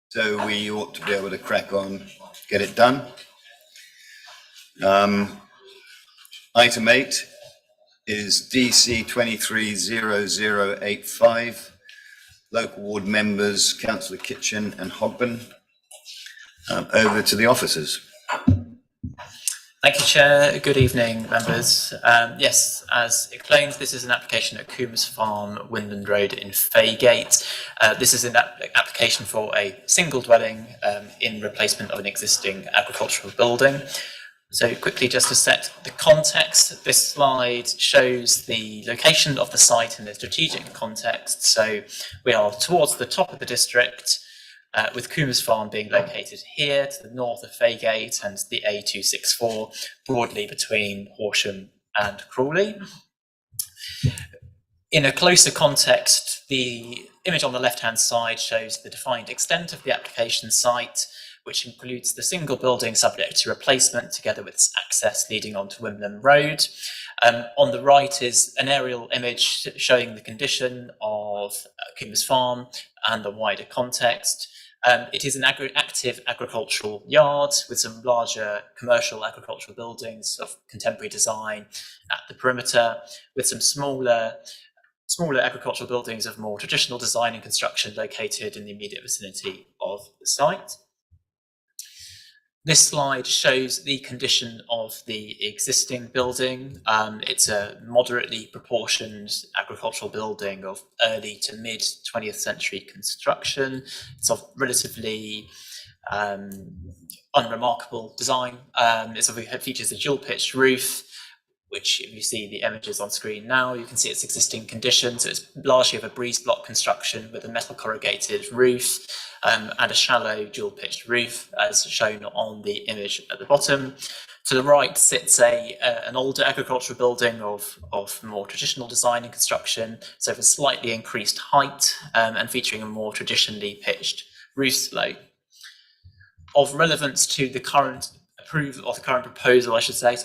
A: So we ought to be able to crack on, get it done. Item 8 is DC 230085, local ward members, Councillor Kitchen and Hogben. Over to the officers.
N: Thank you, Chair. Good evening, members. Yes, as explained, this is an application at Coombs Farm, Windland Road in Faygate. This is an application for a single dwelling in replacement of an existing agricultural building. So quickly, just to set the context, this slide shows the location of the site in the strategic context. So we are towards the top of the district, with Coombs Farm being located here to the north of Faygate and the A264 broadly between Horsham and Crawley. In a closer context, the image on the left-hand side shows the defined extent of the application site, which includes the single building subject to replacement together with its access leading onto Wimbledon Road. On the right is an aerial image showing the condition of Coombs Farm and the wider context. It is an active agricultural yard with some larger commercial agricultural buildings of contemporary design at the perimeter, with some smaller agricultural buildings of more traditional design and construction located in the immediate vicinity of the site. This slide shows the condition of the existing building. It's a moderately proportioned agricultural building of early to mid 20th century construction. It's of relatively unremarkable design. It features a dual pitched roof, which if you see the images on screen now, you can see its existing condition. So it's largely of a breeze block construction with a metal corrugated roof and a shallow dual pitched roof as shown on the image at the bottom. To the right sits an older agricultural building of more traditional design and construction, so of a slightly increased height and featuring a more traditionally pitched roof slope. Of relevance to the current proposal, I should say,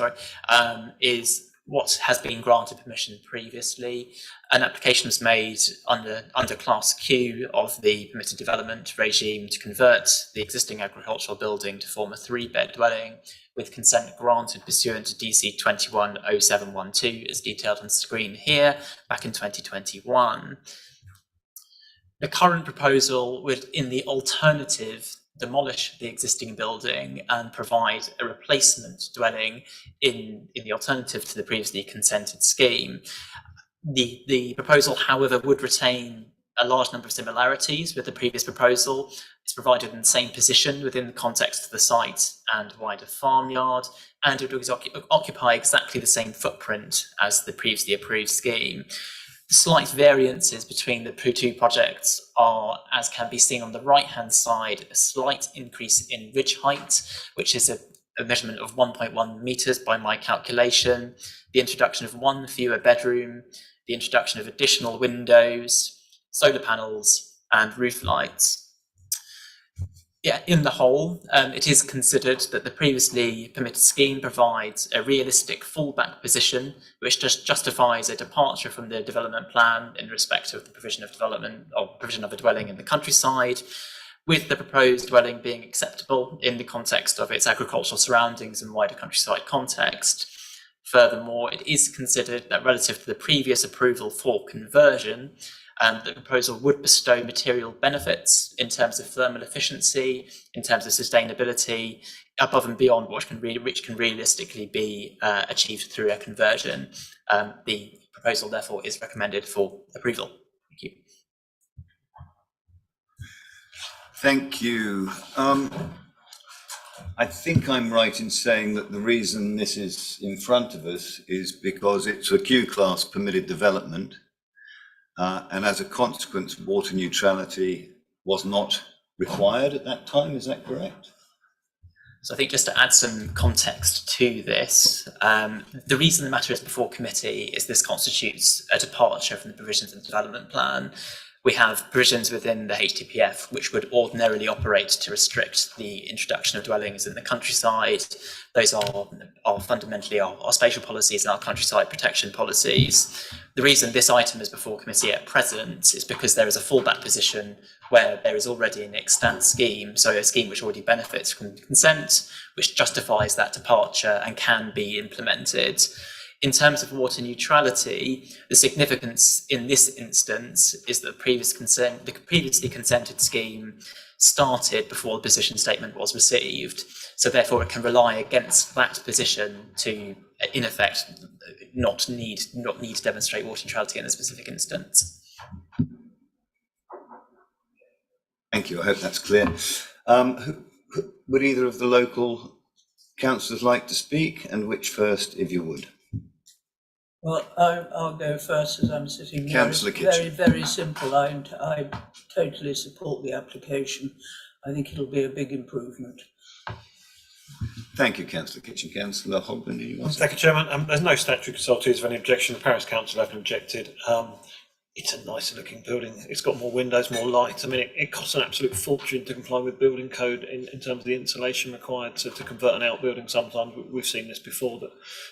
N: is what has been granted permission previously. An application was made under Class Q of the permitted development regime to convert the existing agricultural building to form a 3-bed dwelling, with consent granted pursuant to DC 210712 as detailed on screen here back in 2021. The current proposal would, in the alternative, demolish the existing building and provide a replacement dwelling in the alternative to the previously consented scheme. The proposal, however, would retain a large number of similarities with the previous proposal. It's provided in the same position within the context of the site and wider farmyard, and it would occupy exactly the same footprint as the previously approved scheme. Slight variances between the two projects are, as can be seen on the right-hand side, a slight increase in ridge height, which is a measurement of 1.1 meters by my calculation, the introduction of one fewer bedroom, the introduction of additional windows, solar panels, and roof lights. Yeah, in the whole, it is considered that the previously permitted scheme provides a realistic fallback position, which just justifies a departure from the development plan in respect of the provision of development or provision of a dwelling in the countryside, with the proposed dwelling being acceptable in the context of its agricultural surroundings and wider countryside context. Furthermore, it is considered that relative to the previous approval for conversion, the proposal would bestow material benefits in terms of thermal efficiency, in terms of sustainability, above and beyond which can realistically be achieved through a conversion. The proposal, therefore, is recommended for approval. Thank you.
A: Thank you. I think I'm right in saying that the reason this is in front of us is because it's a Q-class permitted development. And as a consequence, water neutrality was not required at that time, is that correct?
N: So I think just to add some context to this, the reason the matter is before committee is this constitutes a departure from the provisions of the development plan. We have provisions within the HTPF which would ordinarily operate to restrict the introduction of dwellings in the countryside. Those are fundamentally our spatial policies and our countryside protection policies. The reason this item is before committee at present is because there is a fallback position where there is already an extant scheme, so a scheme which already benefits from consent, which justifies that departure and can be implemented. In terms of water neutrality, the significance in this instance is that the previously consented scheme started before the position statement was received. So therefore it can rely against that position to, in effect, not need to demonstrate water neutrality in a specific instance.
A: Thank you, I hope that's clear. Would either of the local councillors like to speak, and which first, if you would?
R: Well, I'll go first as I'm sitting here.
A: Councillor Kitchen.
R: Very simple. I totally support the application. I think it'll be a big improvement.
A: Thank you, Councillor Kitchen. Councillor Hogben, do you want to?
T: Thank you, Chairman. There's no statutory consultees of any objection. The Parish Council haven't objected. It's a nicer looking building. It's got more windows, more light. I mean, it costs an absolute fortune to comply with building code in terms of the insulation required to convert an outbuilding. Sometimes we've seen this before, that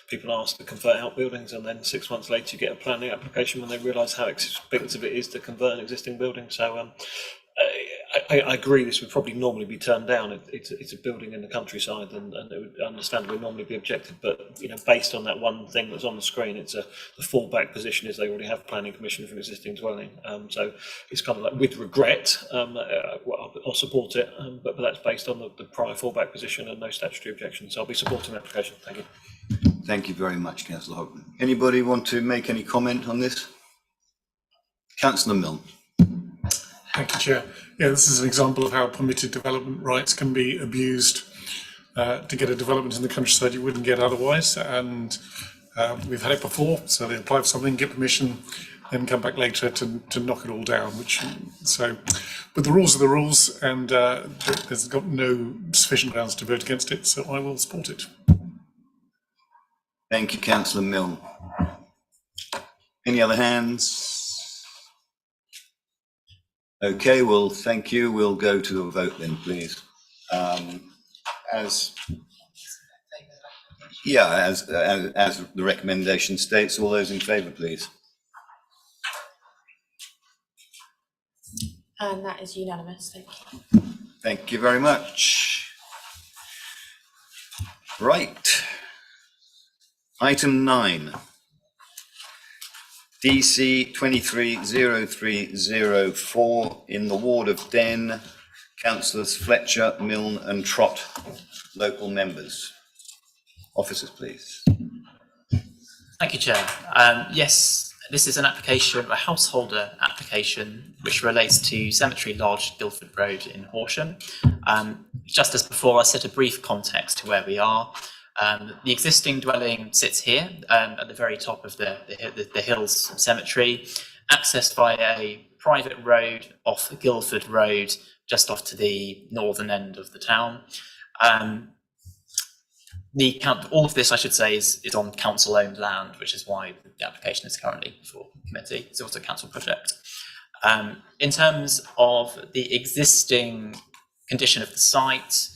T: people ask to convert outbuildings and then 6 months later you get a planning application when they realise how expensive it is to convert an existing building. So I agree this would probably normally be turned down. It's a building in the countryside and it would understandably normally be objected, but based on that one thing that's on the screen, the fallback position is they already have planning permission for an existing dwelling. So it's kind of like with regret, I'll support it, but that's based on the prior fallback position and no statutory objection. So I'll be supporting the application. Thank you.
A: Thank you very much, Councillor Hogben. Anybody want to make any comment on this? Councillor Milne.
Q: Thank you, Chair. Yeah, this is an example of how permitted development rights can be abused to get a development in the countryside you wouldn't get otherwise. And we've had it before, so they apply for something, get permission, then come back later to knock it all down. But the rules are the rules, and there's got no sufficient grounds to vote against it, so I will support it.
A: Thank you, Councillor Milne. Any other hands? Okay, well, thank you. We'll go to the vote then, please. As the recommendation states, all those in favour, please.
O: And that is unanimous. Thank you.
A: Thank you very much. Right. Item 9. DC 230304 in the ward of Den, Councillors Fletcher, Milne and Trott, local members. Officers, please.
N: Thank you, Chair. Yes, this is an application, a householder application, which relates to Cemetery Lodge, Guildford Road in Horsham. Just as before, I set a brief context to where we are. The existing dwelling sits here at the very top of the Hills Cemetery, accessed by a private road off Guildford Road, just off to the northern end of the town. All of this, I should say, is on council-owned land, which is why the application is currently before committee. It's also a council project. In terms of the existing condition of the site.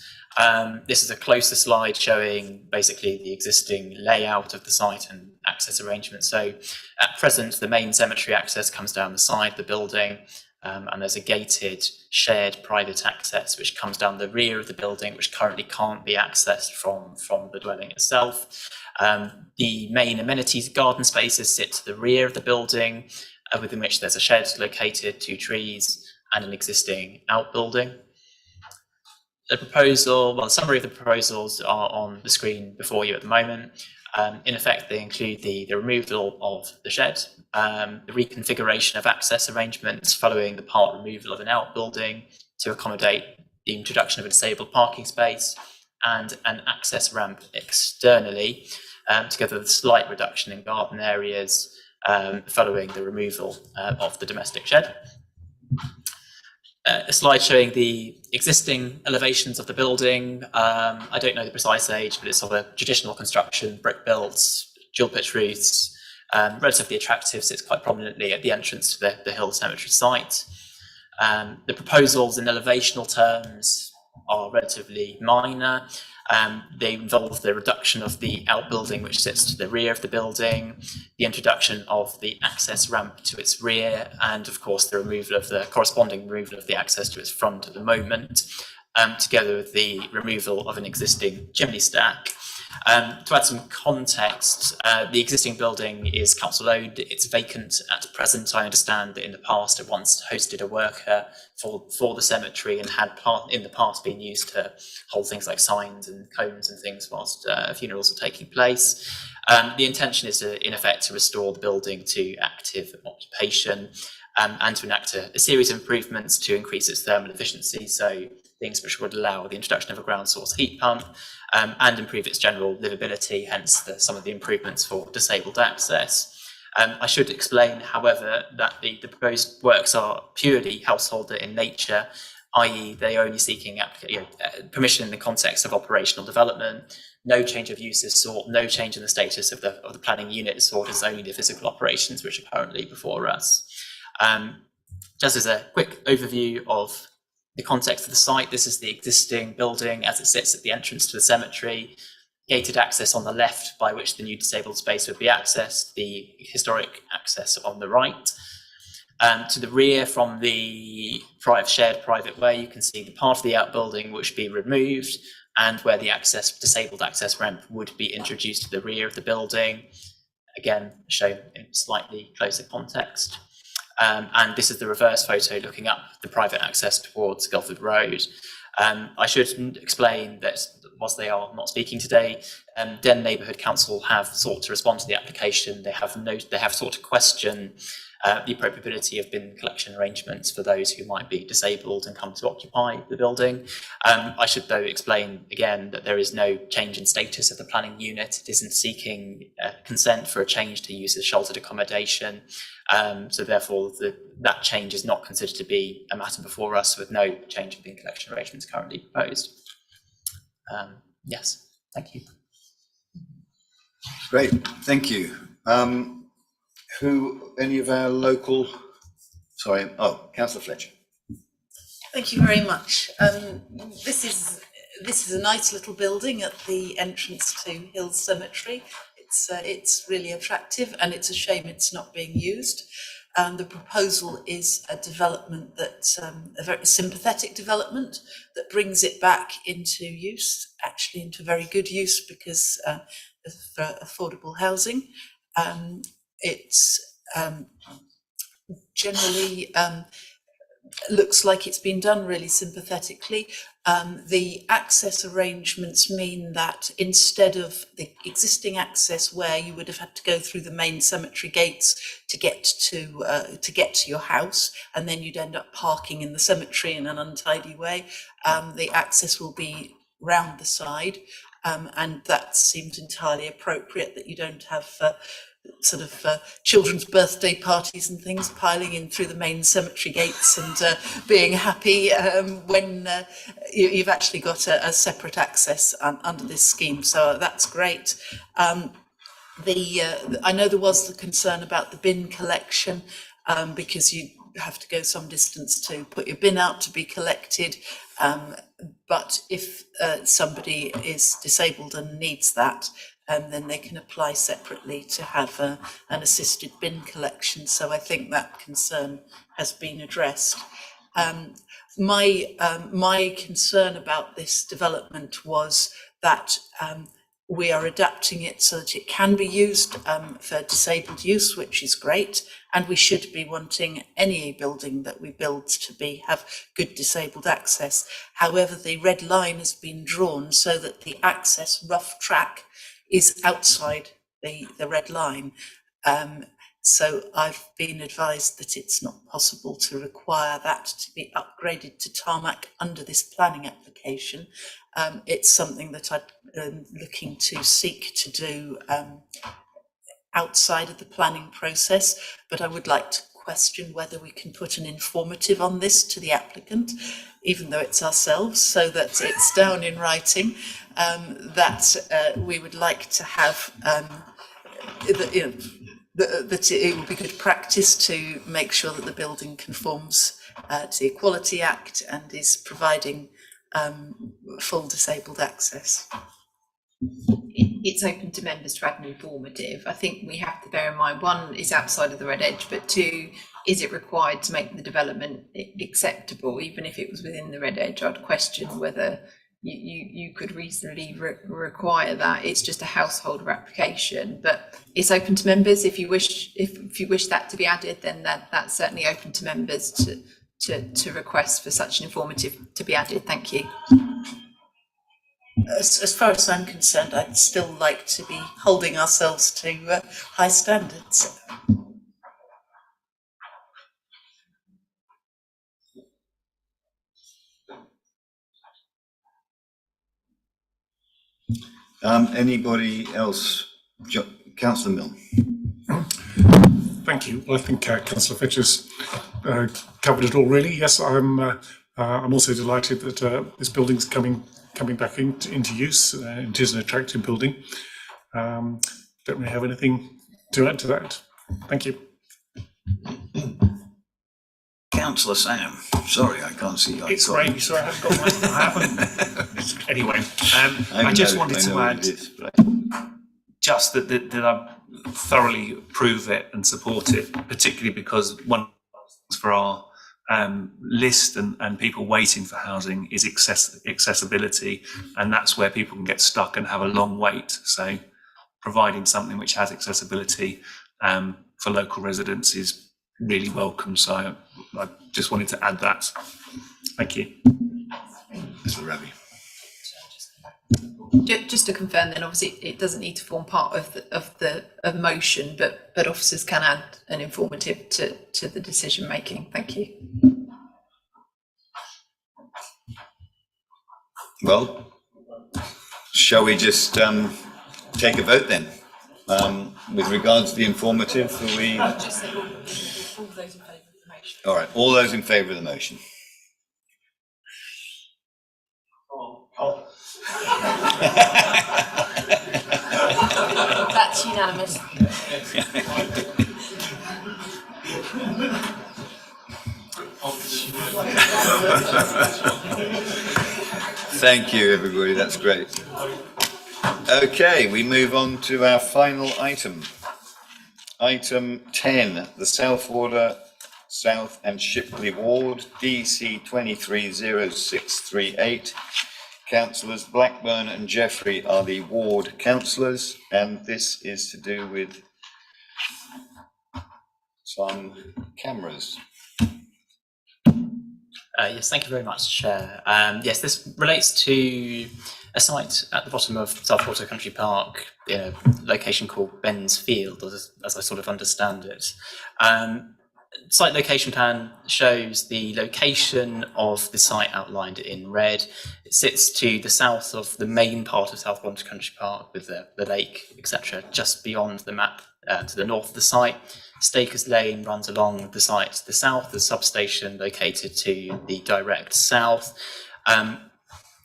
N: This is a closer slide showing basically the existing layout of the site and access arrangements. So at present, the main cemetery access comes down the side of the building, and there's a gated shared private access which comes down the rear of the building, which currently can't be accessed from the dwelling itself. The main amenities garden spaces sit to the rear of the building, within which there's a shed located, 2 trees, and an existing outbuilding. The proposal, well, the summary of the proposals are on the screen before you at the moment. In effect, they include the removal of the shed, the reconfiguration of access arrangements following the part removal of an outbuilding to accommodate the introduction of a disabled parking space, and an access ramp externally, together with a slight reduction in garden areas following the removal of the domestic shed. A slide showing the existing elevations of the building. I don't know the precise age, but it's of a traditional construction, brick built, dual pitch roofs, relatively attractive, sits quite prominently at the entrance to the Hill Cemetery site. The proposals in elevational terms are relatively minor. They involve the reduction of the outbuilding which sits to the rear of the building, the introduction of the access ramp to its rear, and of course the removal of the corresponding removal of the access to its front at the moment, together with the removal of an existing chimney stack. To add some context, the existing building is council owned. It's vacant at present. I understand that in the past it once hosted a worker for the cemetery and had in the past been used to hold things like signs and cones and things whilst funerals are taking place. The intention is in effect to restore the building to active occupation, and to enact a series of improvements to increase its thermal efficiency. So things which would allow the introduction of a ground source heat pump, and improve its general livability, hence some of the improvements for disabled access. I should explain, however, that the proposed works are purely householder in nature, i.e. they are only seeking permission in the context of operational development. No change of use is sought, no change in the status of the planning unit is sought, it's only the physical operations which are currently before us. Just as a quick overview of the context of the site, this is the existing building as it sits at the entrance to the cemetery. Gated access on the left by which the new disabled space would be accessed, the historic access on the right. To the rear from the shared private way, you can see the part of the outbuilding which would be removed, and where the disabled access ramp would be introduced to the rear of the building. Again, shown in slightly closer context. And this is the reverse photo looking up the private access towards Guildford Road. I should explain that whilst they are not speaking today, Den Neighbourhood Council have sought to respond to the application. They have sought to question the appropriability of bin collection arrangements for those who might be disabled and come to occupy the building. I should though explain again that there is no change in status of the planning unit. It isn't seeking consent for a change to use as sheltered accommodation. So therefore that change is not considered to be a matter before us, with no change in bin collection arrangements currently proposed. Yes, thank you.
A: Great, thank you. Any of our local, Councillor Fletcher.
P: Thank you very much. This is a nice little building at the entrance to Hill Cemetery. It's really attractive, and it's a shame it's not being used. The proposal is a development that's a very sympathetic development that brings it back into use, actually into very good use, because for affordable housing. It's generally looks like it's been done really sympathetically. The access arrangements mean that instead of the existing access where you would have had to go through the main cemetery gates to get to your house, and then you'd end up parking in the cemetery in an untidy way, the access will be round the side, and that seems entirely appropriate, that you don't have children's birthday parties and things piling in through the main cemetery gates and being happy when you've actually got a separate access under this scheme. So that's great. I know there was the concern about the bin collection because you have to go some distance to put your bin out to be collected. But if somebody is disabled and needs that, then they can apply separately to have an assisted bin collection. So I think that concern has been addressed. My concern about this development was that we are adapting it so that it can be used for disabled use, which is great, and we should be wanting any building that we build to have good disabled access. However, the red line has been drawn so that the access rough track is outside the red line. So I've been advised that it's not possible to require that to be upgraded to tarmac under this planning application. It's something that I'm looking to seek to do outside of the planning process, but I would like to question whether we can put an informative on this to the applicant, even though it's ourselves, so that it's down in writing, that we would like to have that it would be good practice to make sure that the building conforms to the Equality Act and is providing full disabled access.
E: It's open to members to add an informative. I think we have to bear in mind, one, is outside of the red edge, but two, is it required to make the development acceptable? Even if it was within the red edge, I'd question whether you could reasonably require that. It's just a householder application, but it's open to members. If you wish that to be added, then that's certainly open to members to request for such an informative to be added. Thank you.
P: As far as I'm concerned, I'd still like to be holding ourselves to high standards.
A: Anybody else? Councillor Milne.
Q: Thank you. Well, I think Councillor Fitcher's covered it all really. Yes, I'm also delighted that this building's coming back into use. It is an attractive building. Don't really have anything to add to that. Thank you.
U: Councillor Sam, sorry, I can't see you.
V: It's Ray, sorry, I haven't got my, I haven't. Anyway, I just wanted to add just that I thoroughly approve it and support it, particularly because one for our list and people waiting for housing is accessibility, and that's where people can get stuck and have a long wait. So providing something which has accessibility for local residents is really welcome. So I just wanted to add that. Thank you.
A: Mr. Ravi.
E: Just to confirm, then obviously it doesn't need to form part of the motion, but officers can add an informative to the decision making. Thank you.
A: Well, shall we just take a vote then? With regards to the informative, are we? All right, all those in favour of the motion.
O: That's unanimous.
A: Thank you, everybody. That's great. Okay, we move on to our final item. Item 10, the South Order, South and Shipley Ward, DC 230638. Councillors Blackburn and Jeffrey are the ward councillors, and this is to do with some cameras.
N: Yes, thank you very much, Chair. Yes, this relates to a site at the bottom of South Water Country Park, in a location called Ben's Field, as I sort of understand it. Site location plan shows the location of the site outlined in red. It sits to the south of the main part of South Water Country Park with the lake, etc., just beyond the map to the north of the site. Stakers Lane runs along the site to the south, the substation located to the direct south.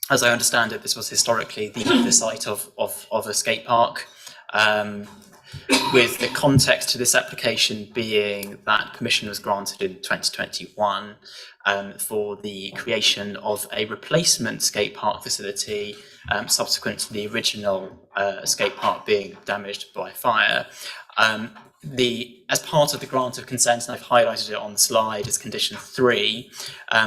N: As I understand it, this was historically the site of a skate park. with the context to this application being that permission was granted in 2021 for the creation of a replacement skate park facility subsequent to the original skate park being damaged by fire. As part of the grant of consent, and I've highlighted it on the slide, is condition 3,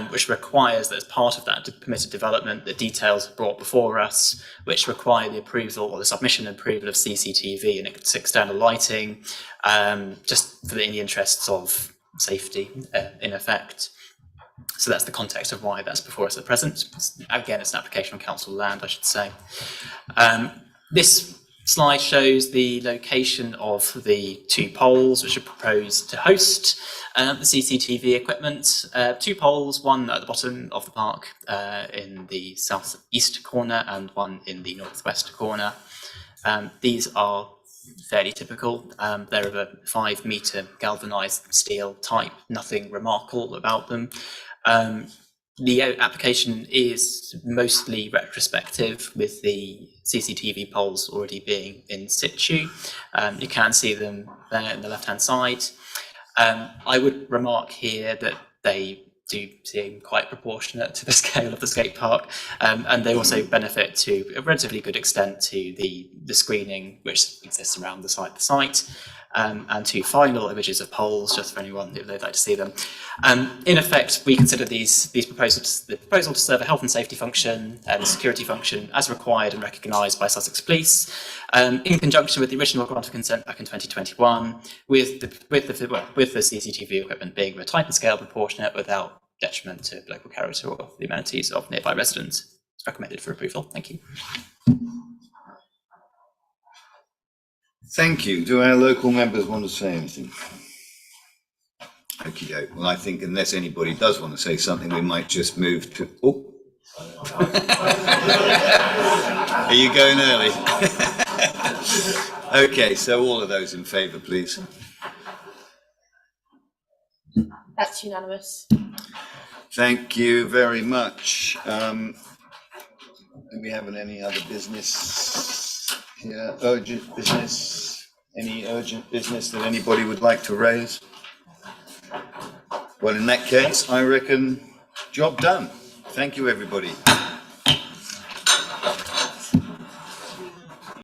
N: which requires that as part of that permitted development, the details are brought before us, which require the approval or the submission and approval of CCTV and external lighting, just in the interests of safety, in effect. So that's the context of why that's before us at present. Again, it's an application on council land, I should say. This slide shows the location of the 2 poles which are proposed to host the CCTV equipment. 2 poles, one at the bottom of the park in the southeast corner and one in the northwest corner. These are fairly typical. They're of a 5-metre galvanised steel type, nothing remarkable about them. The application is mostly retrospective, with the CCTV poles already being in situ. You can see them there on the left-hand side. I would remark here that they do seem quite proportionate to the scale of the skate park, and they also benefit to a relatively good extent to the screening which exists around the site. And 2 final images of poles, just for anyone who would like to see them. In effect, we consider the proposal to serve a health and safety function and a security function as required and recognised by Sussex Police, in conjunction with the original grant of consent back in 2021, with the CCTV equipment being of a type and scale proportionate without detriment to local character or the amenities of nearby residents. It's recommended for approval. Thank you.
A: Thank you. Do our local members want to say anything? Okay, well, I think unless anybody does want to say something, we might just move to. Oh. Are you going early? Okay, so all of those in favour, please.
O: That's unanimous.
A: Thank you very much. Do we have any other business? Yeah, urgent business? Any urgent business that anybody would like to raise? Well, in that case, I reckon job done. Thank you, everybody.